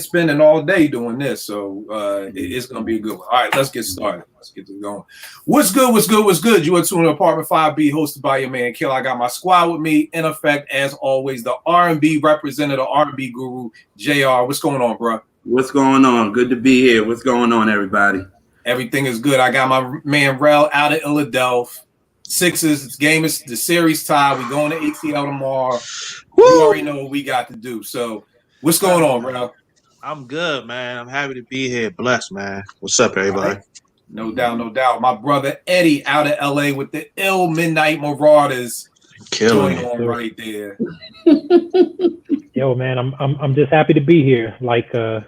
spending all day doing this, so it's gonna be a good one. All right, let's get started. Let's get this going. What's good? What's good? What's good? You are tuning to Apartment 5B, hosted by your man Kill. I got my squad with me. In effect, as always, the R&B representative, R&B guru, JR. What's going on, bro? What's going on? Good to be here. What's going on, everybody? Everything is good. I got my man Rel out of Philadelphia. Sixers game is the series tie. We going to ATL tomorrow. Woo! You already know what we got to do. So, what's going on, Rel? I'm good, man. I'm happy to be here. Blessed, man. What's up, everybody? Right. No doubt, no doubt. My brother Eddie out of LA with the ill Midnight Marauders. Killing on right there. Yo, man, I'm just happy to be here. Like coming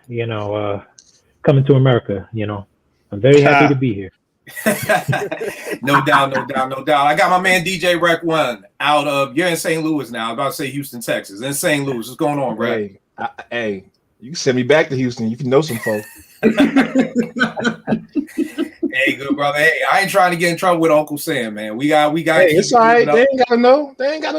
to America. I'm very happy to be here. No doubt, no doubt, no doubt. I got my man DJ Rec One out of. You're in St. Louis now. I'm about to say Houston, Texas. In St. Louis, what's going on, Rec? Hey, you can send me back to Houston. You can know some folks. Hey, good brother. Hey, I ain't trying to get in trouble with Uncle Sam, man. We got. Hey, it's all right. They ain't gotta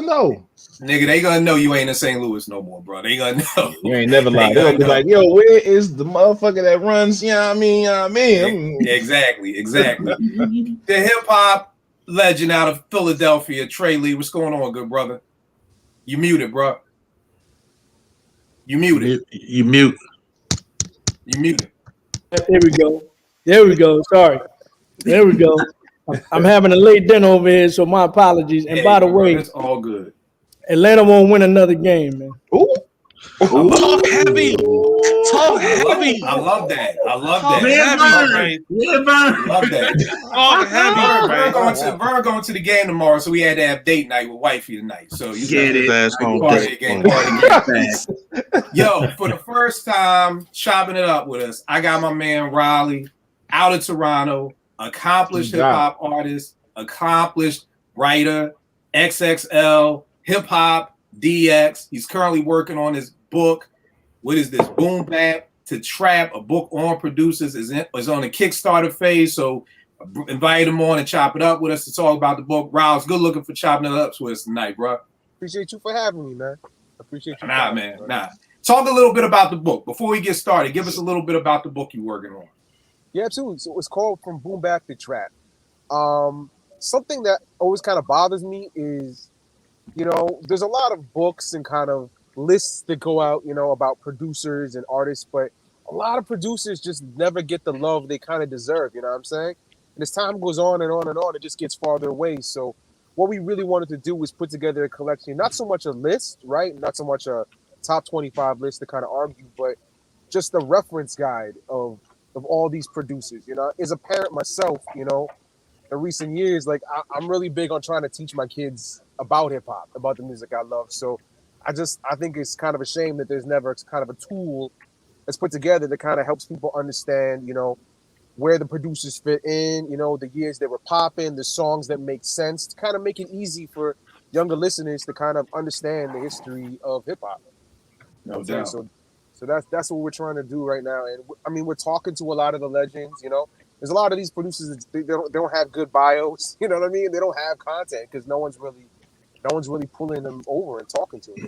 know. Nigga, they gonna know you ain't in St. Louis no more, bro. They gonna know. You ain't never lied. They'll be like, yo, where is the motherfucker that runs? You know what I mean? Exactly. The hip hop legend out of Philadelphia, Trey Lee. What's going on, good brother? You muted, bro. You muted. You mute. There we go. Sorry. There we go. I'm having a late dinner over here, so my apologies. And by the way, it's all good. Atlanta won't win another game, man. Ooh. Talk heavy. I love that. Talk heavy. Vern going to the game tomorrow, so we had to have date night with wifey tonight. So you get it. Yo, for the first time chopping it up with us, I got my man Riley out of Toronto, accomplished hip hop artist, accomplished writer, XXL, hip hop, DX. He's currently working on his book. What is this? Boom Bap to Trap, a book on producers is on the Kickstarter phase. So invite him on and chop it up with us to talk about the book. Riles, good looking for chopping it up with us tonight, bro. Appreciate you for having me, man. Appreciate you. Nah. Talk a little bit about the book before we get started. Give us a little bit about the book you're working on. Yeah, absolutely. So it's called From Boom Bap to Trap. Something that always kind of bothers me is, there's a lot of books and kind of lists that go out, about producers and artists, but a lot of producers just never get the love they kind of deserve, you know what I'm saying? And as time goes on and on and on, it just gets farther away. So what we really wanted to do was put together a collection, not so much a list, right? Not so much a top 25 list to kind of argue, but just a reference guide of all these producers, As a parent myself, in recent years, like I'm really big on trying to teach my kids about hip hop, about the music I love. So I think it's kind of a shame that there's never kind of a tool that's put together that kind of helps people understand, where the producers fit in, the years they were popping, the songs that make sense, to kind of make it easy for younger listeners to kind of understand the history of hip hop. No doubt. So that's what we're trying to do right now. And I mean, we're talking to a lot of the legends, There's a lot of these producers that they don't have good bios, you know what I mean? They don't have content because no one's really pulling them over and talking to them.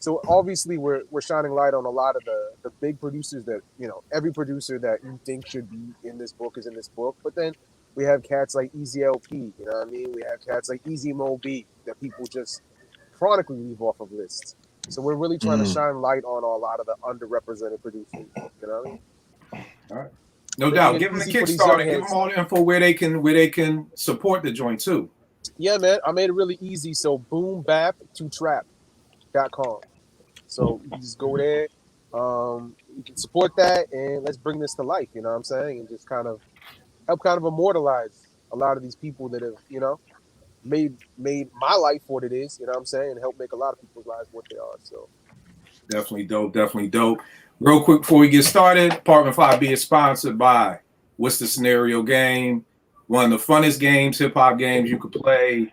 So obviously we're shining light on a lot of the big producers that, every producer that you think should be in this book is in this book. But then we have cats like Easy LP, you know what I mean? We have cats like Easy Mo B that people just chronically leave off of lists. So we're really trying to shine light on a lot of the underrepresented producers, you know what I mean? All right. No doubt. Give them the Kickstarter. Give them all the info where they can support the joint too. Yeah, man. I made it really easy. So boombap2trap.com. So you just go there. You can support that and let's bring this to life, you know what I'm saying? And just kind of help kind of immortalize a lot of these people that have, made my life what it is, you know what I'm saying? And help make a lot of people's lives what they are. So definitely dope. Real quick before we get started, Apartment 5B is sponsored by What's the Scenario Game, one of the funnest games, hip-hop games you could play.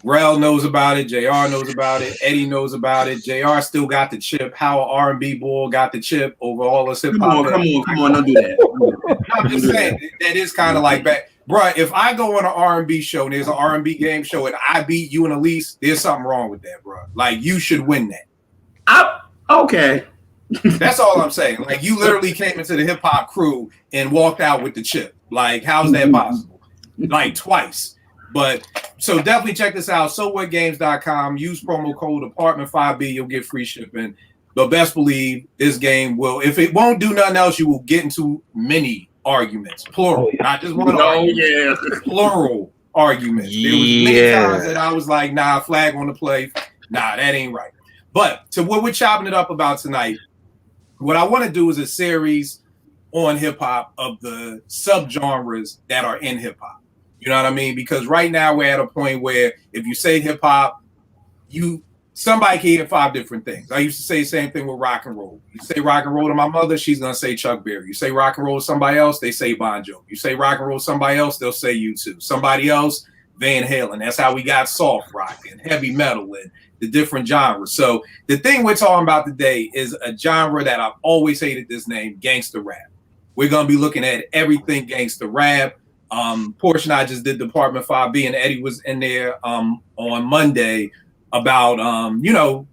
Rel knows about it. JR knows about it. Eddie knows about it. JR still got the chip. How an R&B bull got the chip over all us hip-hop. Come on, don't do that. I'm just saying, that is kind of like that. Bruh, if I go on an R&B show and there's an R&B game show and I beat you and Elise, there's something wrong with that, bruh. Like, you should win that. Okay. That's all I'm saying. Like, you literally came into the hip hop crew and walked out with the chip. Like, how's that possible? Like, twice. But so definitely check this out. SoWhatGames.com. Use promo code Apartment5B. You'll get free shipping. But best believe this game will, if it won't do nothing else, you will get into many arguments. Plural. Not just one argument. Plural arguments. There was many times that I was like, nah, flag on the play. Nah, that ain't right. But to what we're chopping it up about tonight, what I want to do is a series on hip hop of the subgenres that are in hip hop. You know what I mean? Because right now we're at a point where if you say hip hop, somebody can hear 5 different things. I used to say the same thing with rock and roll. You say rock and roll to my mother, she's gonna say Chuck Berry. You say rock and roll to somebody else, they say Bon Jovi. You say rock and roll to somebody else, they'll say U2. Somebody else, Van Halen. That's how we got soft rock and heavy metal and the different genres. So the thing we're talking about today is a genre that I've always hated this name, gangsta rap. We're gonna be looking at everything gangsta rap. Portia and I just did Department 5B, and Eddie was in there on Monday about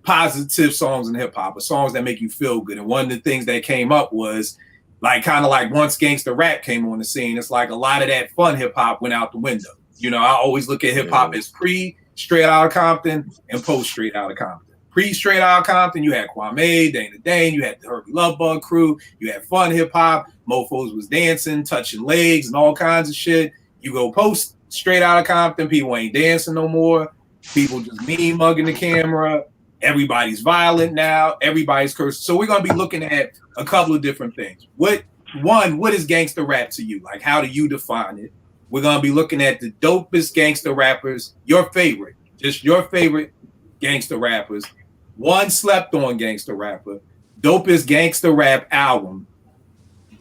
positive songs in hip hop, or songs that make you feel good. And one of the things that came up was like kind of like once gangsta rap came on the scene, it's like a lot of that fun hip hop went out the window. You know, I always look at hip hop as pre Straight Outta Compton and post Straight Outta Compton. Pre Straight Outta Compton, you had Kwame, Dana Dane, you had the Herbie Love Bug crew, you had fun hip hop, mofos was dancing, touching legs and all kinds of shit. You go post Straight Outta Compton, people ain't dancing no more. People just mean mugging the camera. Everybody's violent now. Everybody's cursing. So we're gonna be looking at a couple of different things. What is gangster rap to you? Like, how do you define it? We're gonna be looking at the dopest gangster rappers, your favorite, just your favorite gangster rappers. One slept on gangster rapper, dopest gangster rap album.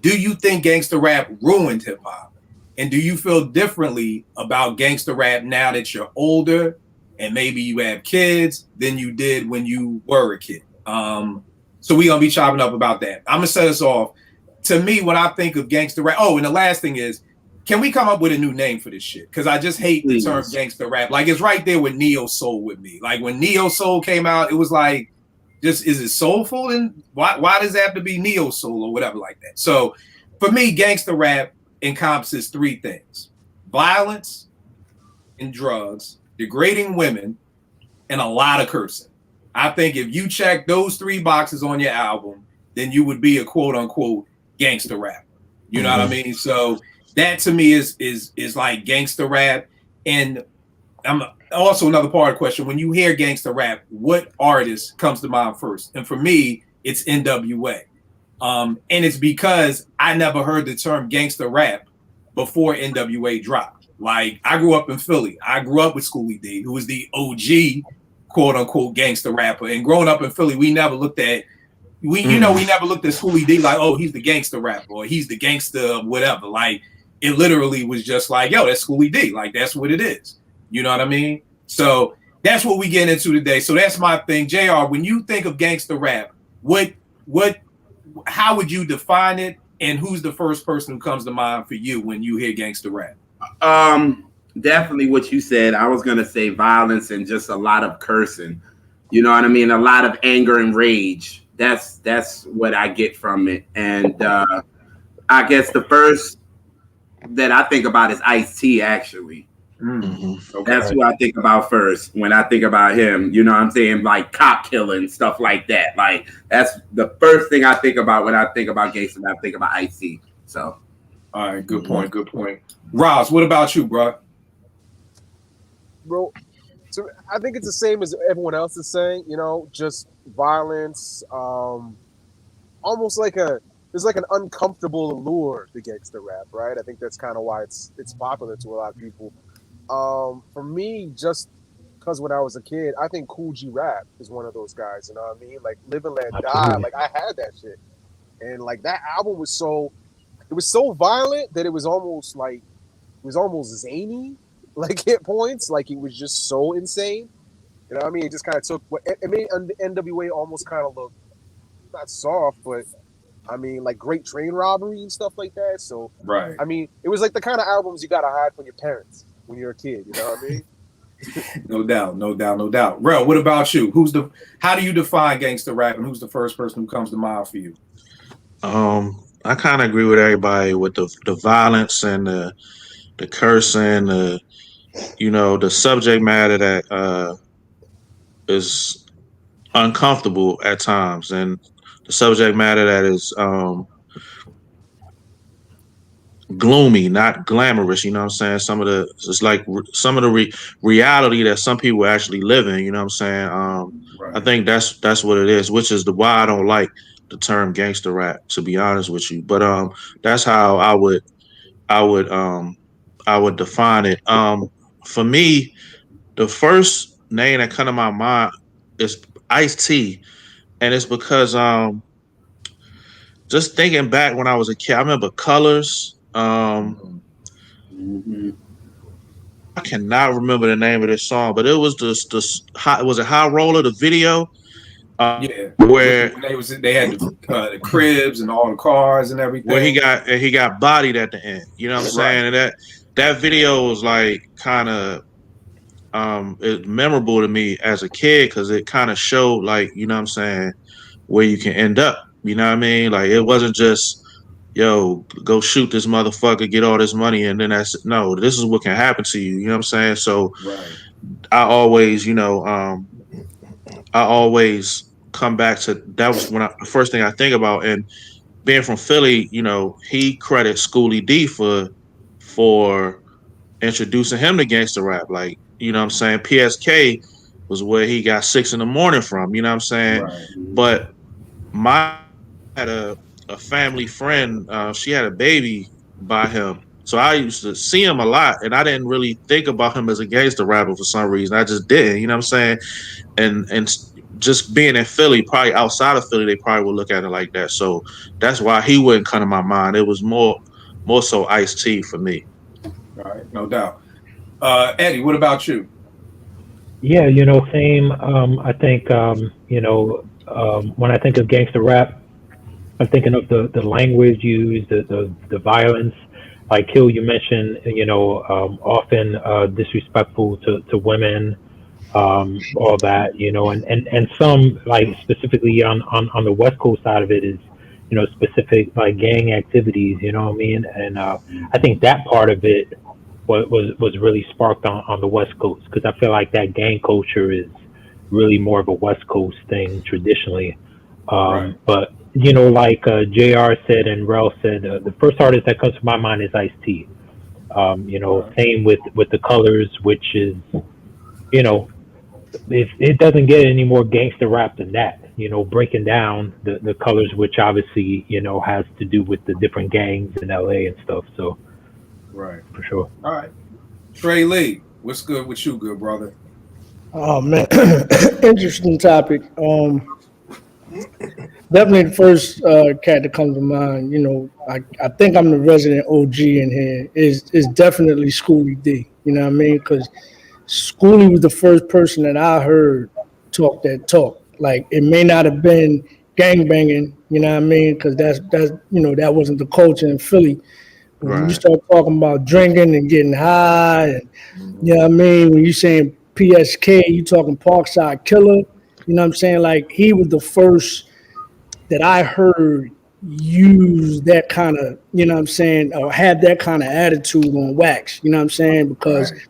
Do you think gangster rap ruined hip hop? And do you feel differently about gangster rap now that you're older and maybe you have kids than you did when you were a kid? So we're gonna be chopping up about that. I'm gonna set us off. To me, when I think of gangster rap, and the last thing is, can we come up with a new name for this shit? Because I just hate the term gangster rap. Like, it's right there with neo soul with me. Like, when neo soul came out, it was like, just, is it soulful? And why does it have to be neo soul or whatever like that? So for me, gangster rap encompasses 3 things: violence and drugs, degrading women, and a lot of cursing. I think if you check those 3 boxes on your album, then you would be a quote unquote gangster rapper. You know what I mean? So that to me is like gangster rap. And I'm also another part of the question: when you hear gangster rap, what artist comes to mind first? And for me, it's NWA. And it's because I never heard the term gangster rap before NWA dropped. Like, I grew up in Philly. I grew up with Schoolie D, who was the OG quote unquote gangster rapper. And growing up in Philly, we never looked at we never looked at Schoolie D like, oh, he's the gangster rapper or he's the gangster whatever. Like, it literally was just like, yo, that's Schoolie D. Like, that's what it is. You know what I mean? So that's what we get into today. So that's my thing. JR, when you think of gangster rap, how would you define it? And who's the first person who comes to mind for you when you hear gangster rap? Definitely what you said. I was gonna say violence and just a lot of cursing. You know what I mean? A lot of anger and rage. That's what I get from it. And I guess the first that I think about is Ice-T, actually. Okay. That's who I think about first when I think about him. You know what I'm saying? Like cop killing, stuff like that. Like, that's the first thing I think about when I think about gangster rap. I think about Ice-T. So, all right, good point. Ross, what about you, bro? Bro, so I think it's the same as everyone else is saying. You know, just violence, almost like there's like an uncomfortable allure to gangster rap, right? I think that's kind of why it's popular to a lot of people. For me, just because when I was a kid, I think Cool G Rap is one of those guys. You know what I mean? Like, Live and Let Die. Like, I had that shit, and like that album was so violent that it was almost zany, like at points. Like, it was just so insane. You know what I mean? It just kind of took it made NWA almost kind of look not soft, but I mean, like Great Train Robbery and stuff like that. So, right. I mean, it was like the kind of albums you gotta hide from your parents when you're a kid. You know what I mean? No doubt, no doubt, no doubt. Rel, what about you? How do you define gangster rap, and who's the first person who comes to mind for you? I kind of agree with everybody with the violence and the cursing, the subject matter that is uncomfortable at times, and the subject matter that is gloomy, not glamorous. You know what I'm saying? Some of the reality that some people actually live in. You know what I'm saying? I Right. think that's what it is, which is why I don't like the term gangster rap, to be honest with you. But that's how I would define it. For me, the first name that come to my mind is Ice T, and it's because just thinking back when I was a kid, I remember Colors. Mm-hmm. I cannot remember the name of this song, but it was was it High Roller, the video, Yeah. where When they had the cribs and all the cars and everything. he got bodied at the end. You know what I'm saying? Right. And that video was like kind of it's memorable to me as a kid because it kind of showed, like, you know what I'm saying, where you can end up. You know what I mean? Like, it wasn't just, yo, go shoot this motherfucker, get all this money, and then no, this is what can happen to you. You know what I'm saying? So Right. I always, I always come back to that was the first thing I think about. And being from Philly, he credits Schoolie D for introducing him to gangster rap. Like, you know what I'm saying? PSK was where he got 6 in the morning from, you know what I'm saying? Right. But my had a family friend, she had a baby by him. So I used to see him a lot, and I didn't really think about him as a gangster rapper for some reason. I just didn't, you know what I'm saying? And just being in Philly, probably outside of Philly, they probably would look at it like that. So that's why he wouldn't come to my mind. It was more so Ice-T for me. All right, no doubt. Eddie, what about you? Yeah, same. I think, when I think of gangster rap, I'm thinking of the language used, the violence. Like Hill, you mentioned, often disrespectful to women, all that, and some, like, specifically on the West Coast side of it is, specific, like, gang activities. You know what I mean? And I think that part of it was really sparked on the West Coast, because I feel like that gang culture is really more of a West Coast thing traditionally. Right. But like Jr. said and Rel said, the first artist that comes to my mind is Ice T. Same with the Colors, which is, it doesn't get any more gangster rap than that. Breaking down the Colors, which obviously has to do with the different gangs in LA and stuff. So Right. for sure. All right. Trey Lee, what's good with you, good brother? Oh man, interesting topic. Definitely the first cat that comes to mind. I think I'm the resident OG in here. Is definitely Schoolie D. You know what I mean? Because Schoolie was the first person that I heard talk that talk. Like, it may not have been gang banging. You know what I mean? Because that's that wasn't the culture in Philly. But when you Right. start talking about drinking and getting high, and you know what I mean, when you saying PSK, you talking Parkside Killer. You know what I'm saying? Like, he was the first that I heard use that kind of, you know what I'm saying, or have that kind of attitude on wax. You know what I'm saying? Because Right.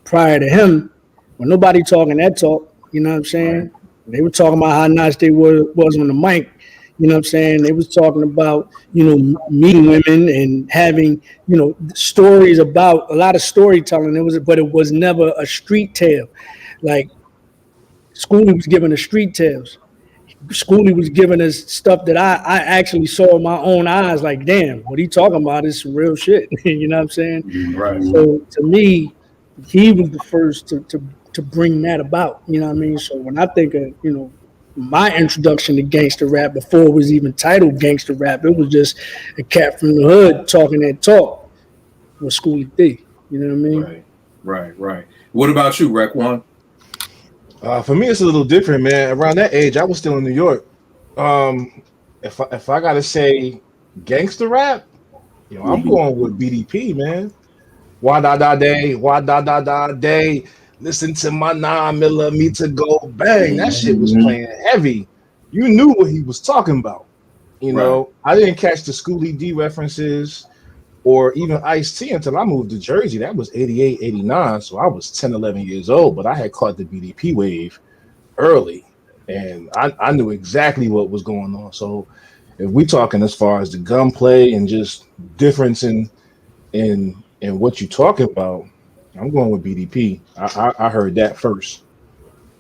prior to him, when nobody talking that talk, you know what I'm saying? They were talking about how nice they was on the mic. You know what I'm saying? They was talking about, meeting women and having, stories about a lot of storytelling. But it was never a street tale. Like, Schoolie was giving us street tales. Schoolie was giving us stuff that I actually saw with my own eyes. Like, damn, what he talking about is some real shit. You know what I'm saying? Right. So to me, he was the first to bring that about. You know what I mean? So when I think of, my introduction to gangster rap before it was even titled gangster rap, it was just a cat from the hood talking that talk with Schoolie D. You know what I mean? Right. Right. Right. What about you, Rec One? For me, it's a little different, man. Around that age, I was still in New York. If I gotta say gangster rap, I'm going with BDP, man. Wah da da day, wah da da da day. listen to my 9mm go bang. That shit was playing heavy. You knew what he was talking about. You know, I didn't catch the Schoolie D references or even Ice-T until I moved to Jersey. That was 88, 89. So I was 10, 11 years old, but I had caught the BDP wave early. And I knew exactly what was going on. So if we talking as far as the gunplay and just difference in what you're talking about, I'm going with BDP. I heard that first.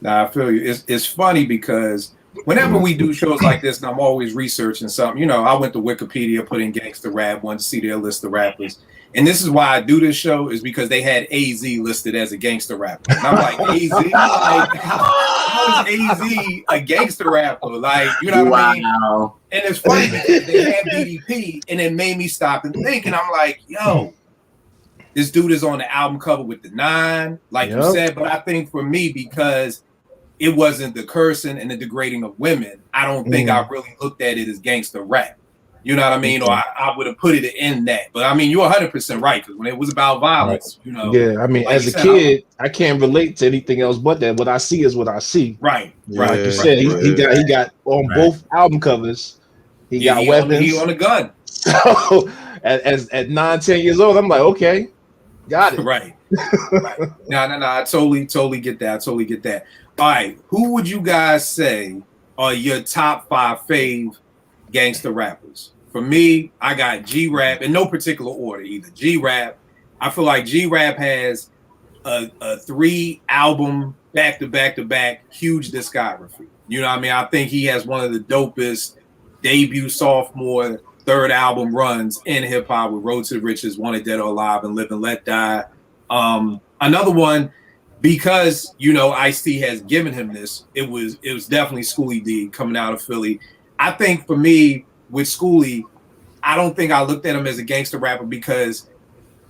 Nah, I feel you. It's funny because whenever we do shows like this, and I'm always researching something, you know, I went to Wikipedia, put in Gangsta Rap, wanted to see their list of rappers. And this is why I do this show, is because they had AZ listed as a gangster rapper. And I'm like, AZ? Like, how is AZ a gangster rapper? Like, you know what I mean? And it's funny because they had BDP, and it made me stop and think. And I'm like, yo, this dude is on the album cover with the 9, like you said. But I think for me, because it wasn't the cursing and the degrading of women, I don't think I really looked at it as gangster rap. You know what I mean? Or I would have put it in that. But I mean, you're 100% right, because when it was about violence, you know. Yeah, I mean, like as a kid, I can't relate to anything else but that. What I see is what I see. Right. Like you said, he got on both album covers. He got weapons. He on a gun. So at 9, 10 years old, I'm like, okay, got it. Right. No. I totally get that. All right, who would you guys say are your top 5 fave gangster rappers? For me, I got G-Rap in no particular order either. G-Rap, I feel like G-Rap has a 3-album back-to-back huge discography. You know what I mean? I think he has one of the dopest debut sophomore 3rd album runs in hip hop with Road to the Riches, Wanted Dead or Alive, and Live and Let Die. Another one, because you know Ice-T has given him this, it was definitely Schoolie D coming out of Philly. I think for me with Schoolie, I don't think I looked at him as a gangster rapper because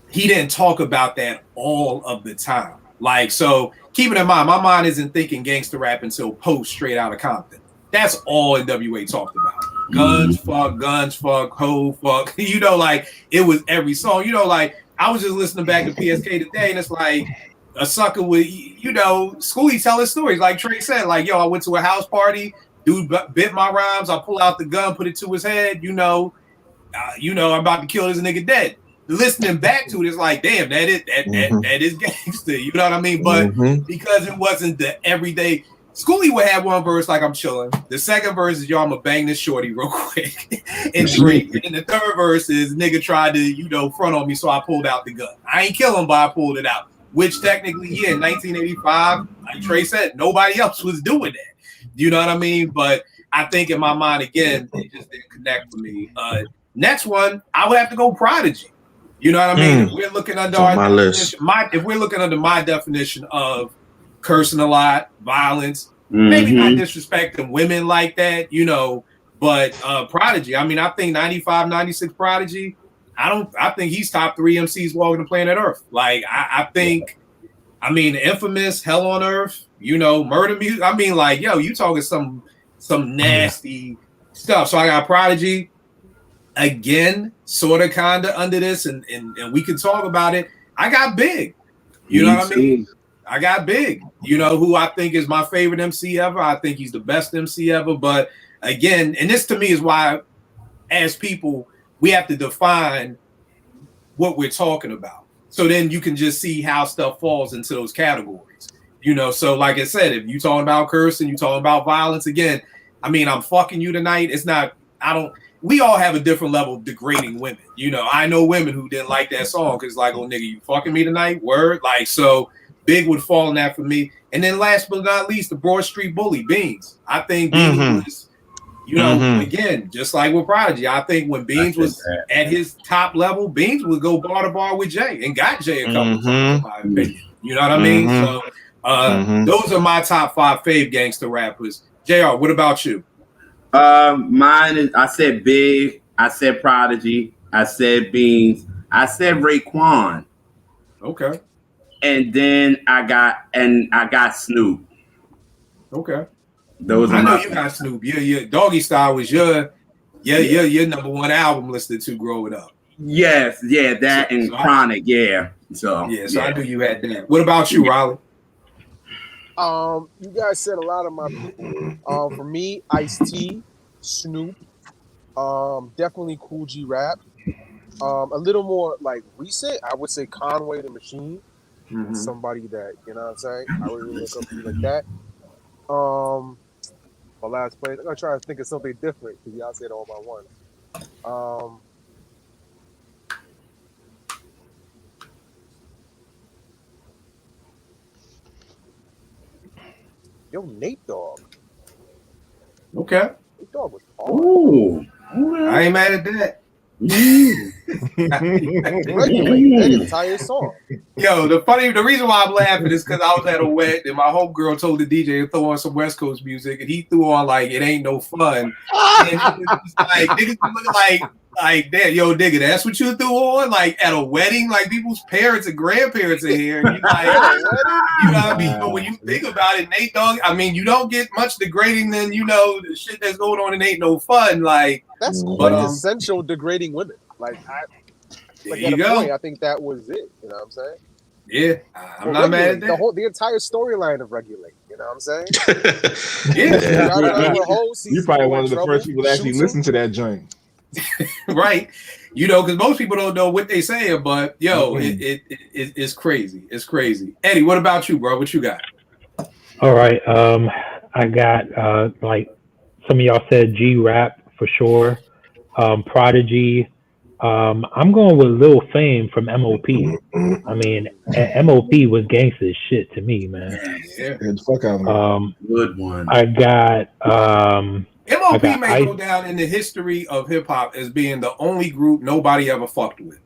he didn't talk about that all of the time. Like, so keep it in mind, my mind isn't thinking gangster rap until post Straight Outta Compton. That's all NWA talked about. Guns, fuck, hoe, fuck. You know, like it was every song. You know, like I was just listening back to PSK today, and it's like a sucker with, you know, Schoolie telling stories. Like Trey said, like, yo, I went to a house party, dude bit my rhymes, I pull out the gun, put it to his head, I'm about to kill this nigga dead. Listening back to it, it's like, damn, that is gangster. You know what I mean? But because it wasn't the everyday, Schoolie would have one verse like I'm chilling. The second verse is, yo, I'm gonna bang this shorty real quick and drink. And the third verse is, nigga tried to, front on me, so I pulled out the gun. I ain't kill him, but I pulled it out. Which technically, in 1985, like Trey said, nobody else was doing that. You know what I mean? But I think in my mind, again, it just didn't connect with me. Next one, I would have to go Prodigy. You know what I mean? If we're looking under our definition, if we're looking under my definition of cursing a lot, violence, maybe not disrespecting women like that, but Prodigy, I mean, I think 95, 96 Prodigy, I think he's top 3 MCs walking the planet Earth. Like, I think, Infamous, Hell on Earth, murder music. I mean, like, yo, you talking some nasty stuff. So I got Prodigy. Again, sort of, kind of under this, and we can talk about it. I got Big. You know what I mean? I got Big. Who I think is my favorite MC ever. I think he's the best MC ever. But again, and this to me is why, as people, we have to define what we're talking about. So then you can just see how stuff falls into those categories. So like I said, if you talking about cursing, you talking about violence, again, I'm fucking you tonight. We all have a different level of degrading women. I know women who didn't like that song because like, oh nigga, you fucking me tonight? Word? Like, so Big would fall in that for me. And then last but not least, the Broad Street Bully, Beans. I think Beans was, again, just like with Prodigy, I think when Beans was at his top level, Beans would go bar to bar with Jay and got Jay a couple times, in my opinion. You know what I mean? So those are my top 5 fave gangster rappers. JR, what about you? Mine is, I said Big, I said Prodigy, I said Beans, I said Raekwon. Okay. And then I got Snoop. Okay. Those I know you got Snoop. Your Doggy Style was your number 1 album listened to growing up. Yes, yeah, that and Chronic, yeah. So I knew you had that. What about you, Raleigh? You guys said a lot of my people. For me, Ice-T, Snoop, definitely Cool G Rap. A little more like recent, I would say Conway the Machine. Somebody that, you know what I'm saying, I really look up to like that. My last place, I'm gonna try to think of something different because y'all said all by one. Yo, Nate Dogg. Okay. Nate Dogg was hard. Ooh. I ain't mad at that. Regulate that entire song. Yo, the reason why I'm laughing is because I was at a wedding and my homegirl told the DJ to throw on some West Coast music, and he threw on like "It Ain't No Fun," and it was like niggas looking like that. Yo, nigga, that's what you threw on like at a wedding? Like people's parents and grandparents are here. And you like, you know what I mean? But when you think about it, Nate Dogg, I mean, you don't get much degrading than the shit that's going on in Ain't No Fun. Like that's quintessential degrading women. Like at a point, I think that was it. You know what I'm saying? Yeah, I'm not mad at that. The entire storyline of Regulate. You know what I'm saying? You probably one of the first people to actually listen to that joint. Right, because most people don't know what they saying, but it's crazy. It's crazy. Eddie, what about you, bro? What you got? All right, I got like some of y'all said G Rap for sure, Prodigy. I'm going with Lil Fame from MOP. I mean, MOP was gangsta shit to me, man. Yeah. Fuck out Good one. I got MOP may go down in the history of hip hop as being the only group nobody ever fucked with.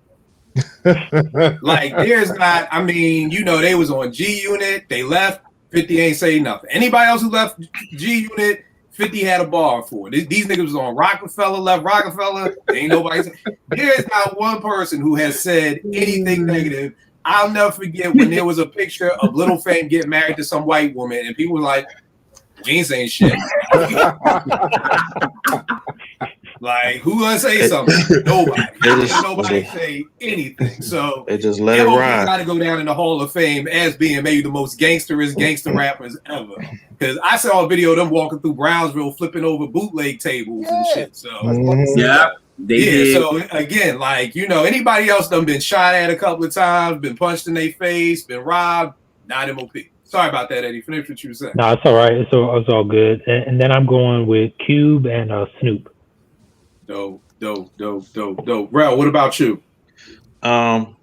Like, there's not. I mean, they was on G Unit. They left. 50 ain't say nothing. Anybody else who left G Unit, 50 had a bar for it. These niggas was on Rockefeller, left Rockefeller. Ain't nobody. There's not one person who has said anything negative. I'll never forget when there was a picture of Lil Fame getting married to some white woman, and people were like, "We ain't saying shit." Like, who gonna say something? Nobody. Nobody say anything. So they just let it ride. Got to go down in the Hall of Fame as being maybe the most gangsta rappers ever. Because I saw a video of them walking through Brownsville, flipping over bootleg tables and shit. So So again, like anybody else done been shot at a couple of times, been punched in their face, been robbed. Not MOP. Sorry about that, Eddie. Finish what you were saying. No, it's all right. It's all good. And then I'm going with Cube and Snoop. Dope. Rel, what about you? All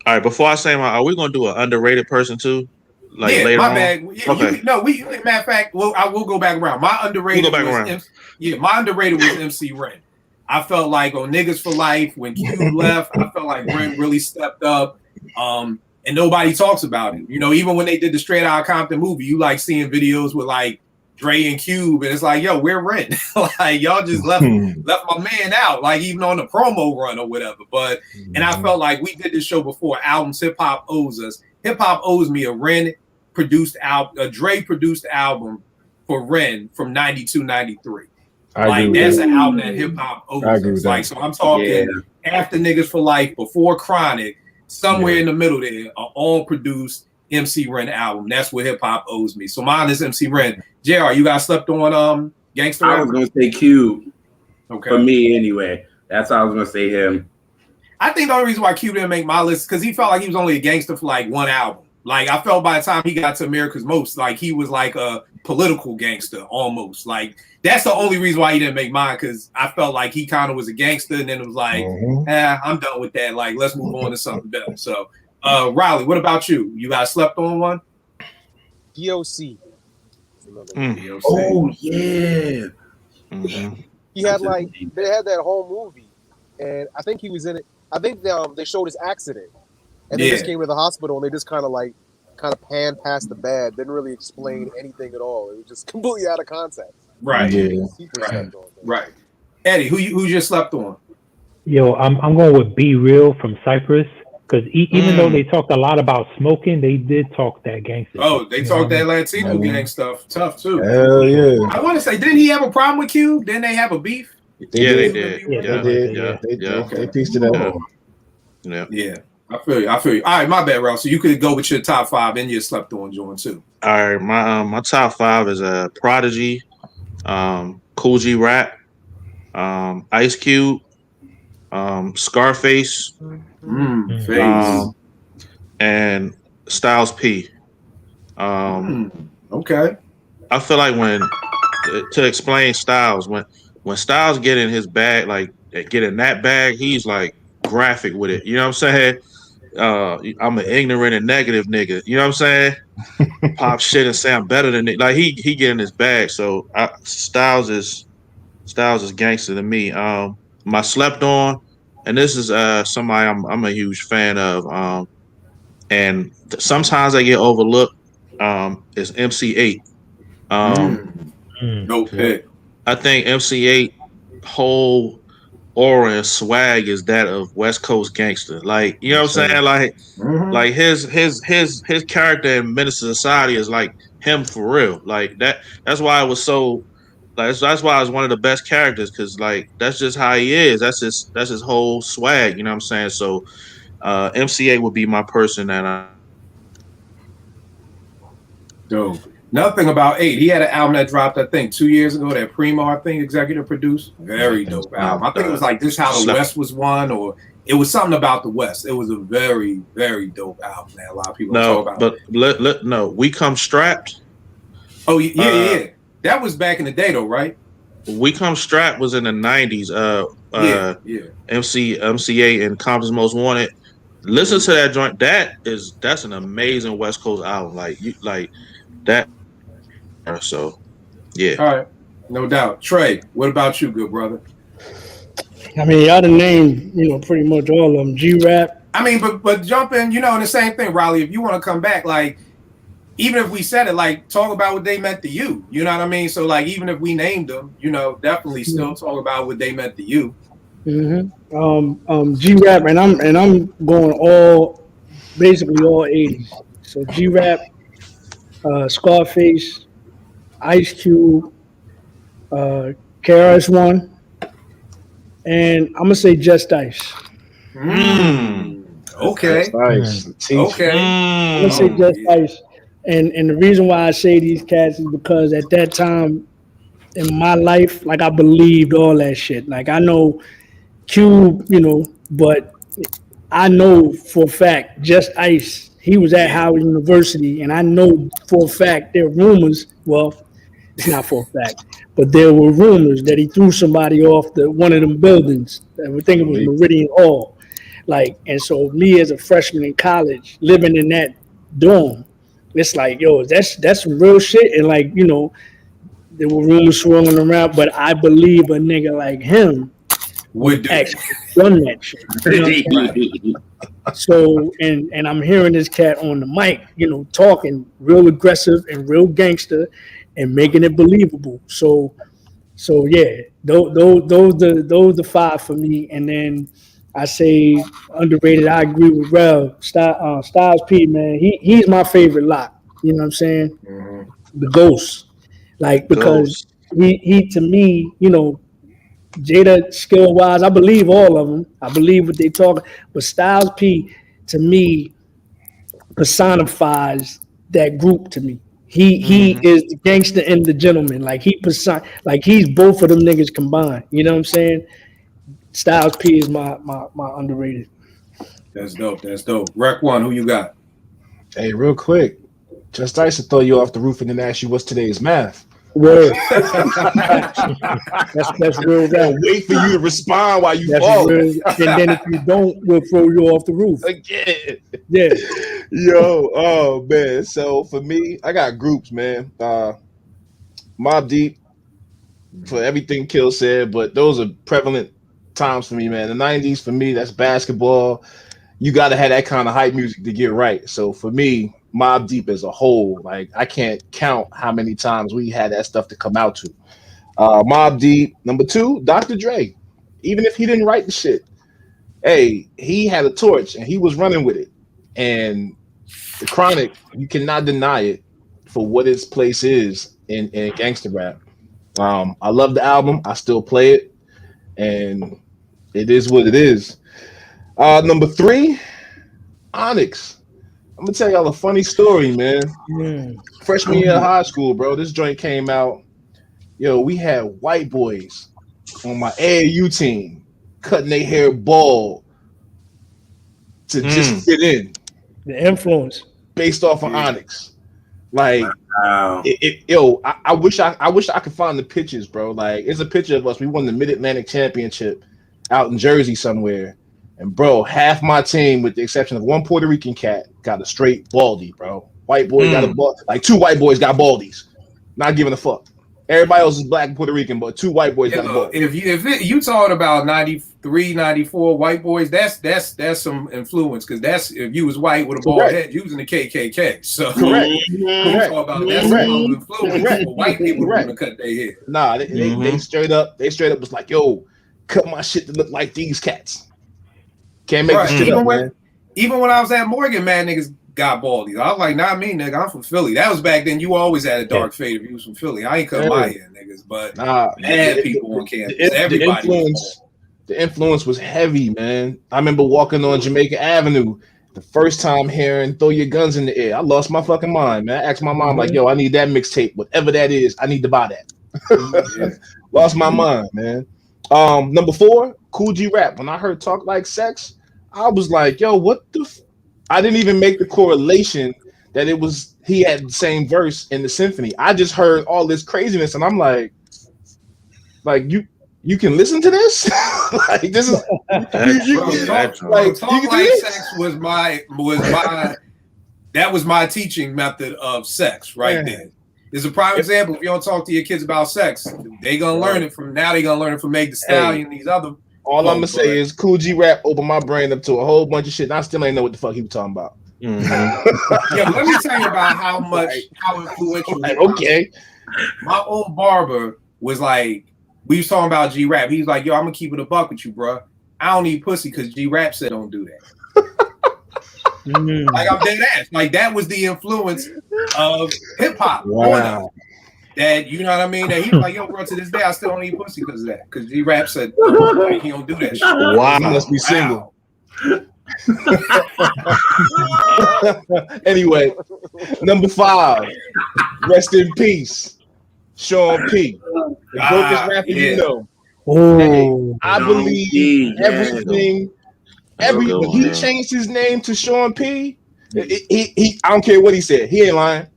right, before I say are we gonna do an underrated person too? Like later my on? bad. Yeah, okay. Matter of fact, I will go back around. My underrated my underrated was MC Ren. I felt like on Niggas for Life, when Cube left, I felt like Ren really stepped up. And nobody talks about it. Even when they did the Straight Outta Compton movie, you like seeing videos with like Dre and Cube, and it's like, yo, we're Ren. Like, y'all just left my man out, like even on the promo run or whatever. But and I felt like we did this show before. Albums Hip Hop owes us. Hip Hop owes me a Ren produced album, a Dre produced album for Ren from 92, 93. Like that's an album that hip hop owes us. Like, so I'm talking after Niggas for Life, before Chronic, somewhere in the middle there, an all produced MC Ren album. That's what hip hop owes me. So mine is MC Ren. JR, you got slept on Gangsta Rap? I was gonna say Cube. Okay. For me anyway. That's how I was gonna say him. I think the only reason why Cube didn't make my list because he felt like he was only a gangster for like one album. Like I felt by the time he got to America's Most, like he was like a political gangster almost. Like that's the only reason why he didn't make mine, because I felt like he kind of was a gangster, and then it was like, I'm done with that. Like let's move on to something better. So Riley, what about you? You got slept on one? DOC. Oh yeah. He had they had that whole movie, and I think he was in it. I think they showed his accident, and they just came to the hospital, and they just kind of panned past the bad, didn't really explain anything at all. It was just completely out of context. Right. Yeah. Right. Eddie, who just slept on? Yo, I'm going with Be Real from Cypress. Because even though they talked a lot about smoking, they did talk that gangster. Oh, they talked that Latino gang stuff tough too. Hell yeah! I want to say, didn't he have a problem with Cube? Didn't they have a beef? They did. They pieced it up. Yeah. I feel you. All right, my bad, Ralph. So you could go with your top five and you slept on joint too. All right, my top five is Prodigy, Cool G Rap, Ice Cube, Scarface, Face. and Styles P. Um, Okay. I feel like when to explain Styles, when Styles get in his bag, like get in that bag, he's like graphic with it. You know what I'm saying? I'm an ignorant and negative nigga. You know what I'm saying? Pop shit and say I'm better than it. Like he get in his bag. So Styles is gangster to me. My slept on, and this is somebody I'm a huge fan of. And sometimes I get overlooked. Is MC8. No pick. I think MC8 whole aura and swag is that of West Coast gangster. Like, you know what I'm saying? Like his character in Menace to Society is like him for real. Like that's why it was so like that's why I was one of the best characters, because like that's just how he is. That's his whole swag, you know what I'm saying? So MCA would be my person that I Dope. Another thing about 8, he had an album that dropped, I think, 2 years ago, that Primo, I think, executive produced. Very dope album. I think it was like This How the West Was Won, or it was something about the West. It was a very, very dope album that a lot of people talk about. But no, We Come Strapped. Oh, yeah. That was back in the day, though, right? We Come Strapped was in the 90s. MCA and Compton's Most Wanted. Listen to that joint. That's an amazing West Coast album. Like that. So, yeah. All right, no doubt. Trey, what about you, good brother? I mean, y'all done named, pretty much all of them. G-Rap. I mean, but jump in, in the same thing, Riley. If you want to come back, like, even if we said it, like, talk about what they meant to you. You know what I mean? So, like, even if we named them, definitely still talk about what they meant to you. Mm-hmm. G-Rap, and I'm going basically all 80s. So G-Rap, Scarface, Ice Cube, KRS-One, and I'm gonna say Just Ice. Okay. Nice. Okay. I'm gonna say Just Ice, and the reason why I say these cats is because at that time in my life, like, I believed all that shit. Like, I know Cube, but I know for a fact Just Ice, he was at Howard University, and I know for a fact there are rumors. Well, it's not for a fact, but there were rumors that he threw somebody off one of them buildings. I would think it was Meridian Hall. Like, and so me as a freshman in college, living in that dorm, it's like, yo, that's some real shit. And like, there were rumors swirling around, but I believe a nigga like him would actually done that shit. So, and I'm hearing this cat on the mic, talking real aggressive and real gangster, and making it believable. So yeah, those the five for me. And then I say underrated. I agree with Rel. Styles P, man, he's my favorite lot. You know what I'm saying? Mm-hmm. The Ghost, like, because he to me, Jada skill wise, I believe all of them. I believe what they talk, but Styles P to me personifies that group to me. He is the gangster and the gentleman. Like, he's both of them niggas combined. You know what I'm saying? Styles P is my underrated. That's dope. Rec One, who you got? Hey, real quick, Just Ice to throw you off the roof and then ask you what's today's math. Word. that's real. I'll wait for you to respond while you fall. And then if you don't, we'll throw you off the roof again. Yeah. Yo, oh man. So for me, I got groups, man. Mobb Deep, for everything Kill said, but those are prevalent times for me, man. The 90s for me, that's basketball. You got to have that kind of hype music to get right. So for me, Mobb Deep as a whole, like, I can't count how many times we had that stuff to come out to. Mobb Deep. Number 2, Dr. Dre. Even if he didn't write the shit, hey, he had a torch and he was running with it. And the Chronic, you cannot deny it for what its place is in gangster rap. I love the album. I still play it, and it is what it is. Number 3, Onyx. I'm gonna tell y'all a funny story, man. Mm. Freshman year of high school, bro. This joint came out. Yo, we had white boys on my AAU team cutting their hair bald to just fit in, The influence. based off of Onyx. Like, Wow. I wish I could find the pictures, bro. Like, it's a picture of us. We won the Mid Atlantic Championship out in Jersey somewhere, and bro, half my team, with the exception of one Puerto Rican cat, got a straight baldy, bro. White boy got a bald, like 2 white boys got baldies. Not giving a fuck. Everybody else is black and Puerto Rican, but 2 white boys got a bald. If you talking about 93, 94 white boys, that's some influence, because that's if you was white with a bald head, you was in the KKK. So Correct. Talk about that's some influence for white people who to cut their hair. Nah, they straight up was like, yo, cut my shit to look like these cats. Can't make this shit up, man. Even when I was at Morgan, man, niggas got baldies. I was like, not me, nigga. I'm from Philly. That was back then. You always had a dark fade if you was from Philly. I ain't cut my hair, niggas, but mad people on campus. Everybody. The influence was heavy, man. I remember walking on Jamaica Avenue the first time hearing "Throw Your Guns in the Air." I lost my fucking mind, man. I asked my mom, like, yo, I need that mixtape. Whatever that is, I need to buy that. Lost my mind, man. Number 4, Cool G Rap. When I heard Talk Like Sex, I was like, yo, what the I didn't even make the correlation that it was he had the same verse in the symphony. I just heard all this craziness, and I'm like you can listen to this. Like, this is Talk Like Sex was my teaching method of sex right there. There's a prime example. If you don't talk to your kids about sex, they gonna learn it from now. They gonna learn it from Meg Thee Stallion and these other. All I'm gonna say is Cool G Rap opened my brain up to a whole bunch of shit, and I still ain't know what the fuck he was talking about. Yeah, let me tell you about how influential. Like, okay, my old barber was like, we was talking about G Rap. He was like, yo, I'm gonna keep it a buck with you, bro. I don't need pussy because G Rap said don't do that. Like, I'm dead ass. Like, that was the influence of hip hop. Wow. That, you know what I mean? That he was like, yo, bro, to this day I still don't eat pussy because of that. Because G Rap said like, he don't do that shit. Wow, he must be single. Anyway, number 5, rest in peace, Sean P. The greatest rapper you know. Oh, I believe everything. When he changed his name to Sean P, he I don't care what he said. He ain't lying.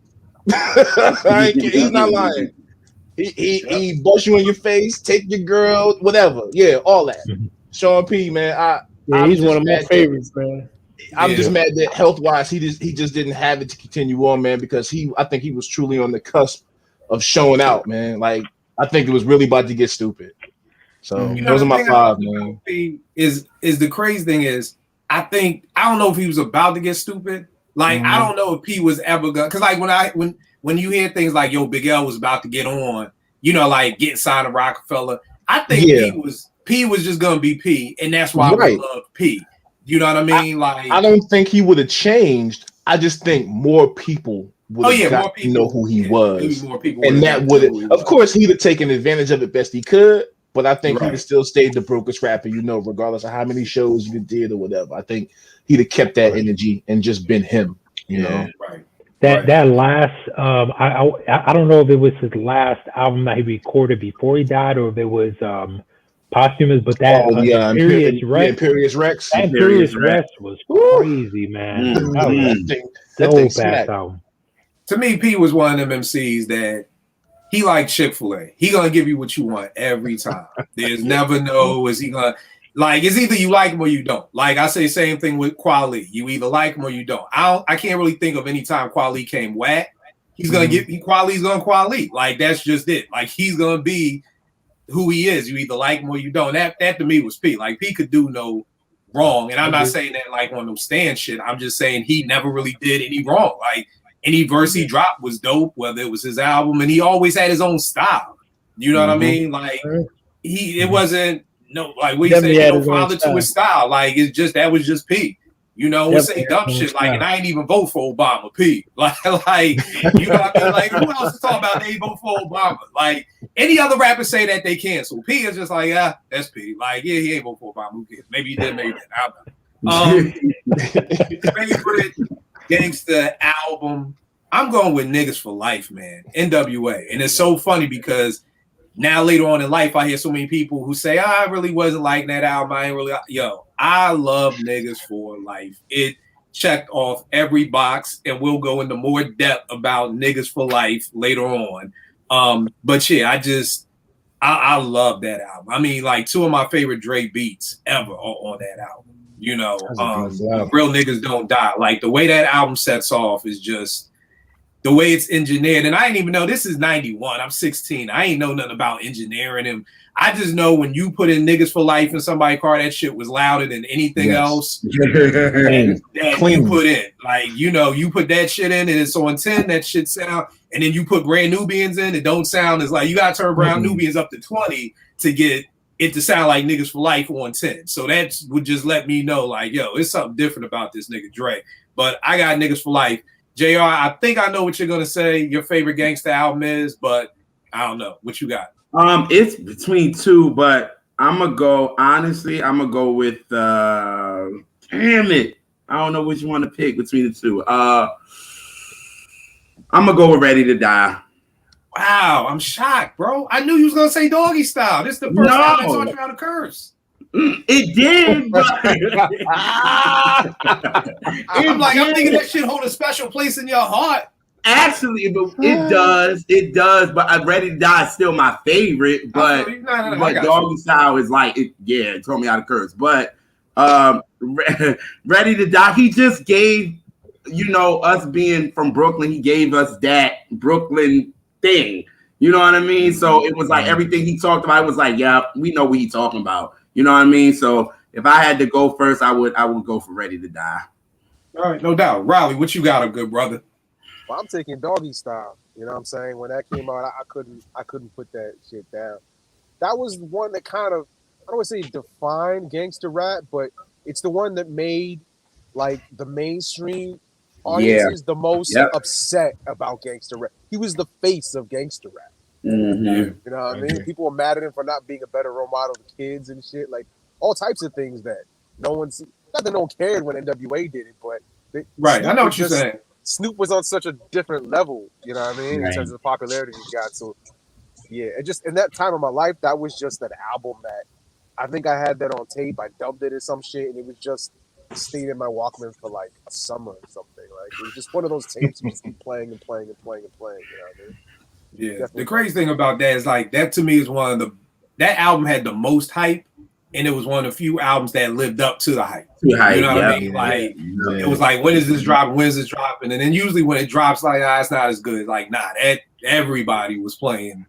He's not lying. He bust you in your face, take your girl, whatever. Yeah, all that. Sean P, man. he's one of my favorites, man. I'm just mad that health wise he just didn't have it to continue on, man, because I think he was truly on the cusp of showing out, man. Like, I think it was really about to get stupid. So those are my 5, man. Is the crazy thing is, I don't know if he was about to get stupid. Like, I don't know if P was ever gonna, because like when you hear things like, yo, Big L was about to get on, you know, like getting signed to Rockefeller, I think P was just gonna be P, and that's why we love P. You know what I mean? I don't think he would have changed. I just think more people would have got to know who he was. More people and that would have, of course, he'd have taken advantage of it best he could, but I think he'd have still stayed the brokest rapper, you know, regardless of how many shows you did or whatever. I think he'd have kept that energy and just been him, you know? Right. That last, I don't know if it was his last album that he recorded before he died or if it was posthumous, but that Imperious Rex. Imperious Rex was crazy, man. That was so fast album. To me, P was one of them MCs that he like Chick-fil-A. He gonna give you what you want every time. There's never is he gonna, like, it's either you like him or you don't. Like, I say same thing with Kweli. You either like him or you don't. I can't really think of any time Kweli came whack. He's gonna Kweli's gonna Kweli. Like, that's just it. Like, he's gonna be who he is. You either like him or you don't. That to me was P. Like, P could do no wrong. And I'm not saying that like on no stand shit. I'm just saying he never really did any wrong. Like, any verse he dropped was dope, whether it was his album, and he always had his own style. You know what I mean? Like, it wasn't like what you say, no father to his style. Like, it's just that was just P. You know, we'll say dumb shit like, and I ain't even vote for Obama, P. Like, you know what I mean? Like, who else is talking about they vote for Obama? Like, any other rapper say that they cancel. P is just like, that's P. Like, yeah, he ain't vote for Obama. Who cares? Maybe he did, maybe he didn't. I don't know. gangsta album, I'm going with Niggas for Life, man. NWA. And it's so funny because now later on in life, I hear so many people who say, I really wasn't like that album. I ain't really, I love Niggas for Life. It checked off every box, and we'll go into more depth about Niggas for Life later on. But yeah, I love that album. I mean, like 2 of my favorite Dre beats ever are on that album. Real Niggas Don't Die. Like the way that album sets off is just the way it's engineered. And I didn't even know this is 91. I'm 16. I ain't know nothing about engineering him. I just know when you put in Niggas for Life in somebody's car, that shit was louder than anything else that you put in. Like, you put that shit in and it's on 10, that shit sound, and then you put Brand Nubians in, it don't sound as like, you gotta turn Brand Nubians up to 20 to get it to sound like Niggas for Life on 10. So that would just let me know, like, it's something different about this nigga Dre. But I got Niggas for Life. JR, I think I know what you're gonna say your favorite gangsta album is, but I don't know. What you got? It's between 2, but I'm gonna go with damn it. I don't know which one to pick between the 2. I'm gonna go with Ready to Die. Wow, I'm shocked, bro. I knew you was gonna say Doggy Style. This is the first time I taught you how to curse. It did, but I'm thinking that shit hold a special place in your heart. Actually, but it does. But I'm Ready to Die is still my favorite. But Doggy Style is like it told me how to curse. But Ready to Die, he just gave, us being from Brooklyn, he gave us that Brooklyn thing. You know what I mean? So it was like everything he talked about, it was like, yeah, we know what he's talking about. You know what I mean? So if I had to go first, I would go for Ready to Die. All right, no doubt. Riley, what you got, a good brother? Well, I'm taking Doggy Style. You know what I'm saying? When that came out, I couldn't put that shit down. That was one that kind of, I don't want to say defined gangster rap, but it's the one that made like the mainstream audiences the most upset about gangster rap. He was the face of gangster rap. Mm-hmm. You know what I mean? People were mad at him for not being a better role model to kids and shit, like all types of things that not that no one cared when NWA did it, but I know what you're saying. Snoop was on such a different level, you know what I mean, in terms of the popularity he got. So yeah, and just in that time of my life, that was just an album that I think I had that on tape. I dubbed it or some shit, and it was just stayed in my Walkman for like a summer or something. Like it was just one of those tapes you just keep playing and playing and playing and playing. You know what I mean? Yeah. Definitely. The crazy thing about that is like that to me is that album had the most hype, and it was one of the few albums that lived up to the hype. You know what I mean? Like it was like, when is this dropping? When is this dropping? And then usually when it drops, like, it's not as good. Like, everybody was playing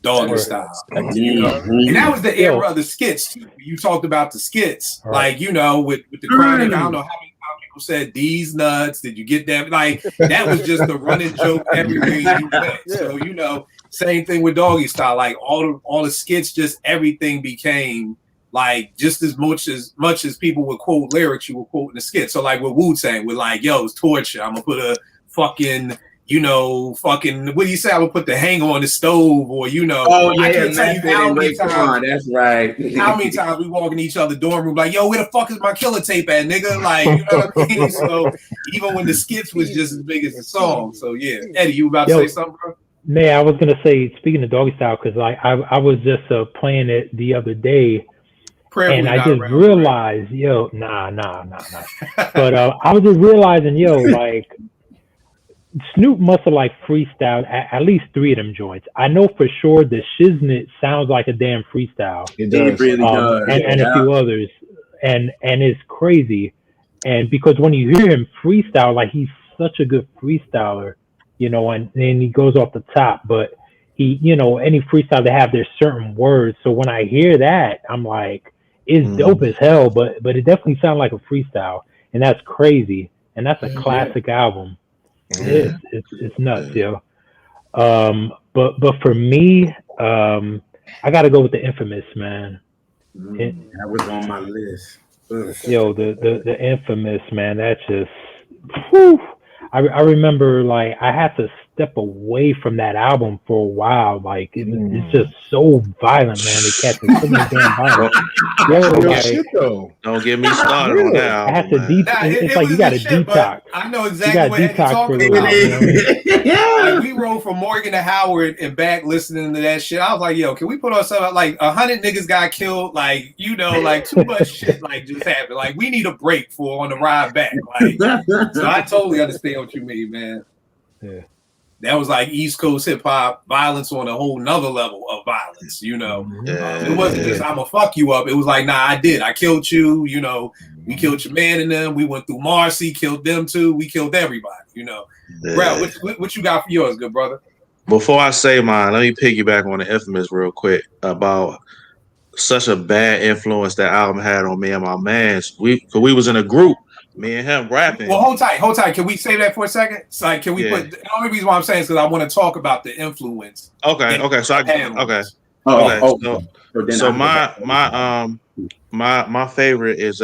Doggy Style. You know? And that was the era of the skits too. You talked about the skits, like, with the Chronic. I don't know how many people said these nuts. Did you get that? Like that was just the running joke everywhere you went. So same thing with Doggy Style. Like all the skits, just everything became like just as much as people would quote lyrics, you would quote in the skit. So like with Wu-Tang, we're like, yo, it's torture. I'm gonna put a fucking what do you say? I would put the hanger on the stove, or I can't tell you how many times. That's right. How many times we walk in each other's dorm room like, yo, where the fuck is my killer tape at, nigga? Like, you know what I mean? So even when the skits was just as big as the song. So yeah, Eddie, you about to say something, bro? Man, I was gonna say, speaking of Doggy Style, because I was just playing it the other day. And I just realized, nah. But I was just realizing, like, Snoop must have like freestyled at least 3 of them joints. I know for sure the Shiznit sounds like a damn freestyle. It does. Really does. And a few others. And it's crazy. And because when you hear him freestyle, like he's such a good freestyler, and he goes off the top, but he, any freestyle they have, there's certain words. So when I hear that, I'm like, it's dope as hell, but it definitely sounds like a freestyle. And that's crazy. And that's a classic album. It's nuts, yo. But for me, I gotta go with the Infamous, man. That was on my list. Yo, the Infamous, man. That's just, whew. I remember like I had to step away from that album for a while. Like it's just so violent, man. They catching so many damn violence. Don't get me started on that album. I have to it's like you got to detox. I know exactly what Eddie talking about. Like we rode from Morgan to Howard and back listening to that shit. I was like, yo, can we put ourselves like 100 niggas got killed? Like, like too much shit like just happened. Like we need a break for on the ride back. Like, so I totally understand what you mean, man. Yeah. That was like East Coast hip hop violence on a whole nother level of violence, It wasn't just I'ma fuck you up. It was like, nah, I did. I killed you, we killed your man and them. We went through Marcy, killed them too. We killed everybody, Bro, what you got for yours, good brother? Before I say mine, let me piggyback on the Infamous real quick about such a bad influence that album had on me and my mans. We was in a group. Me and him rapping. Well, hold tight. Can we save that for a second? It's like, can we put the only reason why I'm saying is because I want to talk about the influence. Okay. So my favorite is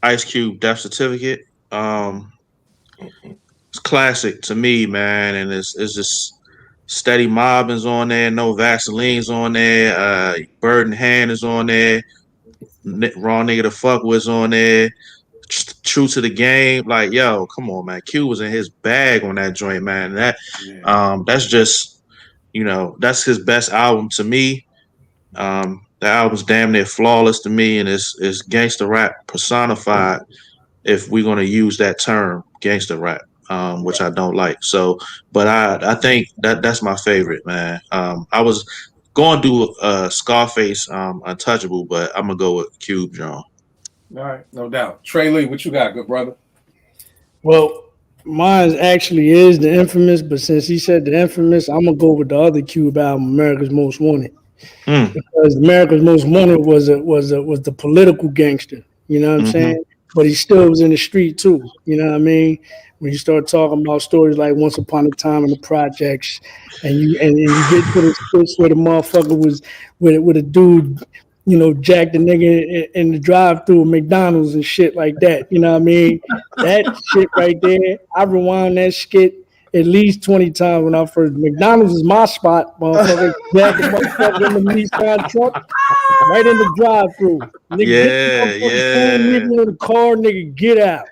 Ice Cube Death Certificate. It's classic to me, man, and it's just Steady Mobbin's on there, No Vaseline's on there, Bird in Hand is on there, Raw Nigga the Fuck was on there. True to the Game, like, yo, come on, man. Q was in his bag on that joint, man. That's just, that's his best album to me. The album's damn near flawless to me, and it's gangsta rap personified, if we're gonna use that term, gangsta rap, which I don't like. So, but I think that's my favorite, man. I was going to do Scarface, Untouchable, but I'm gonna go with Cube, John. All right, no doubt. Trey Lee, what you got, good brother? Well, mine actually is the Infamous, but since he said the Infamous, I'm gonna go with the other Cube album, America's Most Wanted, because America's Most Wanted was the political gangster. You know what I'm saying? But he still was in the street too. You know what I mean? When you start talking about stories like Once Upon a Time in the Projects, and you get to the splits where the motherfucker was with a dude, jack the nigga in the drive-through of McDonald's and shit like that. You know what I mean? That shit right there, I rewound that skit at least 20 times when I first. McDonald's is my spot, motherfucker. Jack the motherfucker in the Nissan truck, right in the drive-through. Nigga, get in the car, nigga, get out.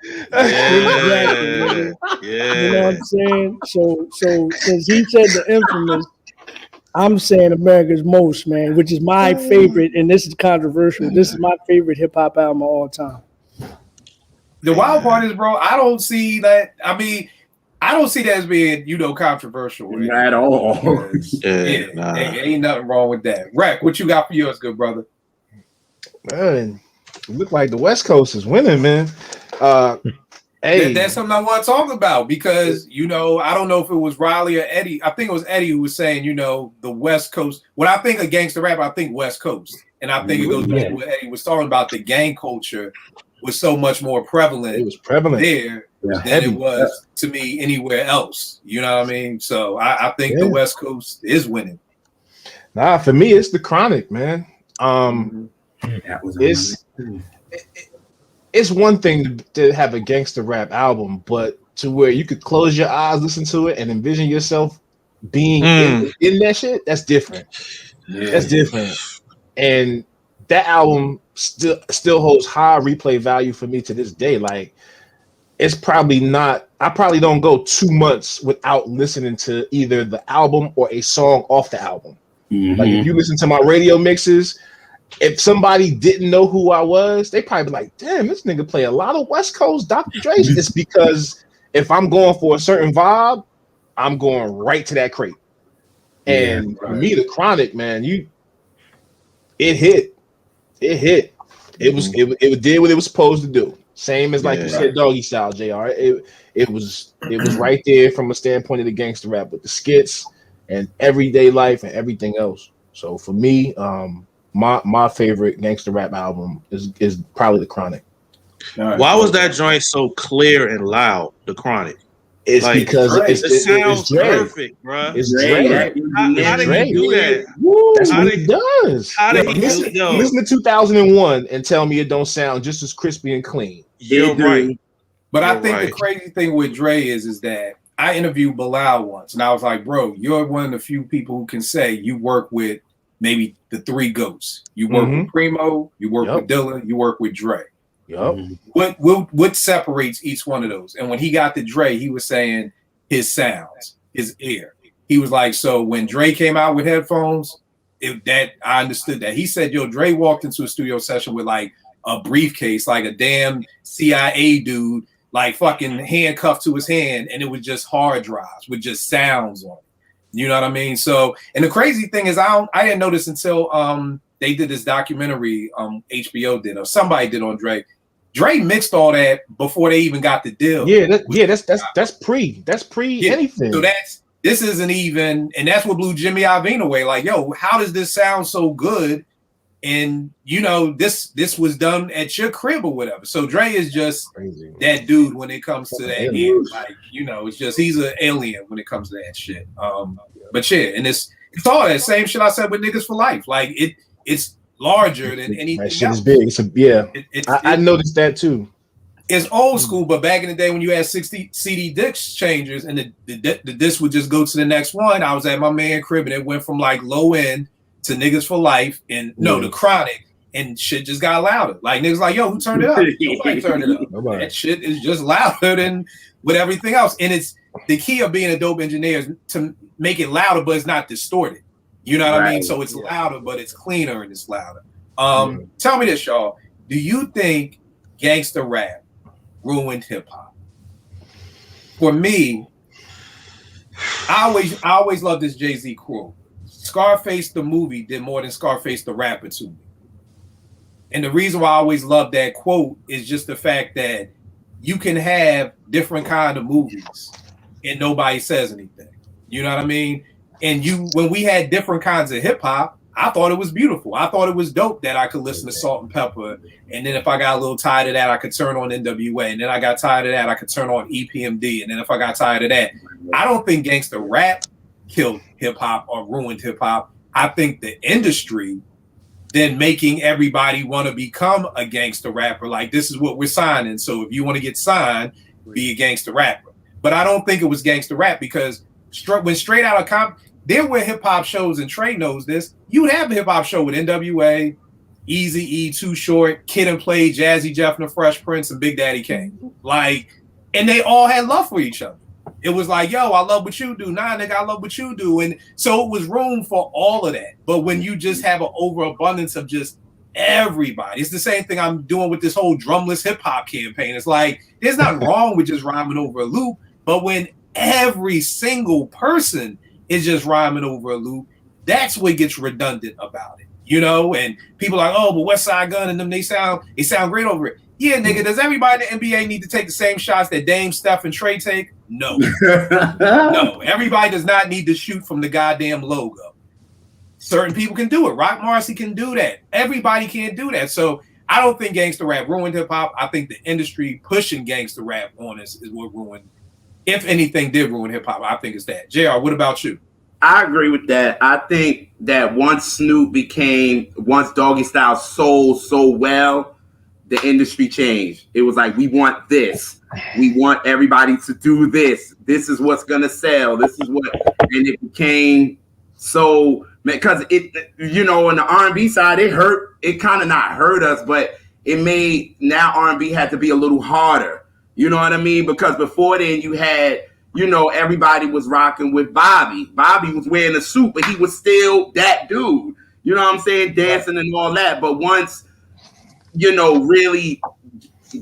You know what I'm saying? So since he said the Infamous, I'm saying America's Most, man, which is my favorite, and this is controversial. This is my favorite hip hop album of all time. The wild part is, bro, I don't see that. I mean, I don't see that as being, controversial. Not at all. Ain't nothing wrong with that. Rack, what you got for yours, good brother? Man, it look like the West Coast is winning, man. Hey, that's something I want to talk about because, I don't know if it was Riley or Eddie. I think it was Eddie who was saying, the West Coast. When I think of gangster rap, I think West Coast. And I think it goes back to what Eddie was talking about. The gang culture was so much more prevalent. It was prevalent there than it was to me anywhere else. You know what I mean? So I think the West Coast is winning. Nah, for me, it's the Chronic, man. That was it's one thing to have a gangster rap album, but to where you could close your eyes, listen to it, and envision yourself being in that shit, that's different. That's different. And that album still holds high replay value for me to this day. Like, it's probably not, I probably don't go 2 months without listening to either the album or a song off the album. Like, if you listen to my radio mixes, if somebody didn't know who I was, they probably be like, damn, this nigga play a lot of West Coast Dr. Dre. It's because if I'm going for a certain vibe, I'm going right to that crate. And for me, the Chronic, man, it hit. It did what it was supposed to do. Same as like you said, Doggy Style, JR. It was right there from a standpoint of the gangster rap with the skits and everyday life and everything else. So for me, my favorite gangster rap album is probably the Chronic. Why was that joint so clear and loud? The Chronic. It's like, because it sounds perfect, bro. It's Dre. How did he do that? That's what he does. How did he do it? Listen to 2001 and tell me it don't sound just as crispy and clean. You're right. But I think the crazy thing with Dre is that I interviewed Bilal once, and I was like, bro, you're one of the few people who can say you work with maybe the three GOATs. You work with Primo, you work with Dilla, you work with Dre. What separates each one of those? And when he got to Dre, he was saying his sounds, his ear. He was like, so when Dre came out with headphones, that I understood that. He said, yo, Dre walked into a studio session with like a briefcase, like a damn CIA dude, like fucking handcuffed to his hand, and it was just hard drives with just sounds on it. You know what I mean? So, and the crazy thing is, I didn't notice until they did this documentary, HBO did, or somebody did on Dre. Dre mixed all that before they even got the deal. That's pre anything. So this isn't even, and that's what blew Jimmy Iovine away. Like, yo, how does this sound so good? And you know, this was done at your crib or whatever. So Dre is just crazy, that dude when it comes to that. Like, you know, it's just he's an alien when it comes to that shit. But yeah, and it's all that same shit I said with Niggas for Life. Like it's larger than anything. That shit is big. I noticed that too. It's old school, but back in the day when you had 60 CD disc changers and the disc would just go to the next one, I was at my man crib and it went from like low end to Niggas for Life and the Chronic, and shit just got louder. Like niggas like, yo, who turned it up? Nobody turned it up. Nobody. That shit is just louder than with everything else. And it's the key of being a dope engineer is to make it louder, but it's not distorted. You know what I mean? So it's louder, but it's cleaner and it's louder. Tell me this, y'all. Do you think gangsta rap ruined hip hop? For me, I always loved this Jay-Z quote. Scarface the movie did more than Scarface the rapper to me. And the reason why I always love that quote is just the fact that you can have different kind of movies and nobody says anything. You know what I mean? And when we had different kinds of hip hop, I thought it was beautiful. I thought it was dope that I could listen to Salt and Pepper. And then if I got a little tired of that, I could turn on NWA. And then I got tired of that, I could turn on EPMD. And then if I got tired of that, I don't think gangsta rap killed hip hop or ruined hip hop. I think the industry then making everybody want to become a gangster rapper. Like, this is what we're signing. So if you want to get signed, be a gangster rapper. But I don't think it was gangster rap because when Straight Outta there were hip hop shows, and Trey knows this. You would have a hip hop show with NWA, Eazy-E, Too Short, Kid and Play, Jazzy Jeff and the Fresh Prince, and Big Daddy Kane. Like, and they all had love for each other. It was like, yo, I love what you do. Nah, nigga, I love what you do. And so it was room for all of that. But when you just have an overabundance of just everybody, it's the same thing I'm doing with this whole drumless hip hop campaign. It's like, there's nothing wrong with just rhyming over a loop. But when every single person is just rhyming over a loop, that's what gets redundant about it, you know? And people are like, oh, but West Side Gun and them, they sound great over it. Yeah, nigga, does everybody in the NBA need to take the same shots that Dame, Steph, and Trey take? No. No, everybody does not need to shoot from the goddamn logo. Certain people can do it. Rock Marcy can do that. Everybody can't do that. So I don't think gangster rap ruined hip-hop. I think the industry pushing gangster rap on us is what ruined. If anything did ruin hip-hop, I think it's that. JR, what about you? I agree with that. I think that once Doggy Style sold so well, the industry changed. It was like, we want this. We want everybody to do this. This is what's going to sell. This is what, and it became so, because it, you know, on the R&B side, it kind of not hurt us, but it made, now R&B had to be a little harder. You know what I mean? Because before then you had, you know, everybody was rocking with Bobby. Bobby was wearing a suit, but he was still that dude. You know what I'm saying? Dancing and all that. But once, you know, really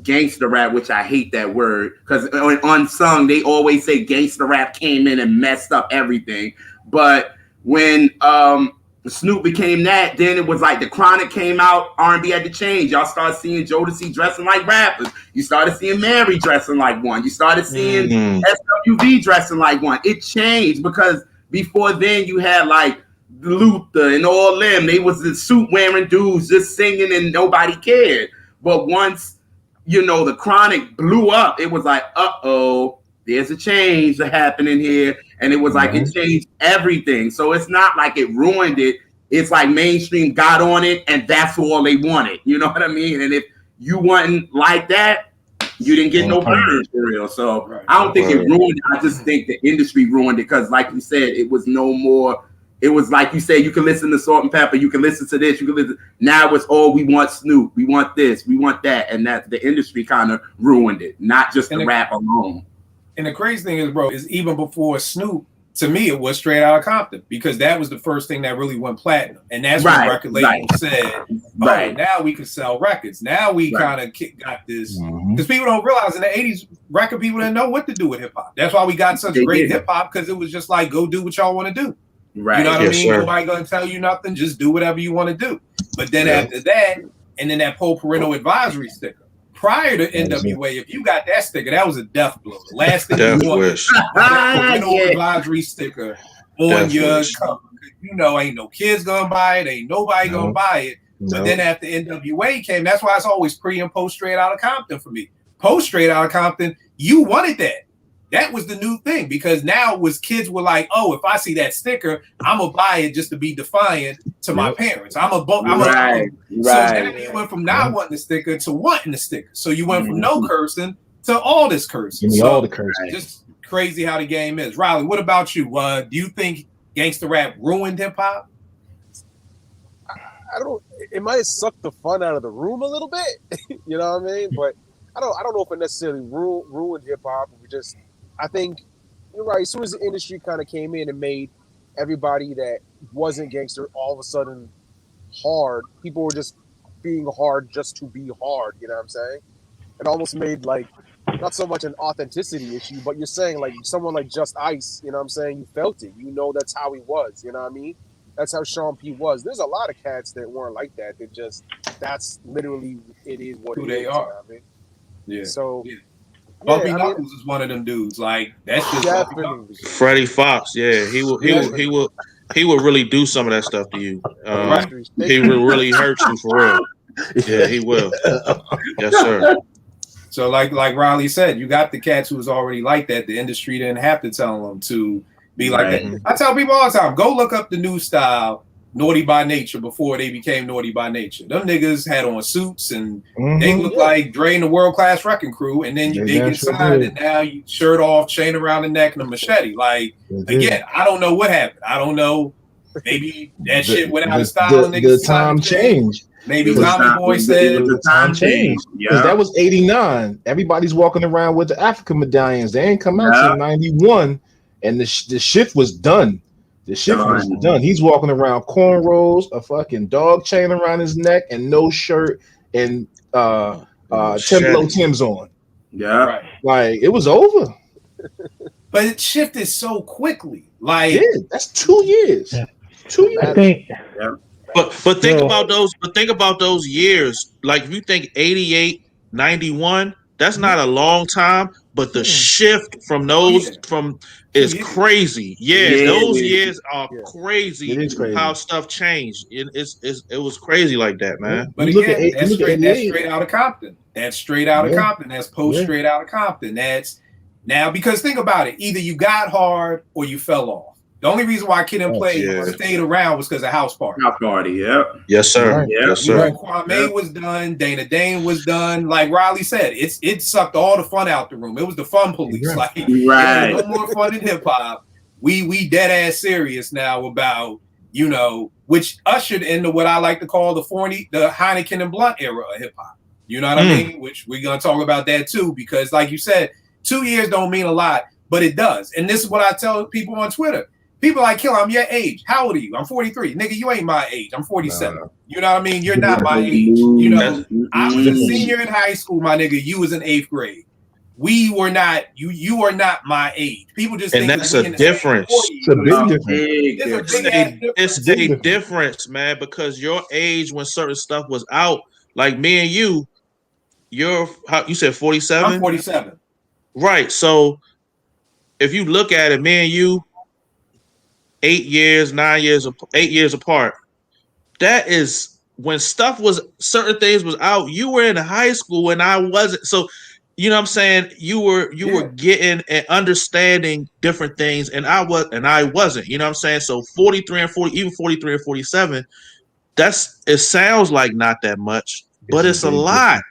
gangster rap, which I hate that word, because on Unsung, they always say gangster rap came in and messed up everything. But when Snoop became that, then it was like the Chronic came out, R&B had to change. Y'all started seeing Jodeci dressing like rappers. You started seeing Mary dressing like one. You started seeing SWV dressing like one. It changed because before then you had like Luther and all them. They was the suit wearing dudes just singing and nobody cared. But once, you know, the Chronic blew up, it was like, uh-oh, there's a change happening here. And it was like, it changed everything. So it's not like it ruined it. It's like mainstream got on it and that's all they wanted. You know what I mean? And if you wasn't like that, You didn't get no burn for real. So I don't think it ruined it. I just think the industry ruined it because, like you said, it was no more. It was like you said, you can listen to Salt and Pepper, you can listen to this, you can listen. Now it's we want Snoop, we want this, we want that, and that the industry kind of ruined it, not just the rap alone. And the crazy thing is, bro, is even before Snoop, to me, it was Straight Outta Compton because that was the first thing that really went platinum, and that's when record labels said, "Oh, now we can sell records. Now we kind of got this." Because people don't realize in the '80s, record people didn't know what to do with hip hop. That's why we got such great hip hop because it was just like, go do what y'all want to do. Right. You know what I mean? Nobody gonna tell you nothing. Just do whatever you want to do. But then after that, and then that Poe parental advisory sticker. Prior to NWA, if you got that sticker, that was a death blow. The last thing you want, parental advisory sticker on your cover. You know, ain't no kids gonna buy it. Ain't nobody gonna buy it. But then after NWA came, that's why it's always pre and post Straight Outta Compton for me. Post Straight Outta Compton, you wanted that. That was the new thing because now kids were like, oh, if I see that sticker, I'm gonna buy it just to be defiant to my parents. So now you went from not wanting the sticker to wanting the sticker. So you went from no cursing to all this cursing. So, all the cursing. Just crazy how the game is. Riley, what about you? Do you think gangsta rap ruined hip hop? I don't. It might have sucked the fun out of the room a little bit. You know what I mean? But I don't know if it necessarily ruined hip hop. I think you're right. As soon as the industry kind of came in and made everybody that wasn't gangster all of a sudden hard, people were just being hard just to be hard. You know what I'm saying? It almost made like not so much an authenticity issue, but you're saying like someone like Just Ice. You know what I'm saying? You felt it. You know that's how he was. You know what I mean? That's how Sean P was. There's a lot of cats that weren't like that. That's literally it is what who they are. You know what I mean? Yeah. So. Yeah. Bumpy Knuckles is one of them dudes. Like that's just Freddie Fox. Yeah, he will really do some of that stuff to you. He will really hurt you for real. Yeah, he will. Yes, sir. So like Riley said, you got the cats who was already like that. The industry didn't have to tell them to be like that. I tell people all the time, go look up the new style, Naughty by Nature, before they became Naughty by Nature. Them niggas had on suits and they look like Dre and the World Class Wrecking Crew, and then they get signed and now you shirt off, chain around the neck, and a machete. Like again, I don't know what happened. I don't know. Maybe that shit went out of style. The time changed. Maybe Tommy Boy said the time changed because that was '89. Everybody's walking around with the African medallions. They ain't come out till '91, and the shift was done. The shift was done. He's walking around cornrows, a fucking dog chain around his neck, and no shirt and Templo Timbs on. Yeah, like it was over. But it shifted so quickly. Like that's 2 years. 2 years. I think. But think about those. But think about those years. Like if you think 88, 91, that's not a long time. But the shift from those is crazy. Those years are crazy. It is crazy how stuff changed. It was crazy like that, man. But again, that's straight out of Compton. That's straight out of Compton. That's post straight out of Compton. That's now because think about it. Either you got hard or you fell off. The only reason why Kid and Play stayed around was because of House Party. House Party, Yes, sir. Yes, sir. Kwame was done. Dana Dane was done. Like Riley said, it sucked all the fun out the room. It was the fun police. Like no more fun in hip hop. We dead ass serious now about which ushered into what I like to call the Heineken and Blunt era of hip hop. You know what I mean? Which we're gonna talk about that too, because like you said, 2 years don't mean a lot, but it does. And this is what I tell people on Twitter. People like, Killer, I'm your age. How old are you? I'm 43. Nigga, you ain't my age. I'm 47. You know what I mean? You're not my age. I was a senior in high school, my nigga. You was in 8th grade. We were not, you are not my age. People just think that's a difference. It's a big difference. It's a difference, man, because your age when certain stuff was out, like me and you said 47? I'm 47. Right. So if you look at it, me and you, 8 years apart. That is when certain things was out. You were in high school and I wasn't. So, you know what I'm saying? You were getting and understanding different things, and I wasn't. You know what I'm saying? So 43 and 40, even 43 and 47. It sounds like not that much, but it's a lot.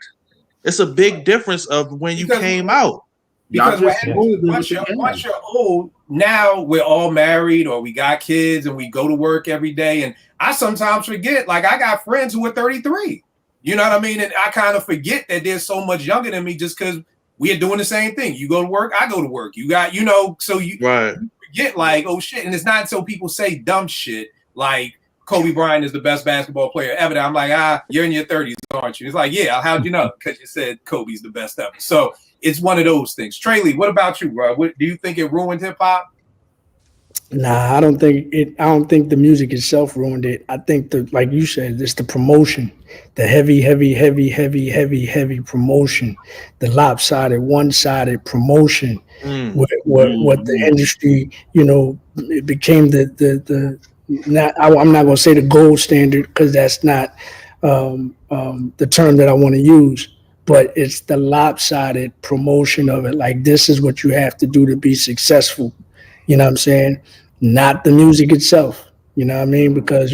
It's a big difference of when you came out. Because once you're old, now we're all married or we got kids and we go to work every day. And I sometimes forget, like I got friends who are 33. You know what I mean? And I kind of forget that they're so much younger than me just because we are doing the same thing. You go to work, I go to work. You got, so you forget like, oh shit. And it's not until people say dumb shit like Kobe Bryant is the best basketball player ever. I'm like, you're in your 30s, aren't you? It's like, yeah, how'd you know? Because you said Kobe's the best ever. So it's one of those things. Trey Lee, what about you, bro? Do you think it ruined hip hop? Nah, I don't think the music itself ruined it. I think like you said, it's the promotion, the heavy promotion, the lopsided, one-sided promotion. What the industry, it became the I'm not going to say the gold standard because that's not the term that I want to use. But it's the lopsided promotion of it. Like, this is what you have to do to be successful. You know what I'm saying? Not the music itself. You know what I mean? Because,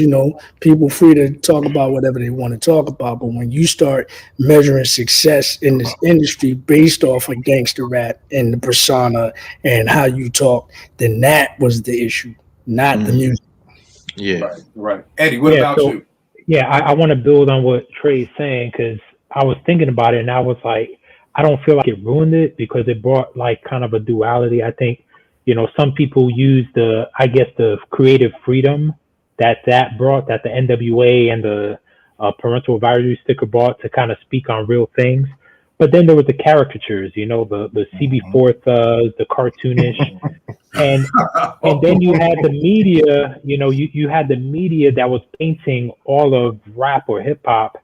people free to talk about whatever they want to talk about. But when you start measuring success in this industry based off of gangster rap and the persona and how you talk, then that was the issue, not the music. Yeah. Right. Eddie, what about you? Yeah, I want to build on what Trey's saying because I was thinking about it and I was like, I don't feel like it ruined it because it brought like kind of a duality. I think, some people use the creative freedom that brought, that the NWA and the parental advisory sticker brought to kind of speak on real things. But then there was the caricatures, the CB4 thugs, the cartoonish. And then you had the media, you had the media that was painting all of rap or hip hop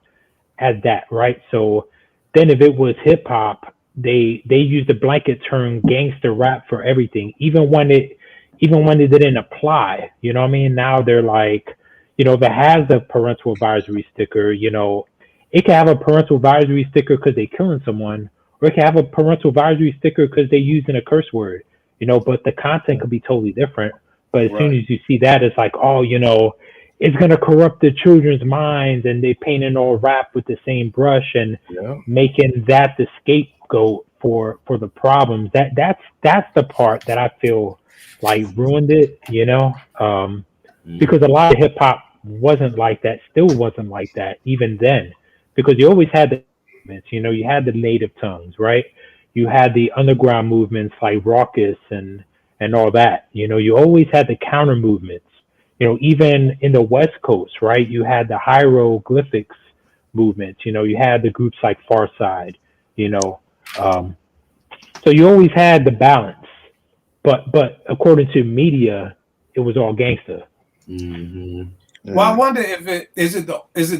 as that, right? So then if it was hip hop, they used the blanket term gangster rap for everything, even when it didn't apply. You know what I mean? Now they're like, if it has a parental advisory sticker, it can have a parental advisory sticker because they're killing someone, or it can have a parental advisory sticker because they're using a curse word. But the content could be totally different. But as soon as you see that, it's like, it's going to corrupt the children's minds, and they painting all rap with the same brush and making that the scapegoat for the problems. That's the part that I feel like ruined it, because a lot of hip hop wasn't like that, still wasn't like that even then, because you always had the movements, you had the native tongues, right? You had the underground movements like Raucous and all that. You always had the counter movements. Even in the West Coast, right? You had the hieroglyphics movement. You had the groups like Farside. So you always had the balance. But according to media, it was all gangster. Mm-hmm. Well, I wonder if is it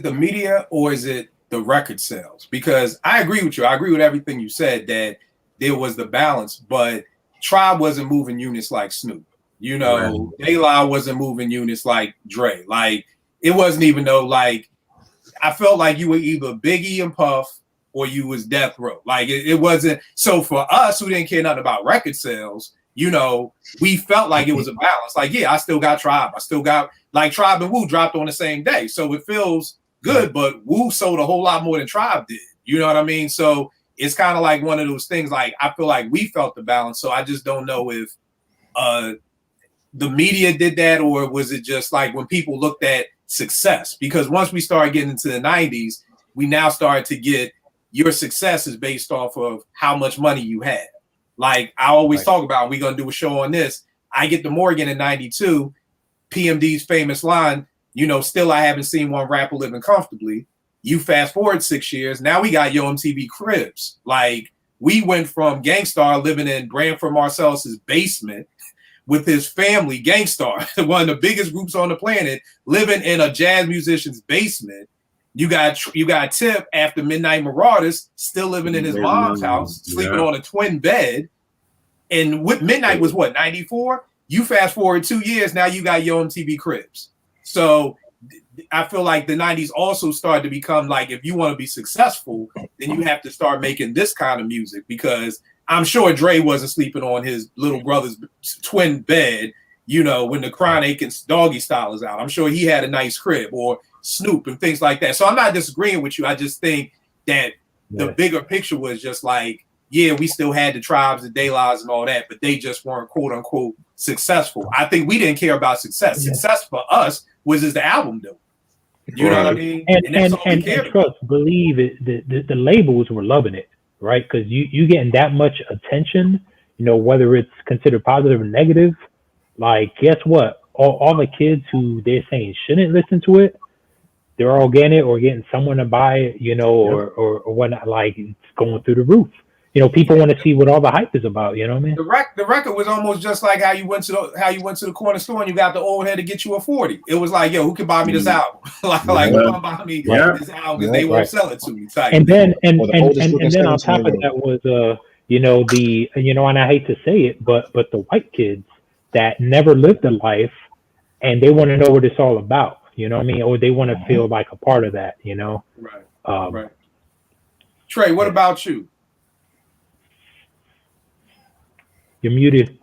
the media or is it the record sales? Because I agree with you. I agree with everything you said that there was the balance, but Tribe wasn't moving units like Snoop. De La wasn't moving units like Dre. Like, it wasn't even though, like, I felt like you were either Biggie and Puff or you was Death Row. Like, it wasn't. So for us who didn't care nothing about record sales, we felt like it was a balance. Like, yeah, I still got Tribe. I still got, like, Tribe and Wu dropped on the same day. So it feels good, but Wu sold a whole lot more than Tribe did. You know what I mean? So it's kind of like one of those things, like, I feel like we felt the balance. So I just don't know if the media did that, or was it just like when people looked at success? Because once we started getting into the 90s, we now started to get your success is based off of how much money you had. Like I always talk about, we're going to do a show on this. I get to Morgan in 92, PMD's famous line, still I haven't seen one rapper living comfortably. You fast forward 6 years, now we got Yo MTV Cribs. Like, we went from Gangstar living in Branford Marcellus's basement with his family, Gangstar, one of the biggest groups on the planet, living in a jazz musician's basement. You got Tip after Midnight Marauders, still living in his mom's house, sleeping on a twin bed. And with Midnight was what, 94? You fast forward 2 years, now you got Yo MTV Cribs. So I feel like the 90s also started to become like, if you want to be successful, then you have to start making this kind of music, because I'm sure Dre wasn't sleeping on his little brother's twin bed, when the Chronic and Doggy Style is out. I'm sure he had a nice crib, or Snoop and things like that. So I'm not disagreeing with you. I just think that the bigger picture was just like, yeah, we still had the tribes and De La's and all that, but they just weren't quote unquote successful. I think we didn't care about success. Yeah. Success for us was just the album doing. You know what I mean? And trust, believe it. The labels were loving it, right? Because you getting that much attention, you know, whether it's considered positive or negative. Like, guess what? All the kids who they're saying shouldn't listen to it, they're all getting it or getting someone to buy it, you know, or whatnot. Like, it's going through the roof. You know, people want to see what all the hype is about. You know what I mean? The record was almost just like how you went to the corner store and you got the old head to get you a 40. It was like, yo, who can buy me this album? like who can buy me this album because they won't sell it to me. Type. And then and then on top of that was you know, and I hate to say it, but the white kids that never lived a life and they want to know what it's all about. You know what I mean? Or they want to feel like a part of that. You know? Right. Right. Trey, what about you? You're muted.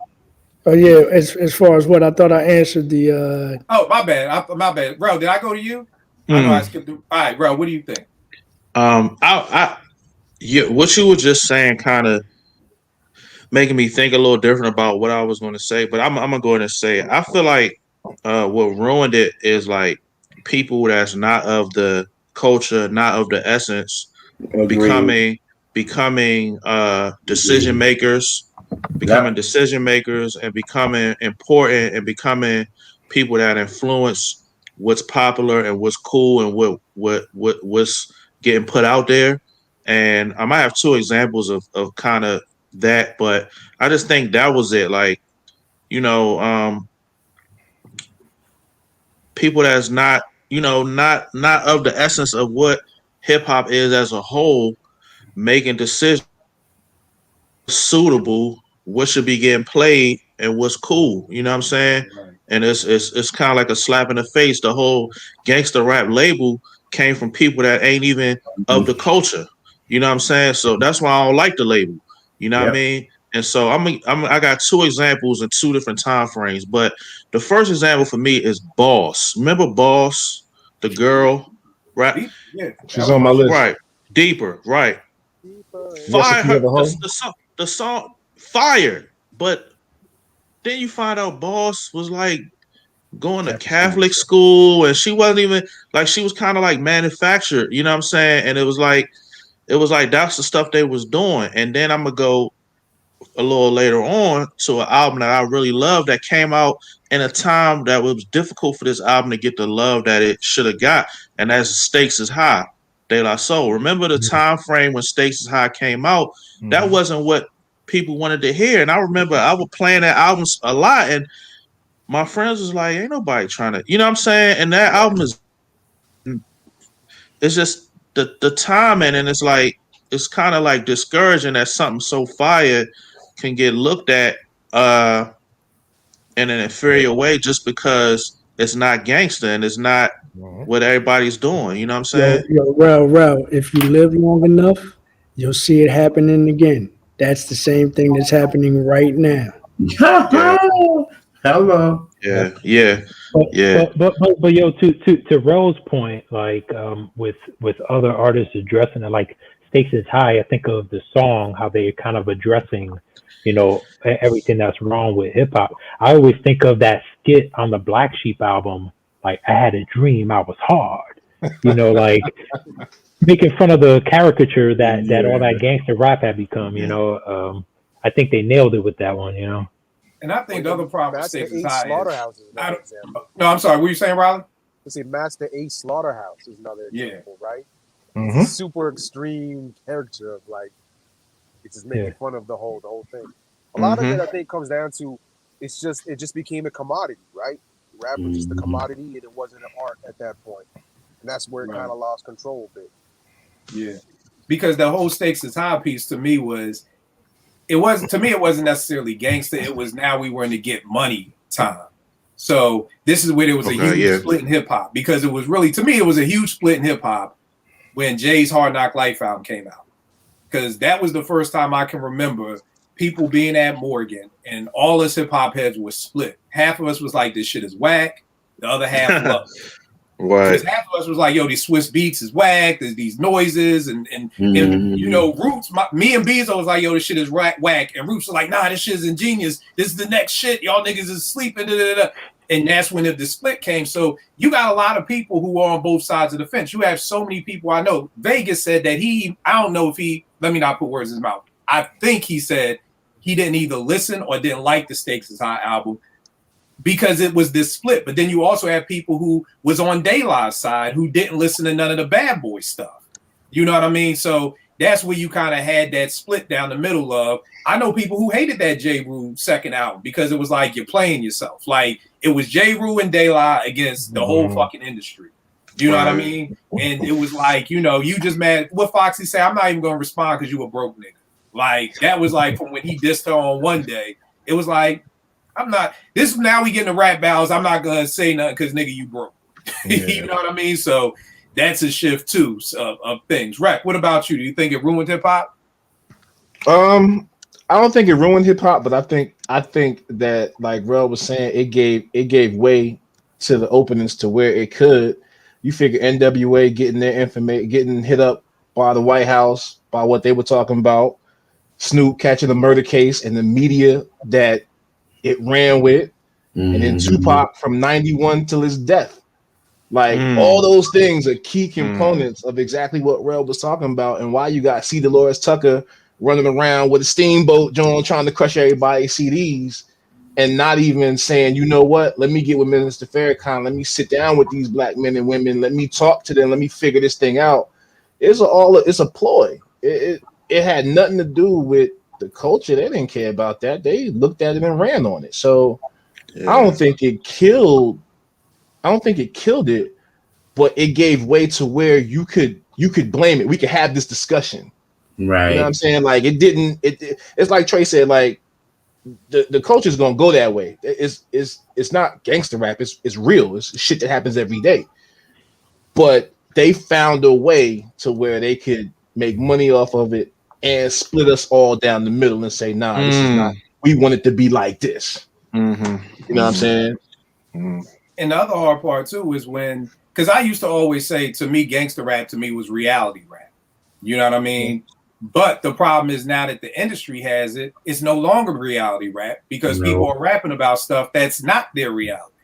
Oh yeah, as far as what I thought I answered the. Oh, my bad, bro. Did I go to you? I know I skipped. All right, bro. What do you think? What you were just saying kind of making me think a little different about what I was going to say, but I'm gonna go ahead and say it. I feel like what ruined it is like people that's not of the culture, not of the essence, becoming decision makers. And becoming important and becoming people that influence what's popular and what's cool and what's getting put out there. And I might have two examples of kind of that, but I just think that was it. Like, you know, people that's not, you know, not of the essence of what hip hop is as a whole, making decisions suitable, what should be getting played and what's cool. You know what I'm saying? Right. And it's kind of like a slap in the face. The whole Gangsta Rap label came from people that ain't even of the culture. You know what I'm saying? So that's why I don't like the label. You know what I mean? And so I got two examples in two different time frames. But the first example for me is Boss. Remember Boss, the girl, right? Yeah, she's on my list. Right, Deeper, right? Fire her. The song fire, but then you find out Boss was like going to Catholic school and she wasn't even like, she was kind of like manufactured, you know what I'm saying? And it was like that's the stuff they was doing. And then I'm gonna go a little later on to an album that I really love that came out in a time that was difficult for this album to get the love that it should have got, and that's Stakes is High, De La Soul. Remember the time frame when Stakes is High came out? That wasn't what people wanted to hear. And I remember I was playing that album a lot and my friends was like, ain't nobody trying to, you know what I'm saying? And that album it's just the timing, and it's like, it's kind of like discouraging that something so fire can get looked at in an inferior way just because it's not gangster and it's not what everybody's doing. You know what I'm saying? Rel, if you live long enough, you'll see it happening again. That's the same thing that's happening right now. Hello. Yeah. But yo, to Rel's point, like with other artists addressing it, like Stakes is High, I think of the song, how they're kind of addressing, you know, everything that's wrong with hip hop. I always think of that skit on the Black Sheep album, like, I had a dream I was hard, you know, like making fun of the caricature that all that gangster rap had become, you know. I think they nailed it with that one, you know. And I think the other problem with Stakes is High Slaughterhouse is another example. No, I'm sorry. What were you saying, Riley? Let's say Master Ace Slaughterhouse is another example, right? Mm-hmm. It's a super extreme character of like, it's just making fun of the whole thing. A lot of it, I think, comes down to it just became a commodity, right? Rap was just a commodity, and it wasn't an art at that point, and that's where it kind of lost control a bit. Yeah, because the whole Stakes is High piece to me was. It wasn't necessarily gangster. It was now we were in the get money time. So this is where there was a huge split in hip hop, because it was really, to me, it was a huge split in hip hop when Jay's Hard Knock Life album came out. Because that was the first time I can remember people being at Morgan and all us hip hop heads were split. Half of us was like, this shit is whack. The other half loved it. Right. Because half of us was like, yo, these Swiss beats is whack. There's these noises and you know, Roots. Me and Bezo was like, yo, this shit is whack. And Roots was like, nah, this shit is ingenious. This is the next shit. Y'all niggas is sleeping. And that's when the split came. So you got a lot of people who are on both sides of the fence. You have so many people I know. Vegas said that I don't know if let me not put words in his mouth. I think he said he didn't either listen or didn't like the Stakes is High album because it was this split. But then you also have people who was on De La's side who didn't listen to none of the Bad Boy stuff. You know what I mean? So that's where you kind of had that split down the middle of. I know people who hated that J. Rue second album because it was like you're playing yourself. Like it was J. Rue and De La against the whole fucking industry. You know what I mean? And it was like, you know, you just mad. What Foxy say? I'm not even going to respond because you a broke nigga. Like that was like from when he dissed her on One Day. It was like, I'm not. This now we getting the rap battles. I'm not gonna say nothing because nigga, you broke. Yeah. You know what I mean? So that's a shift too of things. Rec, what about you? Do you think it ruined hip hop? I don't think it ruined hip hop, but I think that like Rel was saying, it gave way to the openings to where it could. You figure NWA getting their information, getting hit up by the White House by what they were talking about, Snoop catching a murder case, and the media that it ran with, and then Tupac from 91 till his death. Like all those things are key components of exactly what Rel was talking about, and why you got C. Dolores Tucker running around with a steamboat John trying to crush everybody's CDs and not even saying, you know what, let me get with Minister Farrakhan, let me sit down with these black men and women, let me talk to them, let me figure this thing out. It's a ploy. It had nothing to do with the culture. They didn't care about that. They looked at it and ran on it. So I don't think it killed it, but it gave way to where you could blame it. We could have this discussion. Right. You know what I'm saying? Like it's like Trey said, like the culture is gonna go that way. It's not gangster rap, it's real. It's shit that happens every day. But they found a way to where they could make money off of it and split us all down the middle and say, nah, this is not, we want it to be like this. You know what I'm saying? And the other hard part too is when, because I used to always say, to me, gangster rap to me was reality rap. You know what I mean? But the problem is now that the industry has it, it's no longer reality rap because people are rapping about stuff that's not their reality.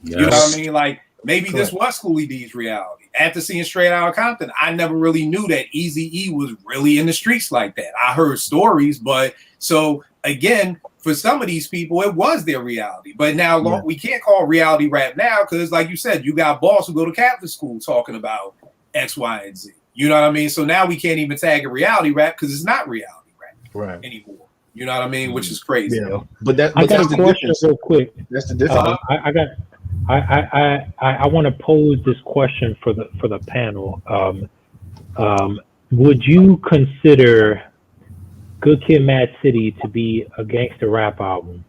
Yes. You know what I mean? Like maybe this was Schoolie D's reality. After seeing Straight Outta Compton, I never really knew that Eazy-E was really in the streets like that. I heard stories, but so again, for some of these people, it was their reality. But now we can't call reality rap now because, like you said, you got boss who go to Catholic school talking about X, Y, and Z. You know what I mean? So now we can't even tag it reality rap because it's not reality rap anymore. You know what I mean? Which is crazy. Yeah. But that's the difference. Real quick. That's the difference. I want to pose this question for the panel. Would you consider Good Kid, Mad City to be a gangster rap album?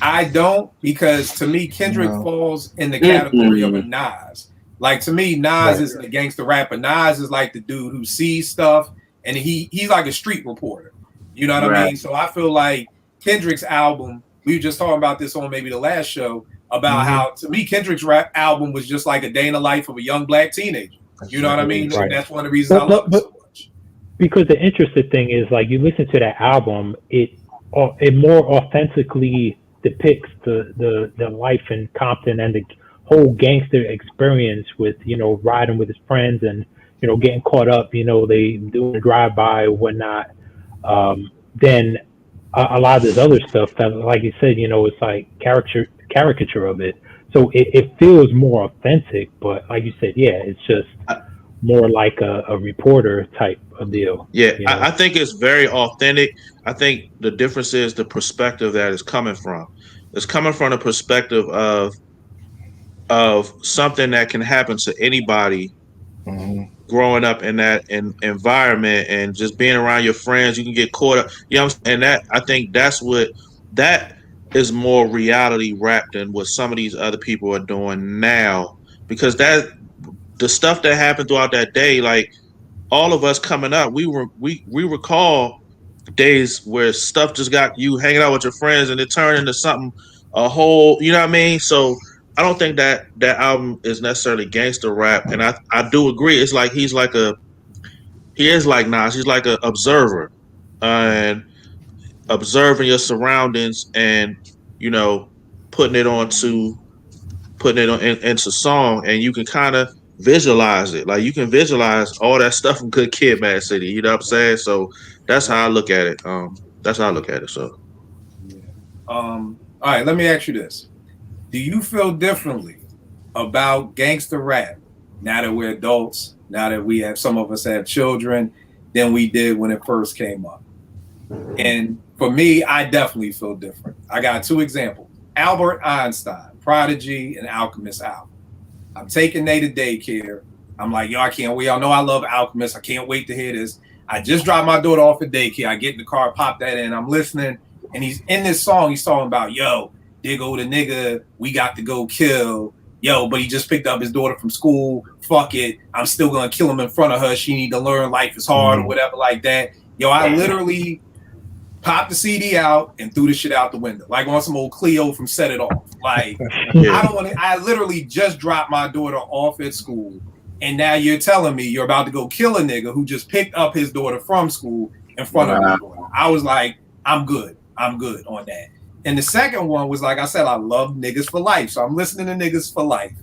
I don't, because to me Kendrick falls in the category of a Nas. Like to me, Nas isn't a gangster rapper. Nas is like the dude who sees stuff, and he's like a street reporter. You know what I mean? So I feel like Kendrick's album. We were just talking about this on maybe the last show about how to me Kendrick's rap album was just like a day in the life of a young black teenager. You know what I mean? Right. That's one of the reasons I love it so much. Because the interesting thing is, like, you listen to that album, it more authentically depicts the life in Compton and the whole gangster experience with, you know, riding with his friends and, you know, getting caught up, you know, they doing a drive-by or whatnot. Then a lot of this other stuff that, like you said, you know, it's like caricature of it. So it feels more authentic, but like you said, it's just more like a reporter type of deal. Yeah, you know? I think it's very authentic. I think the difference is the perspective that it's coming from. It's coming from the perspective of something that can happen to anybody growing up in that environment and just being around your friends. You can get caught up, you know what I'm saying? And that, I think that is more reality rap than what some of these other people are doing now, because that the stuff that happened throughout that day, like all of us coming up, we recall days where stuff just got you hanging out with your friends and it turned into something a whole, you know what I mean? So I don't think that album is necessarily gangster rap, and I do agree. It's like he is like Nas. He's like an observer, and observing your surroundings, and you know, putting it onto into song, and you can kind of visualize it. Like you can visualize all that stuff from Good Kid, Mad City. You know what I'm saying? So that's how I look at it. That's how I look at it. So, yeah. All right. Let me ask you this: do you feel differently about gangster rap now that we're adults? Now that we have, some of us have children, than we did when it first came up? And for me, I definitely feel different. I got two examples: Albert Einstein, Prodigy, and Alchemist album. I'm taking Nate to daycare. I'm like, yo, I can't wait. Y'all know I love Alchemist. I can't wait to hear this. I just dropped my daughter off at daycare. I get in the car, pop that in. I'm listening, and he's in this song. He's talking about, yo, there go the nigga we got to go kill. Yo, but he just picked up his daughter from school. Fuck it. I'm still going to kill him in front of her. She need to learn life is hard or whatever like that. Yo, I literally popped the CD out and threw the shit out the window, like on some old Cleo from Set It Off. Like, I don't want to. I literally just dropped my daughter off at school, and now you're telling me you're about to go kill a nigga who just picked up his daughter from school in front of my daughter. I was like, I'm good on that. And the second one was, like I said, I love niggas for life, so I'm listening to niggas for life,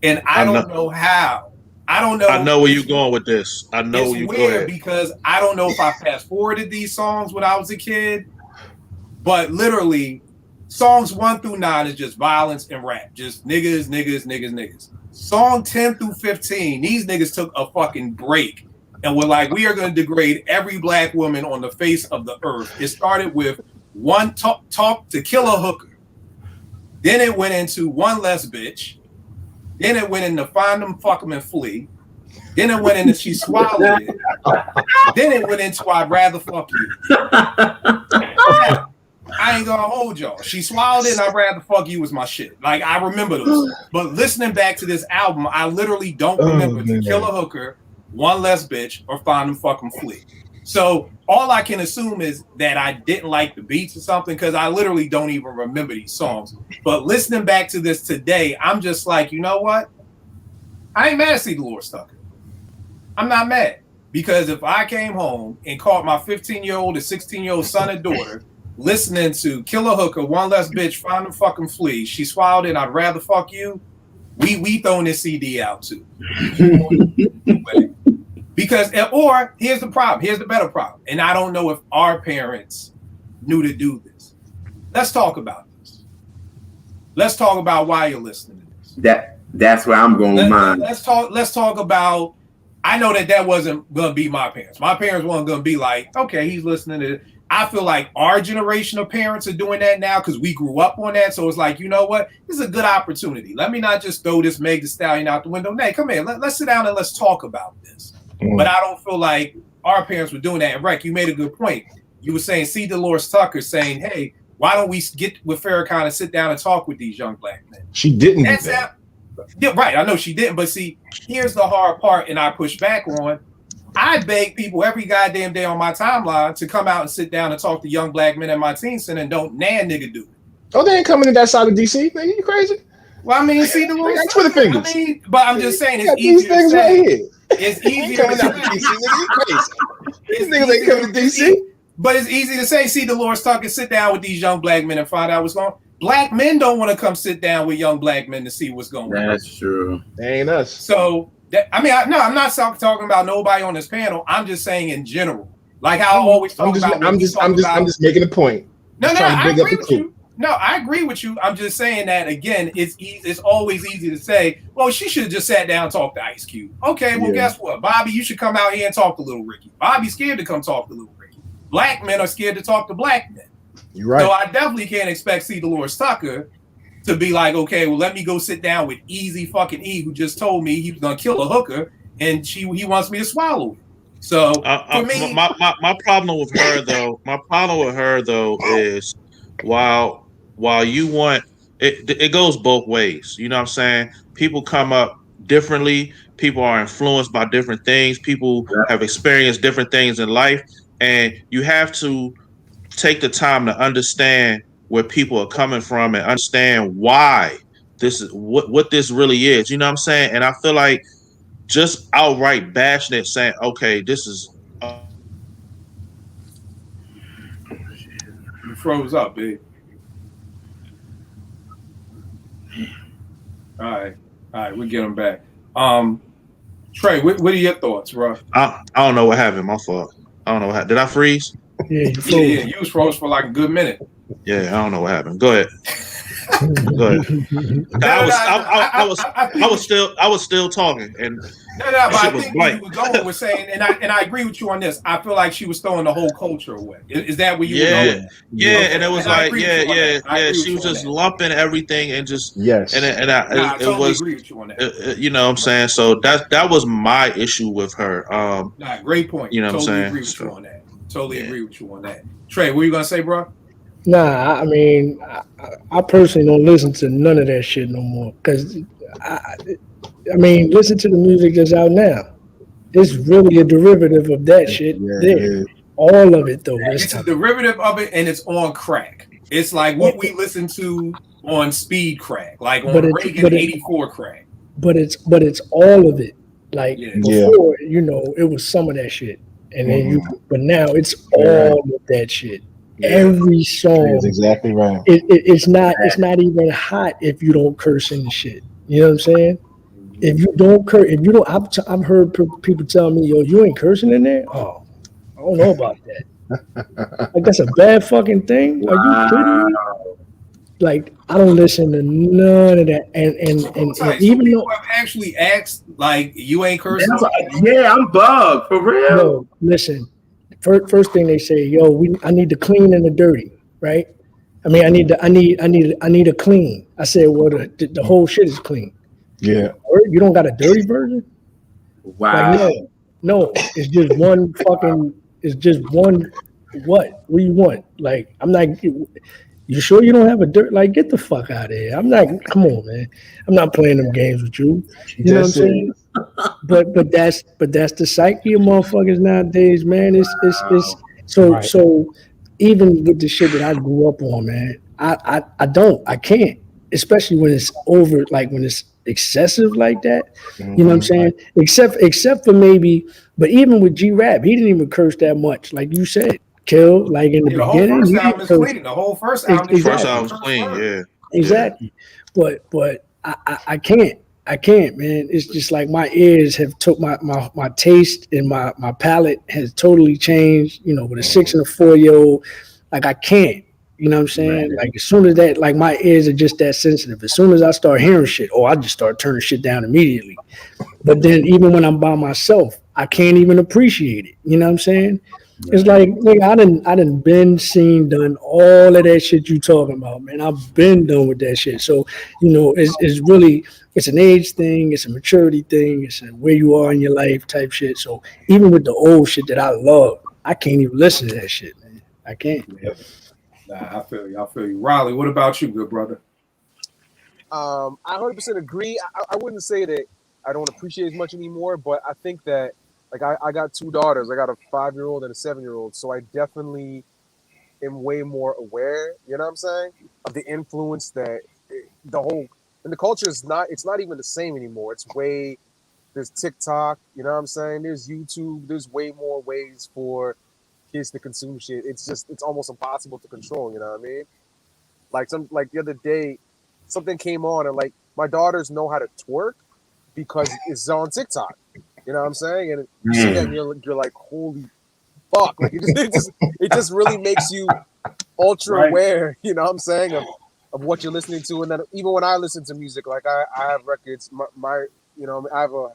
and I don't know how. I don't know. I know where you're going with this. I know where you're going. Because I don't know if I fast forwarded these songs when I was a kid, but literally, songs 1 through 9 is just violence and rap, just niggas. Song 10 through 15, these niggas took a fucking break and were like, we are going to degrade every black woman on the face of the earth. It started with one talk to kill a hooker, then it went into one less bitch. Then it went into find them, fuck them, and flee. Then it went into she swallowed it. Then it went into I'd rather fuck you. Now, I ain't gonna hold y'all. She swallowed it and I'd rather fuck you was my shit. Like, I remember those. But listening back to this album, I literally don't remember to kill a hooker, one less bitch, or find them, fuck them, flee. So all I can assume is that I didn't like the beats or something, because I literally don't even remember these songs. But listening back to this today, I'm just like, you know what? I ain't mad at C. Dolores Tucker. I'm not mad, because if I came home and caught my 15-year-old and 16-year-old son and daughter listening to Kill a Hooker, One Less Bitch, Find Them Fucking Flee, She Swallowed It, I'd Rather Fuck You, we throwing this CD out too. Because, or here's the problem, here's the better problem, and I don't know if our parents knew to do this. Let's talk about this. Let's talk about why you're listening to this. That's where I'm going with mine. Let's talk about, I know that wasn't going to be my parents. My parents weren't going to be like, okay, he's listening to it. I feel like our generation of parents are doing that now because we grew up on that. So it's like, you know what? This is a good opportunity. Let me not just throw this Meg Thee Stallion out the window. Nay, come here. Let's sit down and let's talk about this. But I don't feel like our parents were doing that. And Rec, you made a good point. You were saying, see Dolores Tucker saying, hey, why don't we get with Farrakhan and sit down and talk with these young black men? She didn't do that. Yeah, right. I know she didn't. But see, here's the hard part, and I push back on. I beg people every goddamn day on my timeline to come out and sit down and talk to young black men at my teen center, and don't nigga do it. Oh, they ain't coming to that side of DC. Nigga, you crazy? Well, I mean, see the rules. Twitter fingers. I mean, but I'm just saying it's easier to say. Right here. It's easier to say. These niggas ain't coming to DC. But it's easy to say, see Dolores Tucker, sit down with these young black men and find out what's going on. Black men don't want to come sit down with young black men to see what's going on. That's true. They ain't us. So, I'm not talking about nobody on this panel. I'm just saying in general. Like how I always talk about. I'm just making a point. No, I agree with you. No, I agree with you. I'm just saying that, again, it's always easy to say, well, she should have just sat down and talked to Ice Cube. Okay, well, guess what? Bobby, you should come out here and talk to Little Ricky. Bobby's scared to come talk to Little Ricky. Black men are scared to talk to black men. You're right. So I definitely can't expect C. Dolores Tucker to be like, okay, well, let me go sit down with Easy fucking E, who just told me he was going to kill a hooker, and he wants me to swallow it. So for me, my problem with her though, is while you want it goes both ways. You know what I'm saying? People come up differently. People are influenced by different things. People have experienced different things in life, and you have to take the time to understand where people are coming from and understand why this is what this really is. You know what I'm saying? And I feel like just outright bashing it, saying, okay, this is You froze up, big. All right, we get him back. Trey, what are your thoughts, bro? I don't know what happened. My fault. I don't know what happened. Did I freeze? Yeah, you froze. Yeah, you was froze for like a good minute. Yeah, I don't know what happened. Go ahead. Go ahead. I was still talking, and but I think where you were going was saying, and I agree with you on this. I feel like she was throwing the whole culture away. Is that where you were going? Yeah, okay. And it was like, she was just lumping everything and just I totally agree with you on that. You know what I'm saying? So that was my issue with her. Great point. You know what I'm saying? Agree with you on that. Totally agree with you on that. Trey, what are you gonna say, bro? Nah, I mean, I personally don't listen to none of that shit no more. Because, I mean, listen to the music that's out now. It's really a derivative of that shit there. All of it, though. It's a derivative of it, and it's on crack. It's like what we listen to on speed crack, like on Reagan 84 crack. But it's all of it. Like, before, you know, it was some of that shit. And then but now it's all of that shit. Every song is exactly right. It's not even hot if you don't curse in the shit. You know what I'm saying? If you don't curse, I've heard people tell me, "Yo, you ain't cursing in there." Oh, I don't know about that. Like that's a bad fucking thing. Are you kidding me? Like I don't listen to none of that. And even people have actually asked, like, you ain't cursing. I'm bugged for real. No, listen. First thing they say, yo, I need the clean and the dirty, right? I mean, I need a clean. I said, well, the whole shit is clean. Yeah. You don't got a dirty version? Wow. Like, no, it's just one fucking. It's just one. What do you want? Like, I'm not. You sure you don't have a dirt? Like, get the fuck out of here. I'm not. Come on, man. I'm not playing them games with you. You know what I'm saying? But that's the psyche of motherfuckers nowadays, man. It's so even with the shit that I grew up on, man, I can't, especially when it's over, like when it's excessive like that. You know what I'm saying? Except for maybe, but even with G-Rap, he didn't even curse that much, like you said. Kill, like in the beginning, the whole first album is clean. First album's clean, yeah. Exactly. But I can't, man. It's just like my ears have took my taste and my palate has totally changed, you know, with a 6 and a 4-year-old. Like I can't, you know what I'm saying? Like as soon as that, like my ears are just that sensitive. As soon as I start hearing shit, I just start turning shit down immediately. But then even when I'm by myself, I can't even appreciate it. You know what I'm saying? It's like, nigga, I done been seen, done all of that shit you talking about, man. I've been done with that shit. So, you know, it's really, it's an age thing, it's a maturity thing, it's where you are in your life type shit. So even with the old shit that I love, I can't even listen to that shit, man. I can't. Nah, I feel you. Riley, what about you, good brother? I 100% agree. I wouldn't say that I don't appreciate as much anymore, but I think that, like, I got 2 daughters. I got a 5-year-old and a 7-year-old. So I definitely am way more aware, you know what I'm saying, of the influence that and the culture is it's not even the same anymore. There's TikTok, you know what I'm saying? There's YouTube. There's way more ways for kids to consume shit. It's almost impossible to control, you know what I mean? Like the other day, something came on and like my daughters know how to twerk because it's on TikTok. You know what I'm saying? And you see that and you're like, holy fuck. Like it just really makes you ultra aware, you know what I'm saying, of what you're listening to. And then even when I listen to music, like I have records, my you know, I have a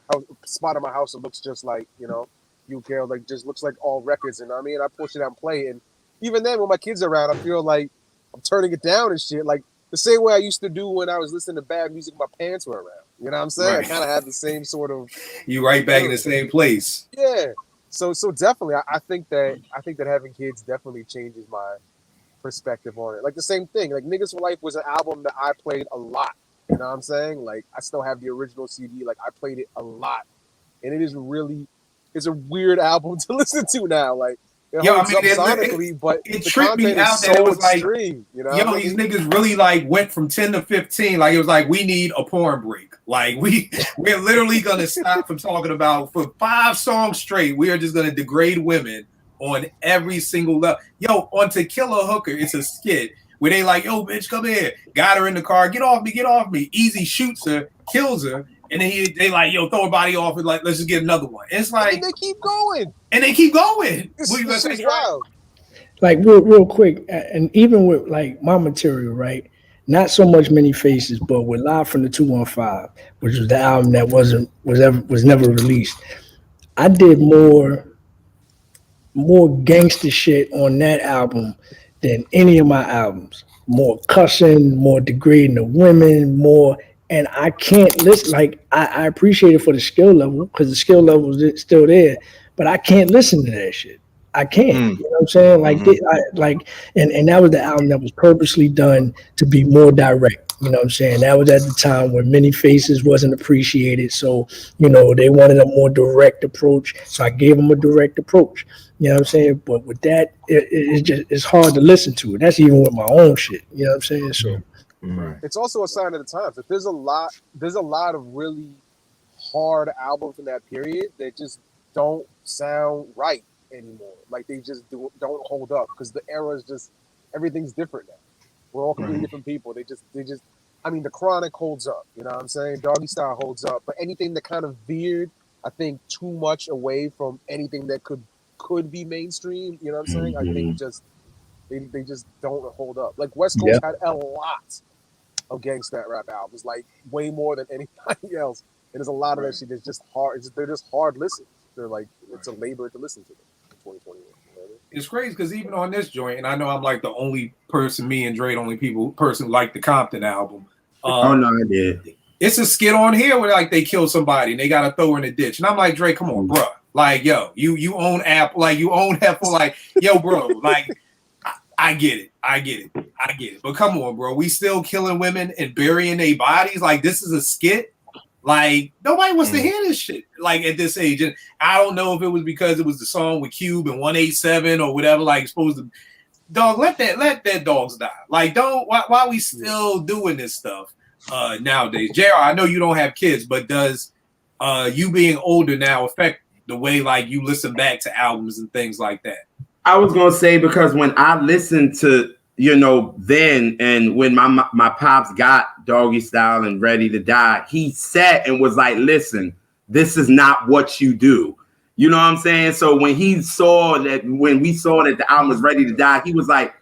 spot in my house that looks just like, you know, UK, like just looks like all records. And I mean, I push it out and play. And even then when my kids are around, I feel like I'm turning it down and shit. Like the same way I used to do when I was listening to bad music, my parents were around. You know what I'm saying? Right. I kind of had the same sort of. You right back in the same place. Yeah. So definitely, I think that having kids definitely changes my perspective on it. Like the same thing. Like Niggas for Life was an album that I played a lot. You know what I'm saying? Like I still have the original CD. Like I played it a lot, and it's a weird album to listen to now. Like It holds up sonically, but it the tripped me content out is that it so was like, extreme. You know, yo, these niggas really like went from 10 to 15. Like it was like, we need a porn break. Like we're literally gonna stop from talking about for 5 songs straight. We are just gonna degrade women on every single level. Yo, on To Kill a Hooker, it's a skit where they like, yo, bitch, come here. Got her in the car, get off me. Easy shoots her, kills her, and then they like, yo, throw her body off and like, let's just get another one. And it's like, and they keep going. This is wild. Like real quick, and even with like my material, right? Not so much Many Faces, but with Live from the 215, which was the album that was never released. I did more gangster shit on that album than any of my albums. More cussing, more degrading of women, more. And I can't listen. Like I appreciate it for the skill level because the skill level is still there, but I can't listen to that shit. I can't. You know what I'm saying? Like, and that was the album that was purposely done to be more direct. You know what I'm saying? That was at the time when Many Faces wasn't appreciated, so they wanted a more direct approach. So I gave them a direct approach. You know what I'm saying? But with that, it's hard to listen to it. That's even with my own shit. You know what I'm saying? So. Right. It's also a sign of the times. If there's a lot of really hard albums in that period that just don't sound right anymore. Like they just don't hold up because the era is just everything's different now. We're all completely different people. They just. I mean, the Chronic holds up. You know what I'm saying? Doggy Style holds up, but anything that kind of veered, I think, too much away from anything that could be mainstream. You know what I'm saying? I think they just don't hold up. Like West Coast had a lot of Gangsta Rap albums, like way more than anybody else. And there's a lot of that shit that's just hard. They're just hard listens. They're like it's a labor to listen to them in 2021. You know what I mean? It's crazy because even on this joint, and I know I'm like the only person, me and Dre, the only person like the Compton album. Oh no, I did. It's a skit on here where like they kill somebody and they gotta throw her in a ditch, and I'm like, Dre, come on, bro. Like, yo, you own Apple, like you own Apple, like, yo, bro, like. I get it. But come on, bro. We still killing women and burying their bodies. Like, this is a skit. Like, nobody wants to hear this shit. Like, at this age. And I don't know if it was because it was the song with Cube and 187 or whatever, like, supposed to. Dog, let that dogs die. Like, why are we still doing this stuff nowadays? JR, I know you don't have kids, but does you being older now affect the way, like, you listen back to albums and things like that? I was gonna say because when I listened to then and when my pops got Doggy Style and Ready to Die, he sat and was like, "Listen, this is not what you do." You know what I'm saying? So when we saw that the album was Ready to Die, he was like,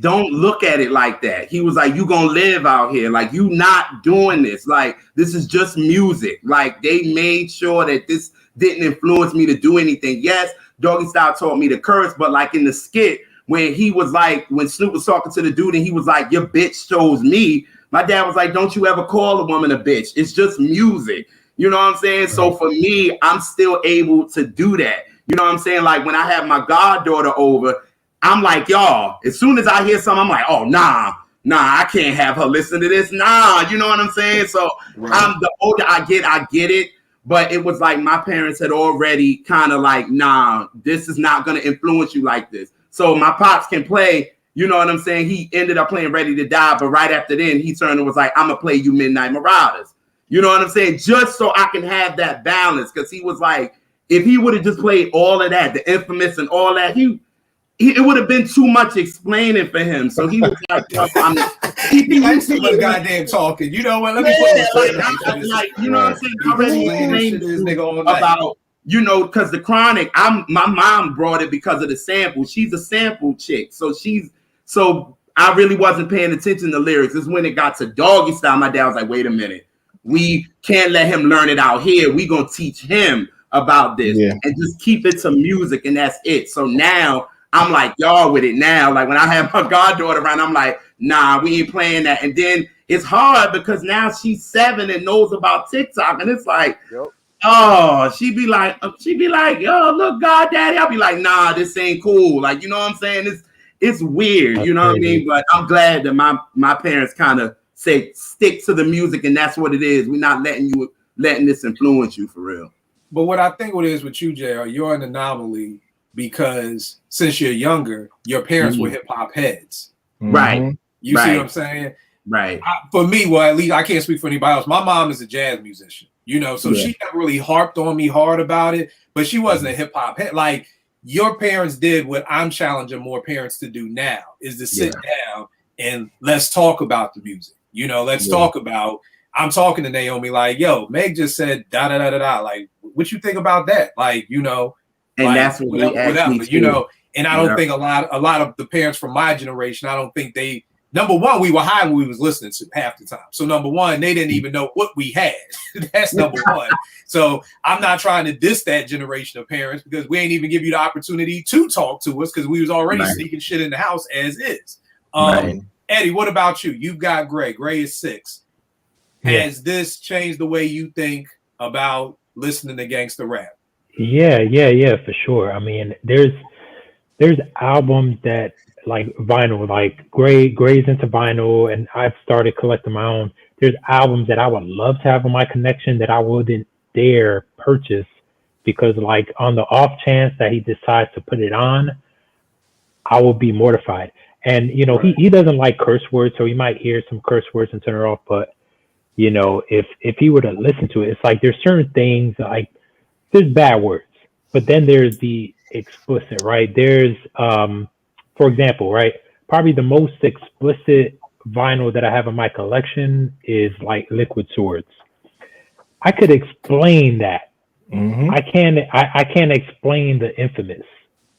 "Don't look at it like that." He was like, "You gonna live out here? Like you not doing this? Like this is just music." Like they made sure that this didn't influence me to do anything. Yes. Doggy Style taught me to curse, but like in the skit, when he was like, when Snoop was talking to the dude and he was like, your bitch chose me. My dad was like, don't you ever call a woman a bitch. It's just music. You know what I'm saying? So for me, I'm still able to do that. You know what I'm saying? Like when I have my goddaughter over, I'm like, y'all, as soon as I hear something, I'm like, oh, nah, I can't have her listen to this. Nah, you know what I'm saying? So I'm the older I get it. But it was like my parents had already kind of like, nah, this is not going to influence you like this. So my pops can play, you know what I'm saying? He ended up playing Ready to Die. But right after then, he turned and was like, I'm going to play you Midnight Marauders. You know what I'm saying? Just so I can have that balance. Because he was like, if he would have just played all of that, the Infamous and all that, it would have been too much explaining for him. So he was like, he likes too much goddamn talking. You know what? Let me you know what I'm saying? I already explained this nigga about, because the Chronic, my mom brought it because of the sample. She's a sample chick. So I really wasn't paying attention to lyrics. It's when it got to Doggy Style, my dad was like, wait a minute. We can't let him learn it out here. We gonna teach him about this and just keep it to music, and that's it. So now I'm like, y'all with it now. Like when I have my goddaughter around, I'm like, nah, we ain't playing that. And then it's hard because now she's 7 and knows about TikTok. And it's like, oh, she be like, yo, look, God Daddy. I'll be like, nah, this ain't cool. Like, you know what I'm saying? It's weird, you know what I mean? But I'm glad that my parents kind of say, stick to the music, and that's what it is. We're not letting this influence you for real. But what I think what it is with you, JR, you're an anomaly because since you're younger, your parents were hip hop heads. Right. You see what I'm saying? Right. For me, well, at least I can't speak for anybody else. My mom is a jazz musician, you know, so she never really harped on me hard about it, but she wasn't a hip hop head. Like your parents did what I'm challenging more parents to do now is to sit down and let's talk about the music. You know, let's talk about, I'm talking to Naomi like, yo, Meg just said da da da da da. Like, what you think about that? Like, you know, and like, that's what whatever, you know. And I don't think a lot of the parents from my generation, I don't think they, number one, we were high when we was listening to half the time. So number one, they didn't even know what we had. That's number one. So I'm not trying to diss that generation of parents because we ain't even give you the opportunity to talk to us because we was already sneaking shit in the house as is. Eddie, what about you? You've got Gray. Gray is 6. Has this changed the way you think about listening to gangster rap? Yeah, for sure. I mean, there's albums that like vinyl, like Gray's into vinyl, and I've started collecting my own. There's albums that I would love to have on my connection that I wouldn't dare purchase because, like, on the off chance that he decides to put it on, I will be mortified. And you know, he doesn't like curse words, so he might hear some curse words and turn it off. But you know, if he were to listen to it, it's like there's certain things like there's bad words, but then there's the explicit, right? There's for example, right? Probably the most explicit vinyl that I have in my collection is like Liquid Swords. I could explain that. I can't explain the Infamous.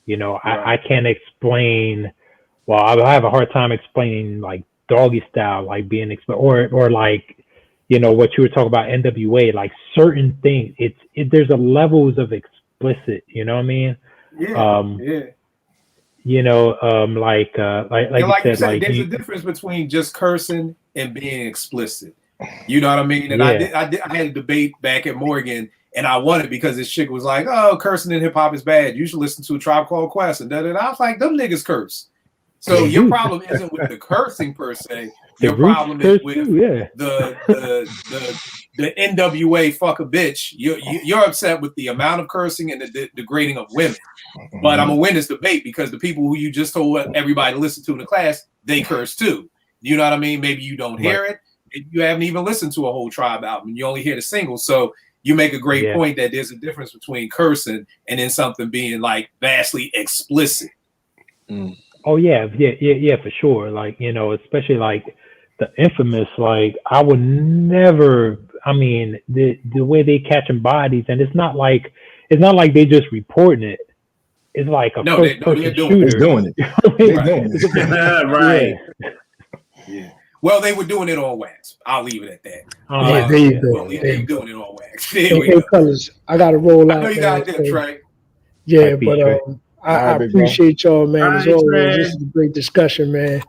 You know, I can't explain. Well, I have a hard time explaining like Doggy Style, like being or like, you know, what you were talking about NWA, like certain things. There's a levels of explicit. You know what I mean? You know, like you said, like there's a difference between just cursing and being explicit. You know what I mean? And I had a debate back at Morgan, and I won it because this chick was like, "Oh, cursing in hip hop is bad. You should listen to a Tribe Called Quest." And I was like, "Them niggas curse." So your problem isn't with the cursing per se. Your problem is with the NWA fuck a bitch. You're upset with the amount of cursing and the degrading of women. But I'm gonna win this debate because the people who you just told everybody to listen to in the class, they curse too. You know what I mean? Maybe you don't hear it. And you haven't even listened to a whole Tribe album. You only hear the singles. So you make a great point that there's a difference between cursing and then something being like vastly explicit. Oh yeah, for sure. Like, you know, especially like the Infamous, like I would never. I mean, the way they catching bodies, and it's not like they just reporting it. It's like a first person shooter. They're doing it. They're doing it. Right. Yeah. Well, they were doing it on wax. I'll leave it at that. There you go. They were doing it on wax. There Hey, fellas, I got to roll out. I know you got that, Trey. Yeah, but I appreciate y'all, man. As always, this is a great discussion, man.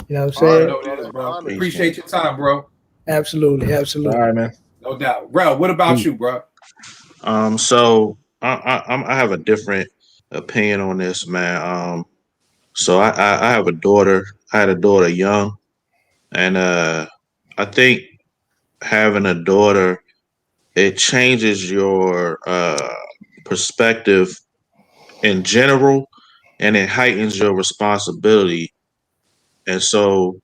You know what I'm saying? Bro. Appreciate your time, bro. Absolutely. All right, man. No doubt. Bro, what about you, bro? So I have a different opinion on this, man. So I have a daughter. I had a daughter young, and I think having a daughter, it changes your perspective in general, and it heightens your responsibility. And so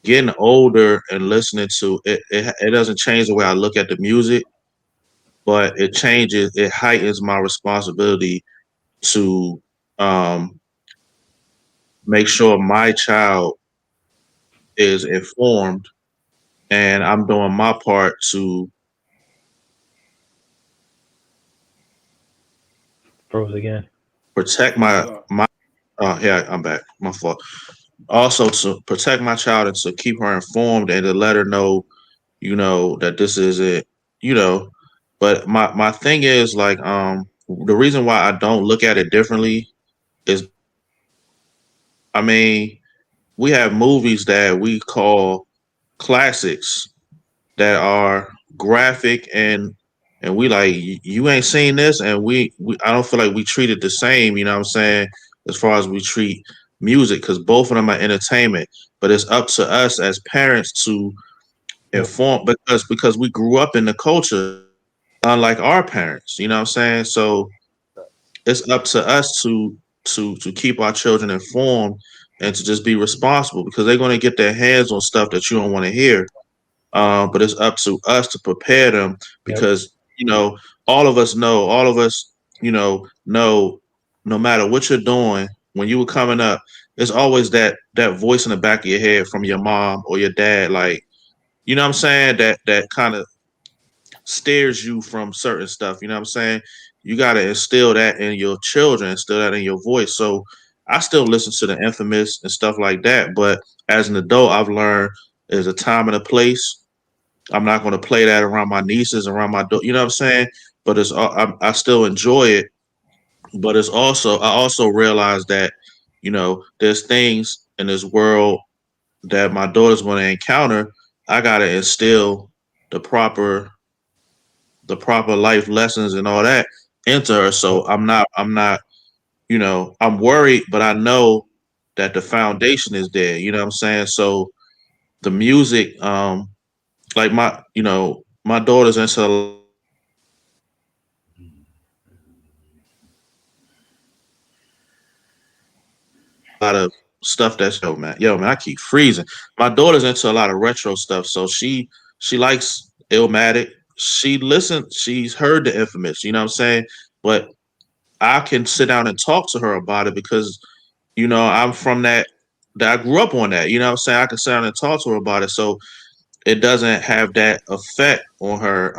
getting older and listening to it doesn't change the way I look at the music, but it heightens my responsibility to make sure my child is informed, and I'm doing my part to froze again. Protect my I'm back. My fault. Also to protect my child and to keep her informed and to let her know, you know, that this isn't, you know. But my thing is like the reason why I don't look at it differently is, I mean, we have movies that we call classics that are graphic and we like, you ain't seen this, and we I don't feel like we treat it the same, you know what I'm saying, as far as we treat music, because both of them are entertainment. But it's up to us as parents to inform, because we grew up in the culture unlike our parents, you know what I'm saying? So it's up to us to keep our children informed and to just be responsible because they're going to get their hands on stuff that you don't want to hear. But it's up to us to prepare them because all of us know no matter what you're doing when you were coming up, there's always that voice in the back of your head from your mom or your dad, like what I'm saying, that kind of steers you from certain stuff. You know what I'm saying? You got to instill that in your children, instill that in your voice. So I still listen to the Infamous and stuff like that, but as an adult, I've learned there's a time and a place. I'm not going to play that around my nieces, around my you know what I'm saying? But I still enjoy it. But I also realize that there's things in this world that my daughter's going to encounter. I got to instill the proper life lessons and all that into her. So I'm not, I'm worried, but I know that the foundation is there. You know what I'm saying? So the music, like my daughter's into a lot of stuff that's yo man, I keep freezing. My daughter's into a lot of retro stuff, so she likes Illmatic. She's heard the Infamous, you know what I'm saying? But I can sit down and talk to her about it because I'm from that I grew up on that, you know what I'm saying? I can sit down and talk to her about it, so it doesn't have that effect on her.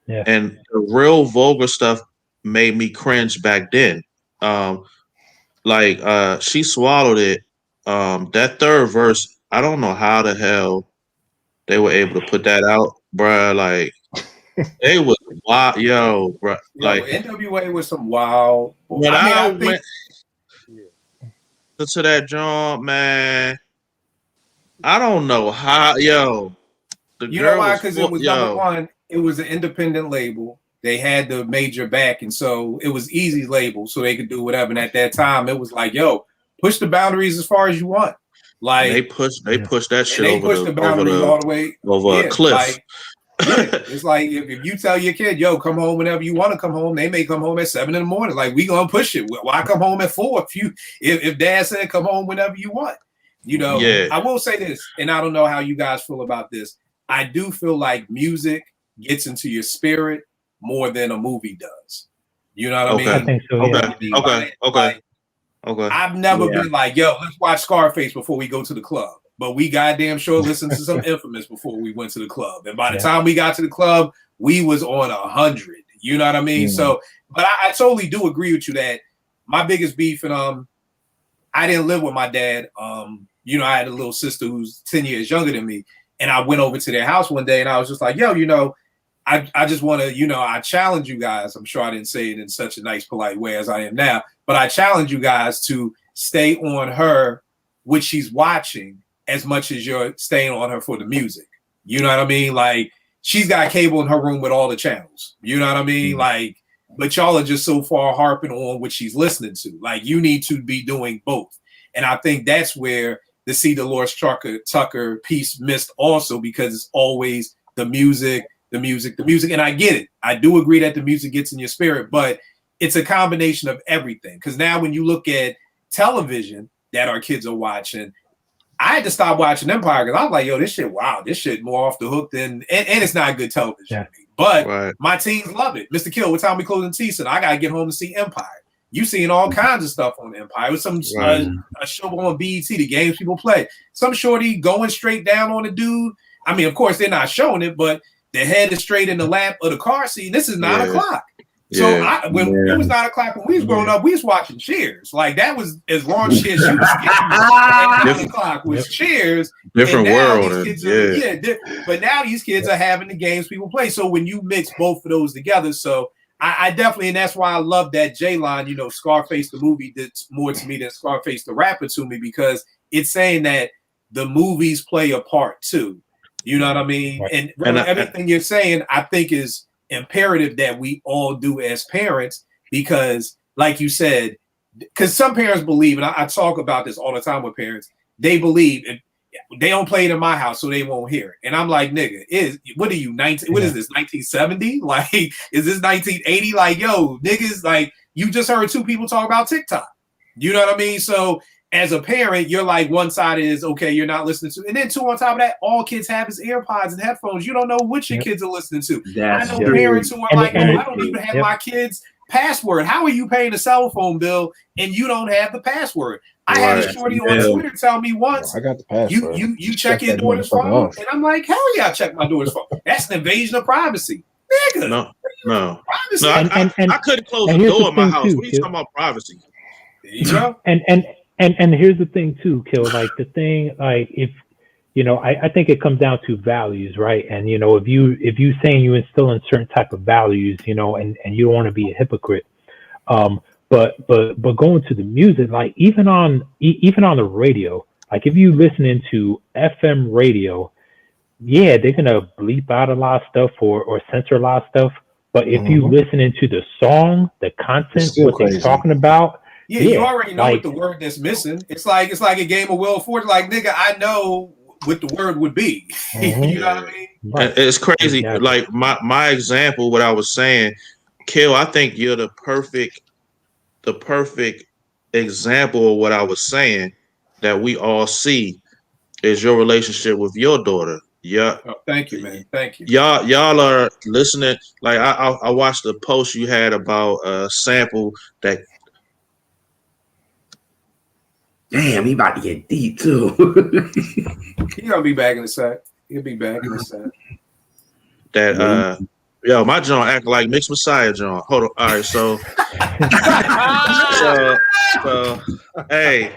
And the real vulgar stuff made me cringe back then. She swallowed it. That third verse, I don't know how the hell they were able to put that out, bruh. Like they was wild, yo, bruh. Like NWA was some wild. When I went to that joint, man, I don't know how, yo. You know why? Because it was number one. It was an independent label. They had the major back, and so it was easy label, so they could do whatever. And at that time, it was like, yo, push the boundaries as far as you want. Like they pushed that shit over the boundaries all the way over a cliff. Like, it's like if you tell your kid, yo, come home whenever you want to come home, they may come home at 7 a.m. Like, we gonna push it. Why come home at 4 if dad said come home whenever you want? I will say this, and I don't know how you guys feel about this. I do feel like music gets into your spirit more than a movie does. You know what I mean? I think so. Okay. I've never been like, yo, let's watch Scarface before we go to the club. But we goddamn sure listened to some Infamous before we went to the club. And by the time we got to the club, we was on 100. You know what I mean? So, but I totally do agree with you that my biggest beef, and I didn't live with my dad. I had a little sister who's 10 years younger than me. And I went over to their house one day and I was just like, yo, I just want to, I challenge you guys. I'm sure I didn't say it in such a nice, polite way as I am now, but I challenge you guys to stay on her, what she's watching, as much as you're staying on her for the music. You know what I mean? Like, she's got cable in her room with all the channels. You know what I mean? Like, but y'all are just so far harping on what she's listening to. Like, you need to be doing both. And I think that's where the C. Dolores Tucker piece missed also, because it's always the music. And I get it. I do agree that the music gets in your spirit, but it's a combination of everything. Because now when you look at television that our kids are watching, I had to stop watching Empire because I was like, yo, this shit more off the hook than, and it's not good television. But my teens love it. Mr. Kill, what time we closing T-Son? I got to get home to see Empire. You seeing all kinds of stuff on Empire. It was some a show on BET, the games people play. Some shorty going straight down on the dude. I mean, of course, they're not showing it, but the head is straight in the lap of the car seat. This is 9 o'clock. So when it was 9 o'clock when we was growing up, we was watching Cheers. Like, that was as raunchy as she was getting. At 9 o'clock was Cheers. Different world. But now these kids are having the games people play. So when you mix both of those together, so I definitely, and that's why I love that J line, Scarface the movie did more to me than Scarface the rapper to me, because it's saying that the movies play a part too. You know what I mean? And everything you're saying, I think, is imperative that we all do as parents, because like you said, because some parents believe, and I talk about this all the time with parents, they believe they don't play it in my house, so they won't hear it. And I'm like, nigga, what are you, 19? What is this, 1970? Like, is this 1980? Like, yo, niggas, like, you just heard two people talk about TikTok. You know what I mean? So as a parent, you're like, one side is, okay, you're not listening to, and then two, on top of that, all kids have is AirPods and headphones. You don't know what your kids are listening to. That's I know true. parents who are like, no, I don't even have my kids' password. How are you paying a cell phone bill and you don't have the password? I had a shorty on Twitter tell me once, I got the password. You check your daughter's phone, and I'm like, hell yeah, I check my daughter's phone. That's an invasion of privacy, nigga. No. Privacy. I couldn't close the door in my house. What are you talking about privacy? There you go. And here's the thing too, Kill. Like the thing, like if I think it comes down to values, right? And if you saying you instill in certain type of values, and you don't want to be a hypocrite, but going to the music, like even on the radio, like if you listening to FM radio, yeah, they're gonna bleep out a lot of stuff or censor a lot of stuff. But if you listening to the song, the content, what they're talking about. Yeah, you already know what the word that's missing. It's like a game of Will Forge. Like, nigga, I know what the word would be. You know what I mean? Right. It's crazy. Exactly. Like my example, what I was saying, Kill, I think you're the perfect example of what I was saying that we all see is your relationship with your daughter. Yeah. Oh, thank you, man. Thank you. Y'all are listening. Like I watched the post you had about a sample that. Damn, he about to get deep too. He gonna be back in a sec. He'll be back in a sec. That yo, my John act like Mixed Messiah John. Hold on. All right, so hey,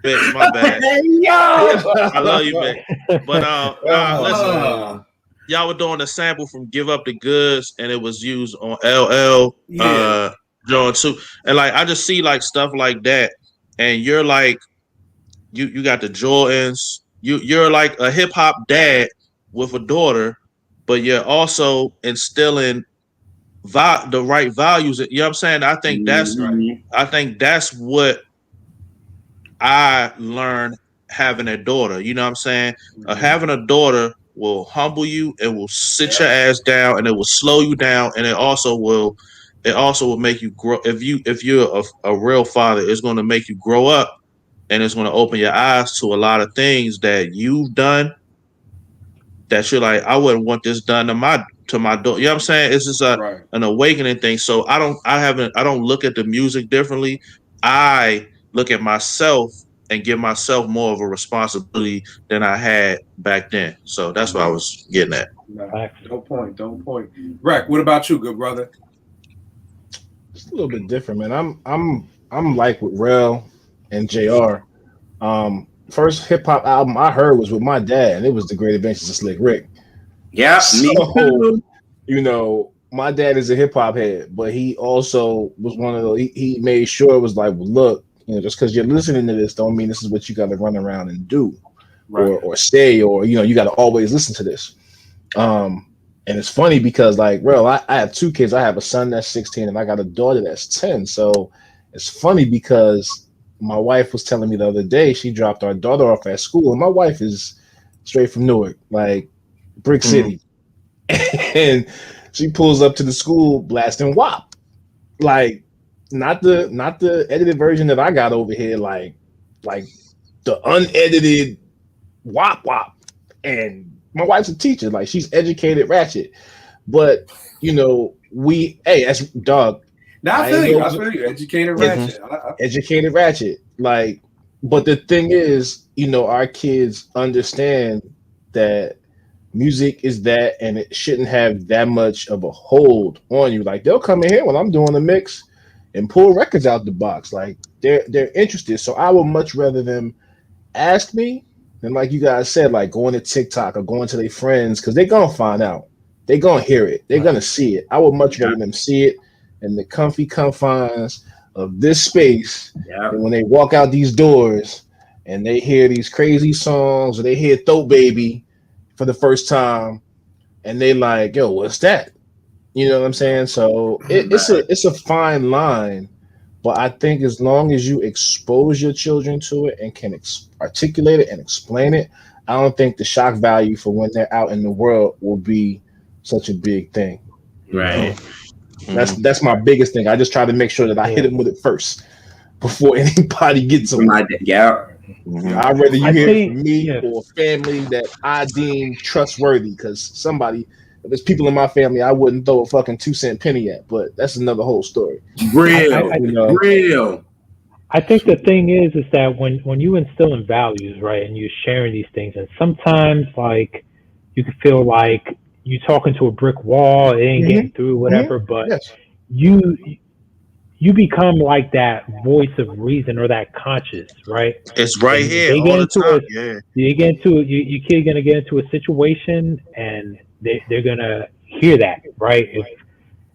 bitch, my bad. I love you, bitch. But listen, y'all were doing a sample from Give Up the Goods, and it was used on LL. John too, and like I just see like stuff like that, and you're like, you got the Jordans, you're like a hip hop dad with a daughter, but you're also instilling the right values. You know what I'm saying? I think that's what I learned having a daughter. You know what I'm saying? Having a daughter will humble you, it will sit your ass down, and it will slow you down, and it also will make you grow. If you're a real father, it's going to make you grow up, and it's going to open your eyes to a lot of things that you've done that you're like, I wouldn't want this done to my daughter. You know what I'm saying? It's just an awakening thing. So I don't look at the music differently. I look at myself and give myself more of a responsibility than I had back then. So that's what I was getting at. Don't point. Rec, what about you, good brother? It's a little bit different, man. I'm like with Rel and JR. First hip hop album I heard was with my dad, and it was The Great Adventures of Slick Rick. Yeah, so, my dad is a hip hop head, but he also was one of those. He made sure it was like, well, look, just because you're listening to this, don't mean this is what you got to run around and do, or say, or you got to always listen to this. And it's funny because, like, I have two kids. I have a son that's 16, and I got a daughter that's 10. So it's funny because my wife was telling me the other day she dropped our daughter off at school, and my wife is straight from Newark, like Brick City, and she pulls up to the school blasting WAP, like not the edited version that I got over here, like the unedited WAP, and my wife's a teacher, like she's educated ratchet, but as dog. Now I feel you. Educated ratchet. Educated ratchet. Like, but the thing is, our kids understand that music is that, and it shouldn't have that much of a hold on you. Like, they'll come in here when I'm doing the mix and pull records out the box. Like, they're interested. So I would much rather them ask me than, like you guys said, like going to TikTok or going to their friends, because they're gonna find out. They're gonna hear it. They're gonna see it. I would much rather them see it in the comfy confines of this space than when they walk out these doors and they hear these crazy songs, or they hear Throat Baby for the first time and they like, yo, what's that? You know what I'm saying? So it's a fine line, But I think as long as you expose your children to it and can articulate it and explain it, I don't think the shock value for when they're out in the world will be such a big thing. Right. That's my biggest thing. I just try to make sure that I hit them with it first before anybody gets them. Yeah. I'd rather you hear it from me or family that I deem trustworthy, because somebody, if there's people in my family I wouldn't throw a fucking 2-cent penny at, but that's another whole story. Real. I think the thing is that when you instill in values, right, and you're sharing these things, and sometimes like you can feel like you're talking to a brick wall, it ain't getting through, whatever, but you become like that voice of reason or that conscious, right? It's right here all the time. Your kid gonna get into a situation and they're gonna hear that, right?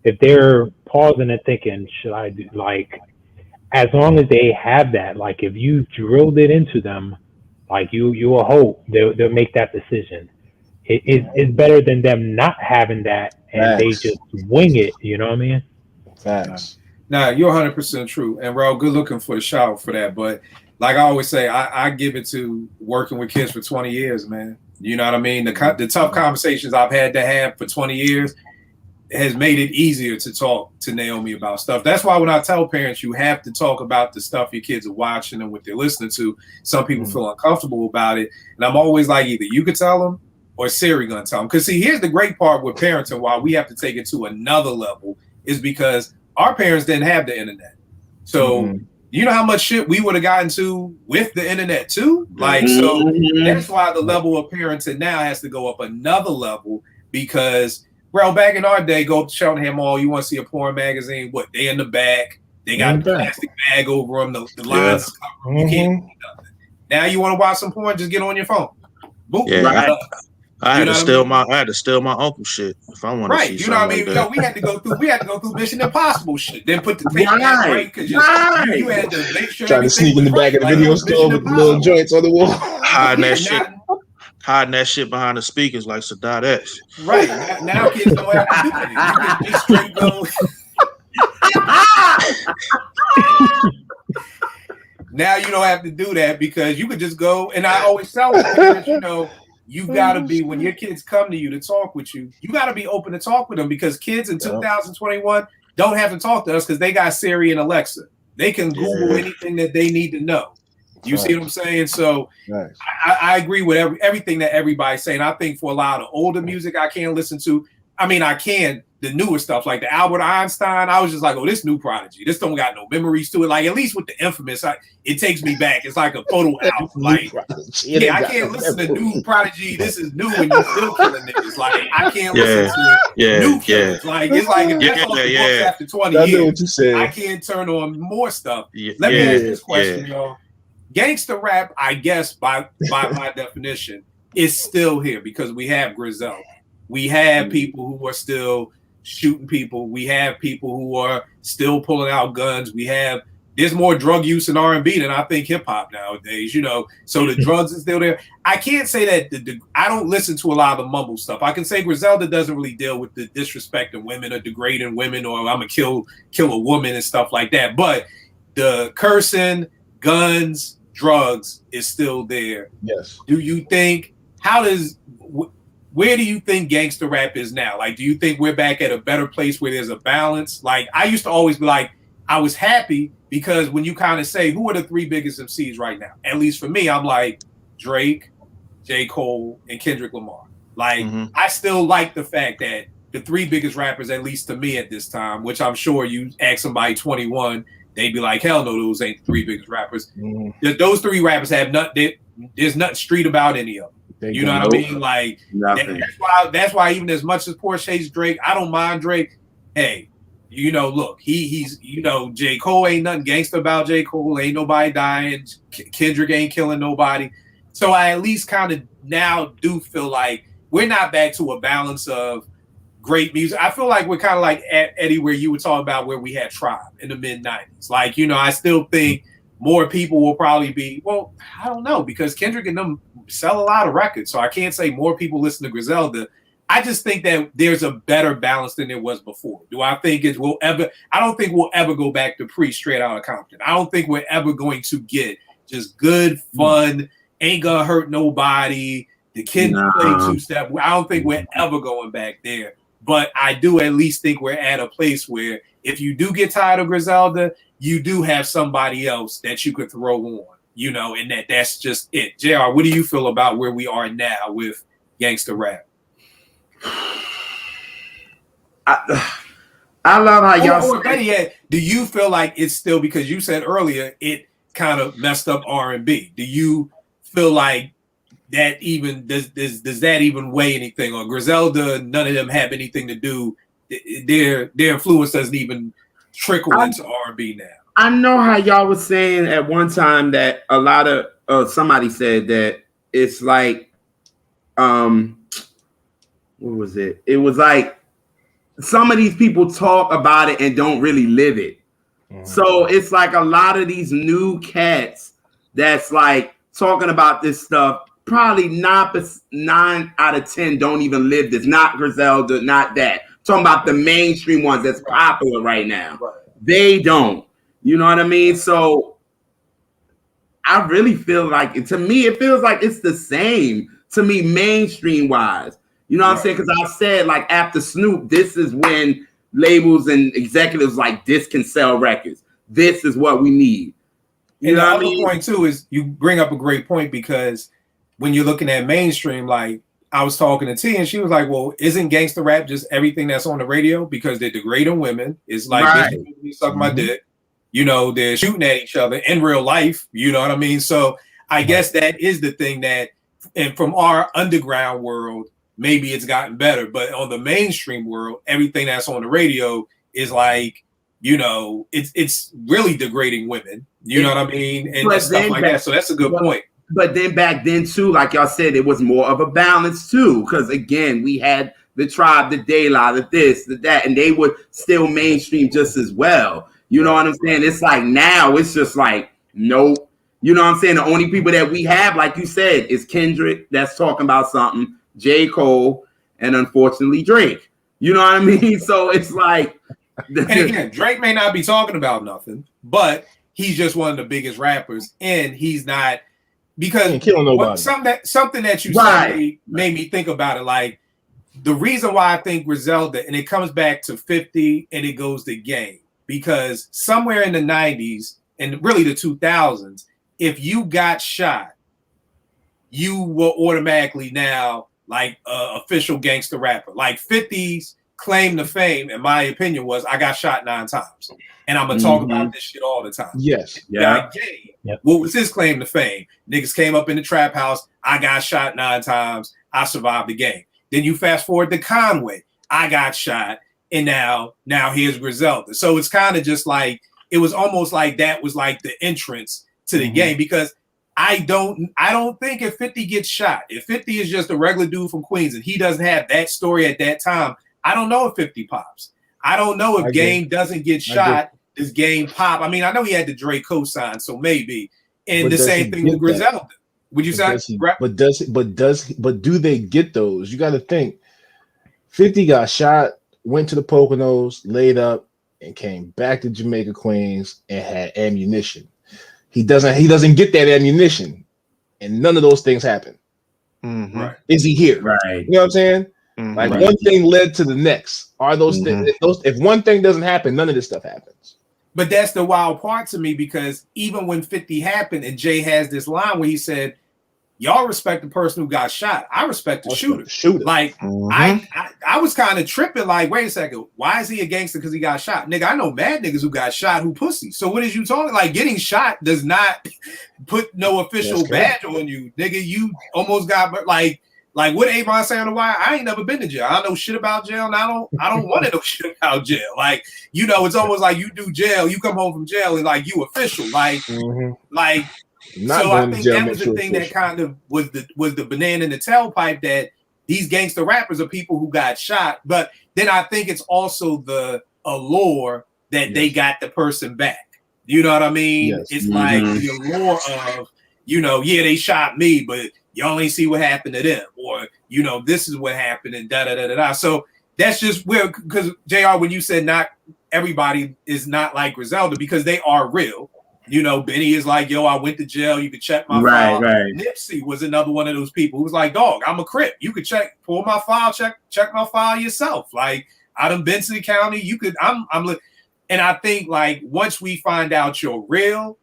If they're pausing and thinking, should I do, like, as long as they have that, like if you drilled it into them, like you will hope they'll make that decision. It's better than them not having that and they just wing it. You know what I mean? Facts. Nah, you're 100% true. And Ro, good looking for the shout for that. But like I always say, I give it to working with kids for 20 years, man. You know what I mean? The tough conversations I've had to have for 20 years has made it easier to talk to Naomi about stuff. That's why when I tell parents you have to talk about the stuff your kids are watching and what they're listening to, some people feel uncomfortable about it. And I'm always like, either you could tell them or Siri gonna tell them. Because see, here's the great part with parenting, why we have to take it to another level, is because our parents didn't have the internet. So you know how much shit we would have gotten to with the internet too? Like, so that's why the level of parenting now has to go up another level, because bro, back in our day, go to Cheltenham Mall, you want to see a porn magazine, what, they in the back, they got a plastic bag over them, the lines covered, you can't see nothing. Now you want to watch some porn, just get on your phone. Boom. Yeah. I had to steal my uncle's shit if I wanted to see you know what I mean? like Yo, we had to go through Mission Impossible shit. Then put the tape right, because you had to make sure trying to sneak in the back of the video store with the little joints on the wall. Hiding that shit behind the speakers like Sadat X. Right. Now kids don't have to do that. You can just straight go. Now you don't have to do that, because you could just go, and I always tell parents, you know, you've got to be, when your kids come to you to talk with you, you got to be open to talk with them, because kids in 2021 don't have to talk to us because they got Siri and Alexa. They can Google anything that they need to know. You see what I'm saying? So I agree with everything that everybody's saying. I think for a lot of older music I can't listen to. I mean, I can, the newer stuff, like the Albert Einstein, I was just like, oh, this new Prodigy. This don't got no memories to it. Like, at least with the Infamous, it takes me back. It's like a photo album. Like, I can't listen to new Prodigy. This is new and you're still killing niggas. Like, I can't listen to new killers. Like, it's like, if that's off the books after 20 years, I can't turn on more stuff. Let me ask this question, y'all. Gangsta rap, I guess, by my definition, is still here because we have Griselda. We have people who are still shooting people. We have people who are still pulling out guns. There's more drug use in R&B than I think hip hop nowadays, you know. So the drugs is still there. I can't say that I don't listen to a lot of the mumble stuff. I can say Griselda doesn't really deal with the disrespecting women or degrading women, or I'm gonna kill a woman and stuff like that. But the cursing, guns, drugs is still there. Yes. Do you think, where do you think gangster rap is now? Like, do you think we're back at a better place where there's a balance? Like, I used to always be like, I was happy because when you kind of say, who are the three biggest MCs right now? At least for me, I'm like Drake, J. Cole, and Kendrick Lamar. Like, I still like the fact that the three biggest rappers, at least to me at this time, which I'm sure you ask somebody 21, they'd be like, hell no, those ain't the three biggest rappers. Those three rappers have there's nothing street about any of them. You know what I mean? Like, that's why even as much as Porsche hates Drake, I don't mind Drake. Hey, you know, look, he's you know, J. Cole ain't nothing gangster about J. Cole. Ain't nobody dying. Kendrick ain't killing nobody. So I at least kind of now do feel like we're not back to a balance of great music. I feel like we're kind of like Eddie, where you were talking about where we had Tribe in the mid-90s. Like, you know, I still think more people will probably be, well, I don't know, because Kendrick and them sell a lot of records. So I can't say more people listen to Griselda. I just think that there's a better balance than there was before. Do I think it will ever? I don't think we'll ever go back to Straight Outta Compton. I don't think we're ever going to get just good, fun, ain't gonna hurt nobody. The kids play two-step. I don't think we're ever going back there. But I do at least think we're at a place where if you do get tired of Griselda, you do have somebody else that you could throw on, you know, and that's just it. JR, what do you feel about where we are now with Gangsta Rap? I love how y'all. Or better yet, do you feel like it's still, because you said earlier it kind of messed up R&B? Do you feel like that even does that even weigh anything? Or Griselda, none of them have anything to do. Their influence doesn't even trickle into R&B now. I know how y'all was saying at one time that a lot of somebody said that it's like what was it? It was like some of these people talk about it and don't really live it. So it's like a lot of these new cats that's like talking about this stuff. Probably 9 out of 10 don't even live this. Not Griselda, not that. Talking about the mainstream ones that's popular right now. Right. They don't. You know what I mean? So I really feel like, to me, it feels like it's the same to me, mainstream wise. You know what I'm saying? Because I said, like, after Snoop, this is when labels and executives like this can sell records. This is what we need. You know what I mean? The point too is you bring up a great point, because when you're looking at mainstream, like I was talking to T and she was like, well, isn't gangster rap just everything that's on the radio? Because they're degrading women. It's like, this suck my dick. You know, they're shooting at each other in real life. You know what I mean? So I guess that is the thing that, and from our underground world, maybe it's gotten better. But on the mainstream world, everything that's on the radio is like, you know, it's really degrading women. You know what I mean? And stuff like that. So that's a good point. But then back then too, like y'all said, it was more of a balance too. Because again, we had the Tribe, the De La, the this, the that, and they were still mainstream just as well. You know what I'm saying? It's like now it's just like, nope. You know what I'm saying? The only people that we have, like you said, is Kendrick that's talking about something, J. Cole, and unfortunately Drake. You know what I mean? So it's like, and again, Drake may not be talking about nothing, but he's just one of the biggest rappers, and he's not, because killing nobody. Something that you said made me think about it. Like, the reason why I think Griselda, and it comes back to 50 and it goes to Game, because somewhere in the 90s and really the 2000s, if you got shot, you were automatically now like an official gangster rapper. Like 50's claim to fame, in my opinion, was I got shot 9 times. And I'm going to talk about this shit all the time. Yes. Yeah. What was his claim to fame? Niggas came up in the trap house. I got shot 9 times. I survived the game. Then you fast forward to Conway. I got shot. And now here's Griselda. So it's kind of just like, it was almost like that was like the entrance to the game, because I don't think if 50 gets shot, if 50 is just a regular dude from Queens and he doesn't have that story at that time, I don't know if 50 pops. I don't know if Game doesn't get shot, does Game pop? I mean, I know he had the Dre cosign, so maybe. And but the same thing with Griselda. Would you say? But do they get those? You got to think. 50 got shot, went to the Poconos, laid up, and came back to Jamaica, Queens, and had ammunition. He doesn't get that ammunition, and none of those things happen. Right? Is he here? Right. You know what I'm saying? Like one thing led to the next. Are those things? If one thing doesn't happen, none of this stuff happens. But that's the wild part to me, because even when 50 happened, and Jay has this line where he said, y'all respect the person who got shot. I respect the shooter. Like, I was kind of tripping, like, wait a second, why is he a gangster because he got shot? Nigga, I know mad niggas who got shot who pussy. So what is you talking? Like, getting shot does not put no official badge on you. Nigga, you almost got, like what Avon say on the wire, I ain't never been to jail. I don't know shit about jail, and I don't want to know shit about jail. Like, you know, it's almost like you do jail, you come home from jail, and like you official. Like, like, so I think that was the thing that kind of was the banana in the tailpipe, that these gangster rappers are people who got shot. But then I think it's also the allure that they got the person back. You know what I mean? Yes. It's like the allure of, you know, yeah, they shot me, but y'all ain't see what happened to them. Or you know, this is what happened and da da da da da. So that's just where, because JR, when you said not everybody is not like Griselda, because they are real. You know, Benny is like, yo, I went to jail. You could check my file. Right. Nipsey was another one of those people who was like, dog, I'm a Crip. You could pull my file, check my file yourself. Like, out of Benson County, you could, and I think like once we find out you're real,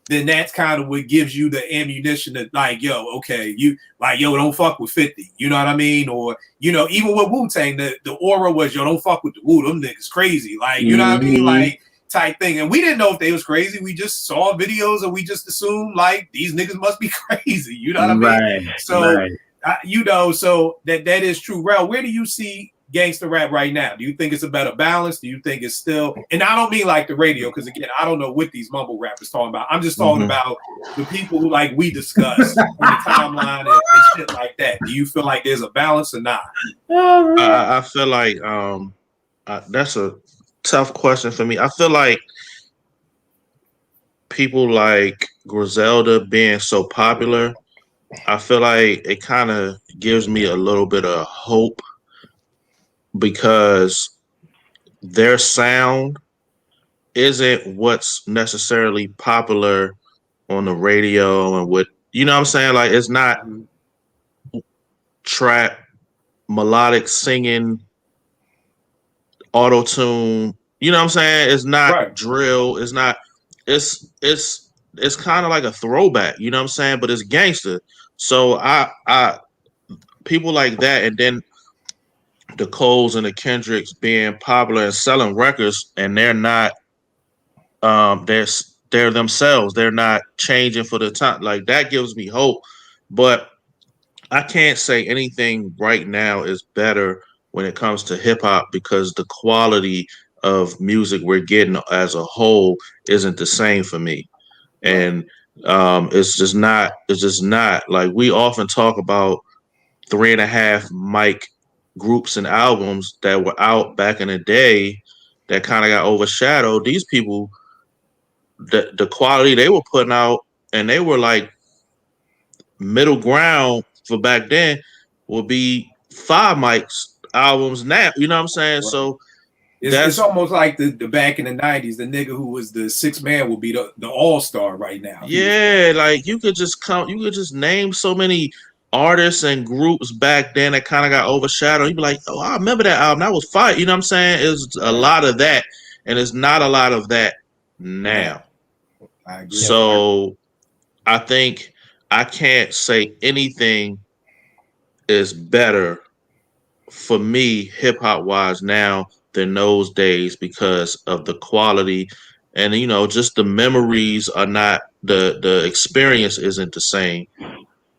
then that's kind of what gives you the ammunition that like, yo, okay, you like, yo, don't fuck with 50. You know what I mean? Or, you know, even with Wu-Tang, the aura was, yo, don't fuck with the Wu. Them niggas crazy. Like, you know what I mean? Like, type thing. And we didn't know if they was crazy. We just saw videos and we just assumed like these niggas must be crazy. You know what I mean? So, you know, so that is true. Rel, where do you see gangster rap right now? Do you think it's a better balance? Do you think it's still, and I don't mean like the radio, because again, I don't know what these mumble rappers talking about. I'm just talking about the people who like we discuss on the timeline and shit like that. Do you feel like there's a balance or not? I feel like that's a tough question for me. I feel like people like Griselda being so popular, I feel like it kind of gives me a little bit of hope, because their sound isn't what's necessarily popular on the radio and what, you know what I'm saying? Like, it's not trap, melodic singing, auto-tune. You know what I'm saying? It's not drill. It's not. It's kind of like a throwback. You know what I'm saying? But it's gangster. So I people like that, and then the Coles and the Kendricks being popular and selling records, and they're not. They're themselves. They're not changing for the time. Like, that gives me hope. But I can't say anything right now is better when it comes to hip hop, because the quality of music we're getting as a whole isn't the same for me. And it's just not like, we often talk about 3.5 mic groups and albums that were out back in the day that kind of got overshadowed. These people, the quality they were putting out, and they were like middle ground for back then, will be 5 mics albums now. You know what I'm saying? So it's almost like the back in the 90s, the nigga who was the 6th man will be the all-star right now. Yeah, like you could just name so many artists and groups back then that kind of got overshadowed. You'd be like, oh, I remember that album. That was fire. You know what I'm saying? It's a lot of that, and it's not a lot of that now. I agree. So I think I can't say anything is better for me hip hop wise now than those days, because of the quality, and you know, just the memories are not, the experience isn't the same.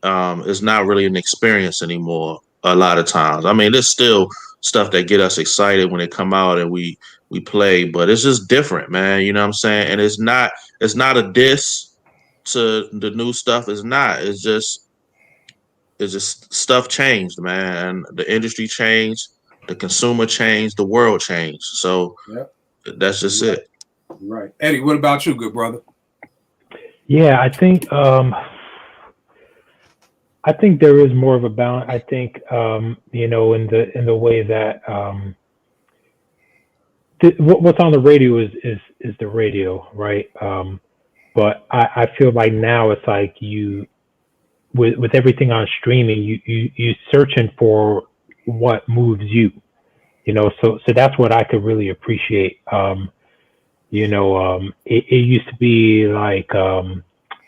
It's not really an experience anymore a lot of times. I mean, there's still stuff that get us excited when it come out and we play, but it's just different, man. You know what I'm saying? And it's not a diss to the new stuff. It's not. It's just stuff changed, man. The industry changed, the consumer changed, the world changed. So that's just it. Right. Eddie, what about you, good brother? Yeah, I think there is more of a balance. I think you know, in the way that what's on the radio is the radio, right? But I feel like now it's like with everything on streaming, you searching for what moves you, you know. So that's what I could really appreciate. You know, it used to be like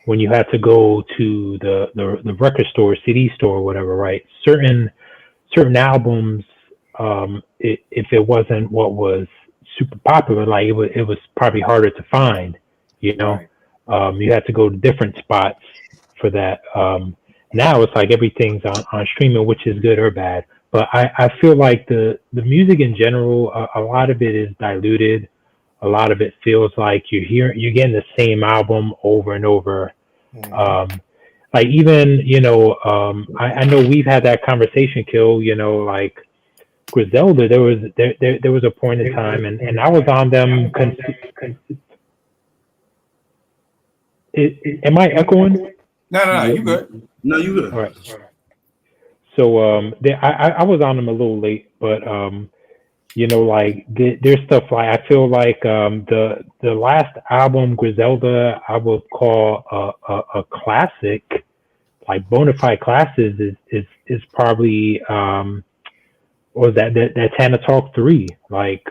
when you had to go to the record store, CD store, or whatever, right? Certain albums, if it wasn't what was super popular, like it was probably harder to find, you know. You had to go to different spots for that. Now it's like everything's on streaming, which is good or bad. But I feel like the music in general, a lot of it is diluted. A lot of it feels like you're getting the same album over and over. Like, even, you know, I know we've had that conversation, Kill, you know, like Griselda, there was a point in time, and I was on them. Am I echoing? No, you good. No, you good. All right. So I was on them a little late, but you know, like there's stuff like I feel like the last album Griselda I would call a classic, like Bonafide Classes is probably or that Tana Talk 3, like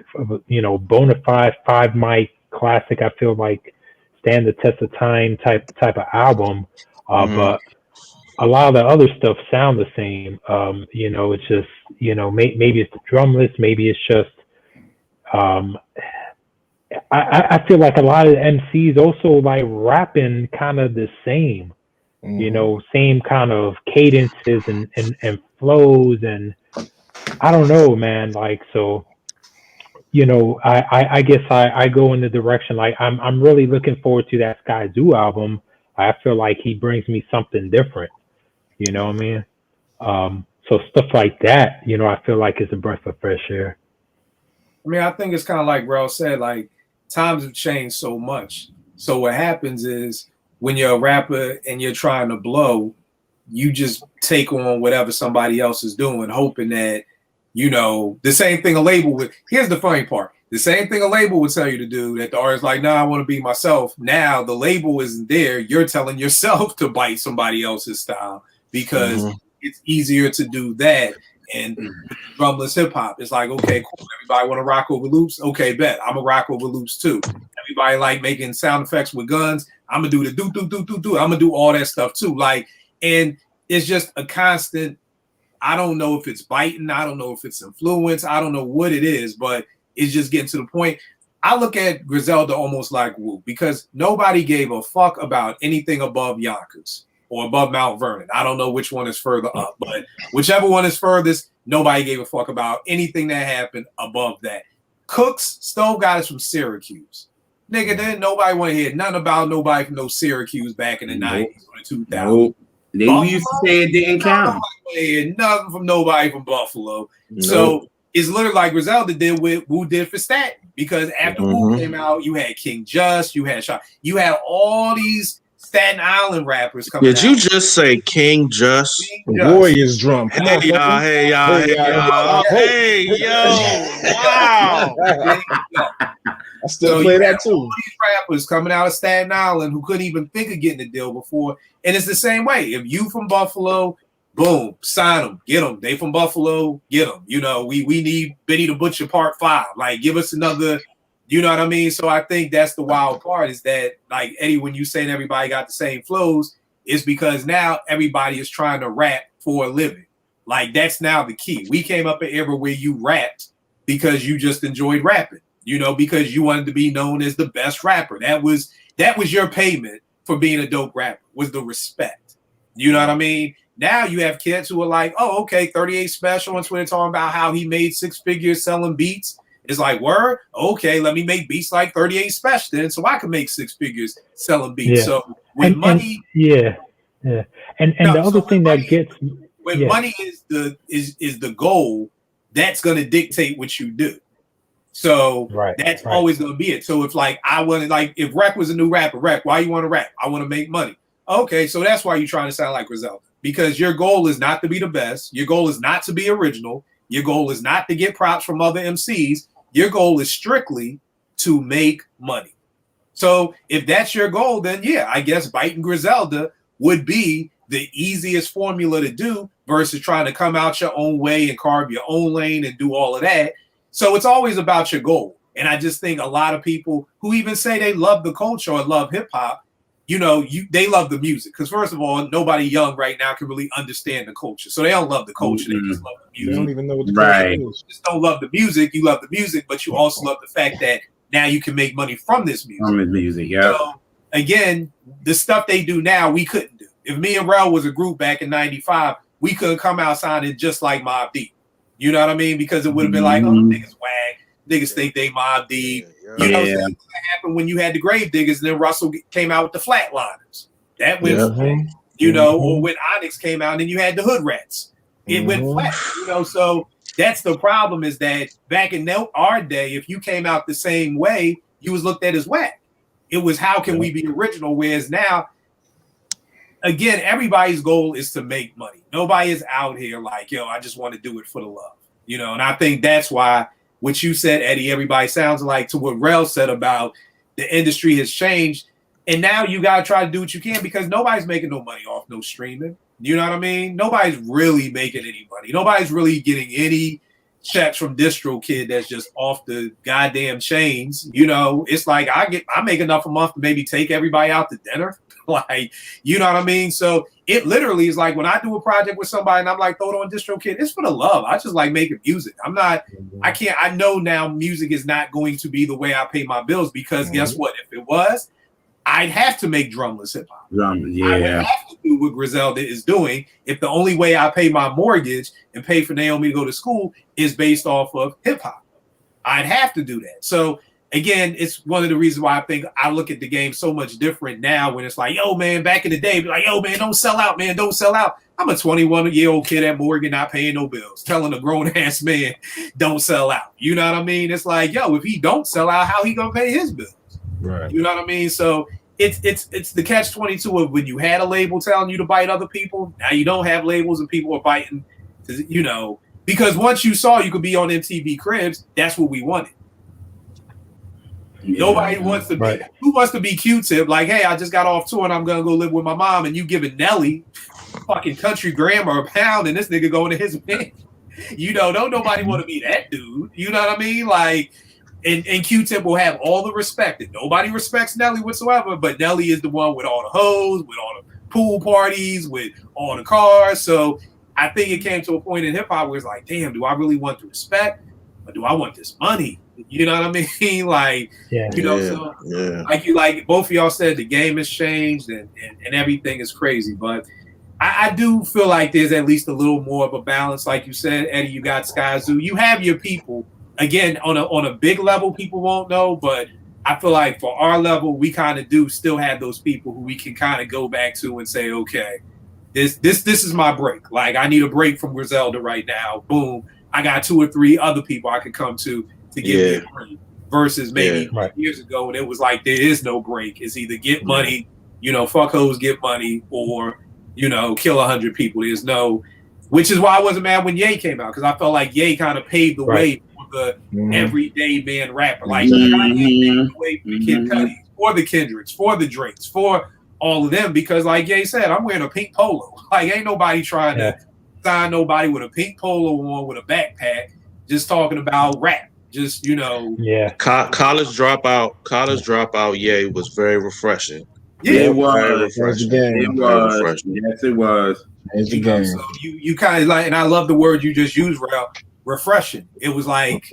you know, Bonafide 5 mic classic. I feel like stand the test of time type of album, but a lot of the other stuff sound the same. You know, it's just you know maybe it's the drum list, maybe it's just um, I feel like a lot of the MCs also like rapping kind of the same. You know, same kind of cadences and flows, and I don't know, man. Like so, you know, I guess I go in the direction like I'm really looking forward to that Sky Zoo album. I feel like he brings me something different. You know what I mean? So stuff like that, you know, I feel like it's a breath of fresh air. I mean, I think it's kind of like Rel said, like times have changed so much. So what happens is when you're a rapper and you're trying to blow, you just take on whatever somebody else is doing, hoping that, you know, the same thing a label would. Here's the funny part. The same thing a label would tell you to do, that the artist's like, nah, I want to be myself. Now the label isn't there. You're telling yourself to bite somebody else's style because it's easier to do that. And drumless hip hop, it's like, okay, cool. Everybody want to rock over loops? Okay, bet. I'm a rock over loops too. Everybody like making sound effects with guns. I'm gonna do the do do do do do. I'm gonna do all that stuff too. Like, and it's just a constant. I don't know if it's biting. I don't know if it's influence. I don't know what it is, but it's just getting to the point. I look at Griselda almost like Wu because nobody gave a fuck about anything above Yonkers or above Mount Vernon. I don't know which one is further up, but whichever one is furthest, nobody gave a fuck about anything that happened above that. Cooks Stove got us from Syracuse. Nigga, then nobody want to hear nothing about nobody from no Syracuse back in the 90s or the 2000s. Nope. They used to say it didn't count. Nothing from nobody from Buffalo. Nope. So it's literally like Griselda did with Wu did for Staten, because after Wu came out, you had King Just, you had Shaw, you had all these Staten Island rappers coming out. Did you just say King Just? Warriors drum. Come on, y'all, hey, y'all, hey, y'all. Hey, yo. Wow. I still play that too. All these rappers coming out of Staten Island who couldn't even think of getting a deal before. And it's the same way. If you from Buffalo, boom, sign them, get them. They from Buffalo, get them. You know, we need Benny the Butcher Part 5. Like, give us another, you know what I mean? So I think that's the wild part, is that, like, Eddie, when you saying everybody got the same flows, it's because now everybody is trying to rap for a living. Like, that's now the key. We came up an era where you rapped because you just enjoyed rapping. You know, because you wanted to be known as the best rapper. That was your payment for being a dope rapper, was the respect. You know what I mean? Now you have kids who are like, oh, okay, 38 Special on Twitter talking about how he made 6 figures selling beats. It's like, word? Okay, let me make beats like 38 Special then, so I can make 6 figures selling beats. Yeah. So when money, and the other thing that gets when money is the goal, that's going to dictate what you do. So that's always going to be it. So if like I wanted, like if Rec was a new rapper, Rec, why you want to rap? I want to make money. Okay, so that's why you're trying to sound like Griselda, because your goal is not to be the best. Your goal is not to be original. Your goal is not to get props from other MCs. Your goal is strictly to make money. So if that's your goal, then yeah, I guess biting Griselda would be the easiest formula to do versus trying to come out your own way and carve your own lane and do all of that. So it's always about your goal. And I just think a lot of people who even say they love the culture or love hip hop, you know, they love the music. Because first of all, nobody young right now can really understand the culture. So they don't love the culture. They just love the music. They don't even know what the culture is. You just don't love the music. You love the music, but you also love the fact that now you can make money from this music. From the music, yeah. So again, the stuff they do now, we couldn't do. If me and Rel was a group back in 95, we couldn't come out sounding just like Mobb Deep. You know what I mean? Because it would have been like, oh, niggas wag. Niggas think they Mobb Deep. You know what happened when you had the Grave Diggers and then Russell came out with the Flatliners. That went flat, you know, or when Onyx came out and then you had the Hood Rats. It went flat, you know, so that's the problem, is that back in our day, if you came out the same way, you was looked at as whack. It was, how can we be original? Whereas now, again, everybody's goal is to make money. Nobody is out here like, yo, I just want to do it for the love, you know. And I think that's why what you said, Eddie, everybody sounds like to what Rel said about the industry has changed. And now you got to try to do what you can because nobody's making no money off no streaming. You know what I mean? Nobody's really making any money. Nobody's really getting any checks from DistroKid that's just off the goddamn chains. You know, it's like I make enough a month to maybe take everybody out to dinner. Like, you know what I mean? So it literally is like when I do a project with somebody and I'm like, throw it on DistroKid, it's for the love. I just like making music. I know now music is not going to be the way I pay my bills because guess what? If it was, I'd have to make drumless hip hop. I would have to do what Griselda is doing if the only way I pay my mortgage and pay for Naomi to go to school is based off of hip hop. I'd have to do that. So again, it's one of the reasons why I think I look at the game so much different now when it's like, yo, man, back in the day, be like, yo, man, don't sell out, man, don't sell out. I'm a 21-year-old kid at Morgan not paying no bills, telling a grown-ass man, don't sell out. You know what I mean? It's like, yo, if he don't sell out, how he gonna pay his bills? Right. You know what I mean? So it's the catch-22 of when you had a label telling you to bite other people, now you don't have labels and people are biting, you know, because once you saw you could be on MTV Cribs, that's what we wanted. Yeah. Nobody wants to be, who wants to be Q-Tip? Like, hey, I just got off tour and I'm going to go live with my mom and you giving Nelly fucking country grammar a pound and this nigga going to his man. You know, don't nobody want to be that dude. You know what I mean? Like, and Q-Tip will have all the respect. And nobody respects Nelly whatsoever, but Nelly is the one with all the hoes, with all the pool parties, with all the cars. So I think it came to a point in hip hop where it's like, damn, do I really want the respect or do I want this money? You know what I mean? Like, you know, like both of y'all said, the game has changed and everything is crazy. But I do feel like there's at least a little more of a balance. Like you said, Eddie, you got Sky Zoo. You have your people. Again, on a big level, people won't know, but I feel like for our level, we kind of do still have those people who we can kind of go back to and say, okay, this is my break. Like, I need a break from Griselda right now. Boom. I got 2 or 3 other people I could come to give me a break. Versus maybe years ago when it was like there is no break. It's either get money, you know, fuck hoes, get money, or, you know, kill 100 people. There's no, which is why I wasn't mad when Ye came out, because I felt like Ye kind of paved the way for the everyday man rapper. Like, Kanye paved the way for the Kid Cudis, for the Kendricks, for the Drakes, for all of them, because like Ye said, I'm wearing a pink polo. Like, ain't nobody trying to sign nobody with a pink polo on with a backpack, just talking about rap. Just, you know. College dropout, Ye was very refreshing. Yeah, it was. It was. Yes, it was. You know, so you kind of like, and I love the word you just used, Ralph, refreshing. It was like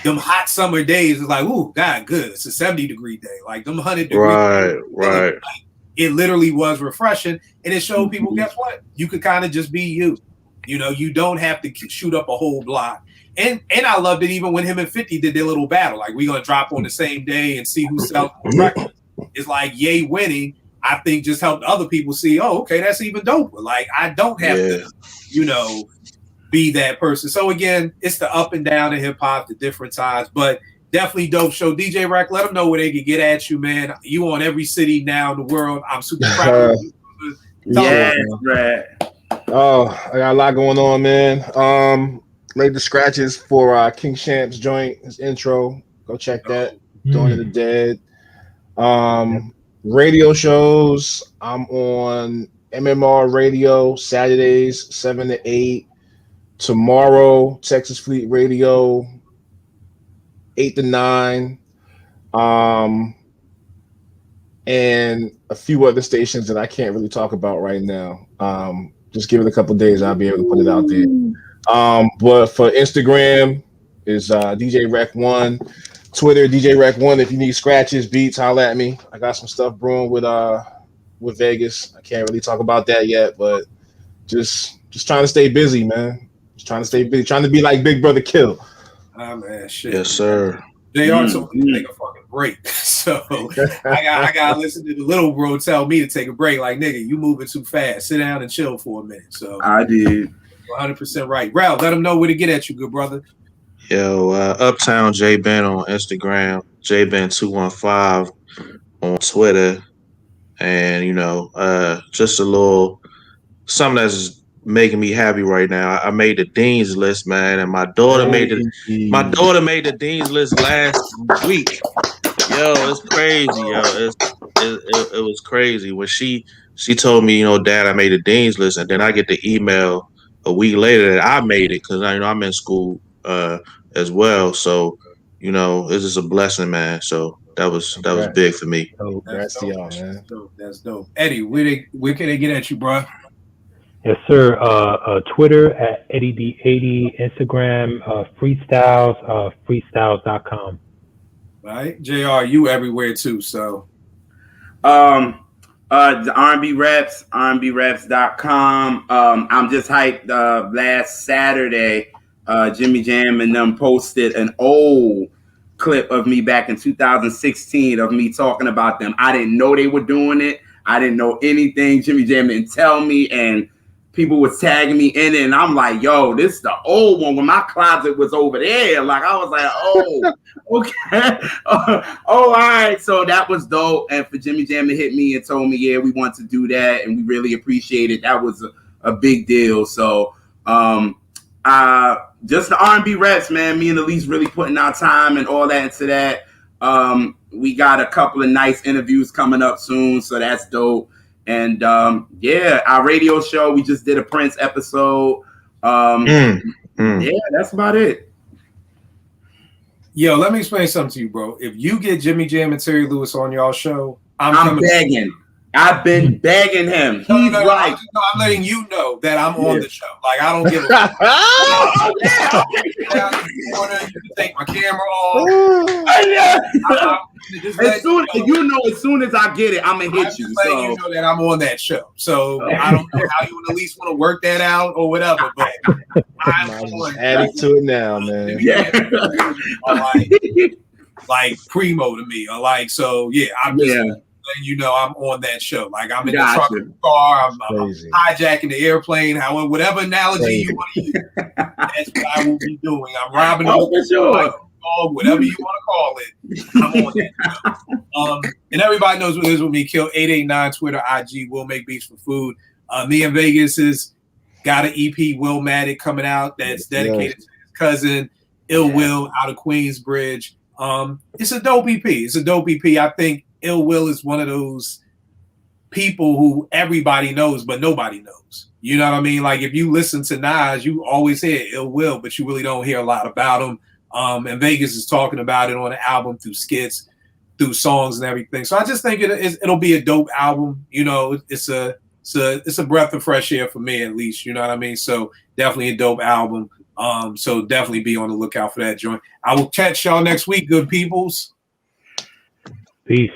them hot summer days. It's like, ooh, God, good. It's a 70-degree day. Like them 100-degree. Right. Like, it literally was refreshing, and it showed people, guess what? You could kind of just be you. You know, you don't have to shoot up a whole block. And I loved it even when him and 50 did their little battle. Like, we're going to drop on the same day and see who sells more records. It's like Ye winning, I think, just helped other people see, oh, okay, that's even doper. Like, I don't have to, you know, be that person. So, again, it's the up and down in hip-hop, the different times. But definitely dope show. DJ Rack, let them know where they can get at you, man. You on every city now in the world. I'm super proud of you. Right. Oh, I got a lot going on, man. Laid the scratches for King Shamp's joint, his intro. Go check that. Dawn of the Dead. Radio shows. I'm on MMR Radio Saturdays 7 to 8. Tomorrow, Texas Fleet Radio 8 to 9. And a few other stations that I can't really talk about right now. Just give it a couple days, I'll be able to put it out there. But for Instagram is DJ Rec 1, Twitter DJ Rec 1. If you need scratches, beats, holla at me. I got some stuff brewing with Vegas. I can't really talk about that yet, but just trying to stay busy, man. Just trying to stay busy, trying to be like Big Brother Kill. Ah, man, shit. Yes, sir. They are told me to take a fucking break. So I gotta listen to the little bro tell me to take a break. Like, nigga, you moving too fast. Sit down and chill for a minute. So I did. 100% right. Ralph, let them know where to get at you, good brother. Yo, Uptown J-Ben on Instagram, JBen215 on Twitter. and just a little something that's making me happy right now. I made the dean's list, man, and my daughter made the dean's list last week. Yo, it's crazy, yo. It was crazy when she told me, Dad, I made the dean's list, and then I get the email a week later that I made it because I'm in school as well. So it's just a blessing, man. So that was big for me. Congrats to y'all, man. That's dope. Eddie, where can they get at you, bro? Yes, sir. Twitter at EddieD80, Instagram freestyles, freestyles.com. Right, JR, you everywhere too. So, the R&B Raps, rnbraps.com. I'm just hyped. Last Saturday, Jimmy Jam and them posted an old clip of me back in 2016 of me talking about them. I didn't know they were doing it. I didn't know anything. Jimmy Jam didn't tell me, and people was tagging me in it, and I'm like, yo, this is the old one when my closet was over there. Like, I was like, oh, okay. All right. So that was dope. And for Jimmy Jam to hit me and told me, yeah, we want to do that, and we really appreciate it. That was a big deal. So just the R&B Raps, man, me and Elise really putting our time and all that into that. We got a couple of nice interviews coming up soon, so that's dope. And our radio show, we just did a Prince episode. Yeah, that's about it. Yo, let me explain something to you, bro. If you get Jimmy Jam and Terry Lewis on y'all show, I'm begging. I've been begging him. He's like, I'm letting you know that I'm on the show. Like, I don't give a you can take my camera off. As soon as I get it, I'm gonna hit you. So you know that I'm on that show. So I don't know how you would at least want to work that out or whatever. But I'm adding to it now, man. Yeah, like primo to me, or like so. Yeah, I'm just letting you know I'm on that show. Like I'm in the truck, in the car. I'm hijacking the airplane. However, whatever analogy you want to use, that's what I will be doing. I'm robbing the sure. Whatever you want to call it, I'm on that show. And everybody knows what it is with me. Kill 889 Twitter, IG. Will make beats for food. Me in Vegas has got an EP, Will Matic, coming out that's dedicated to his cousin, Ill Will, out of Queensbridge. It's a dope EP. I think Ill Will is one of those people who everybody knows, but nobody knows. You know what I mean? Like if you listen to Nas, you always hear Ill Will, but you really don't hear a lot about him. And Vegas is talking about it on the album through skits, through songs and everything. So I just think it'll be a dope album. You know, it's a breath of fresh air for me, at least. You know what I mean? So definitely a dope album. So definitely be on the lookout for that joint. I will catch y'all next week, good peoples. Peace.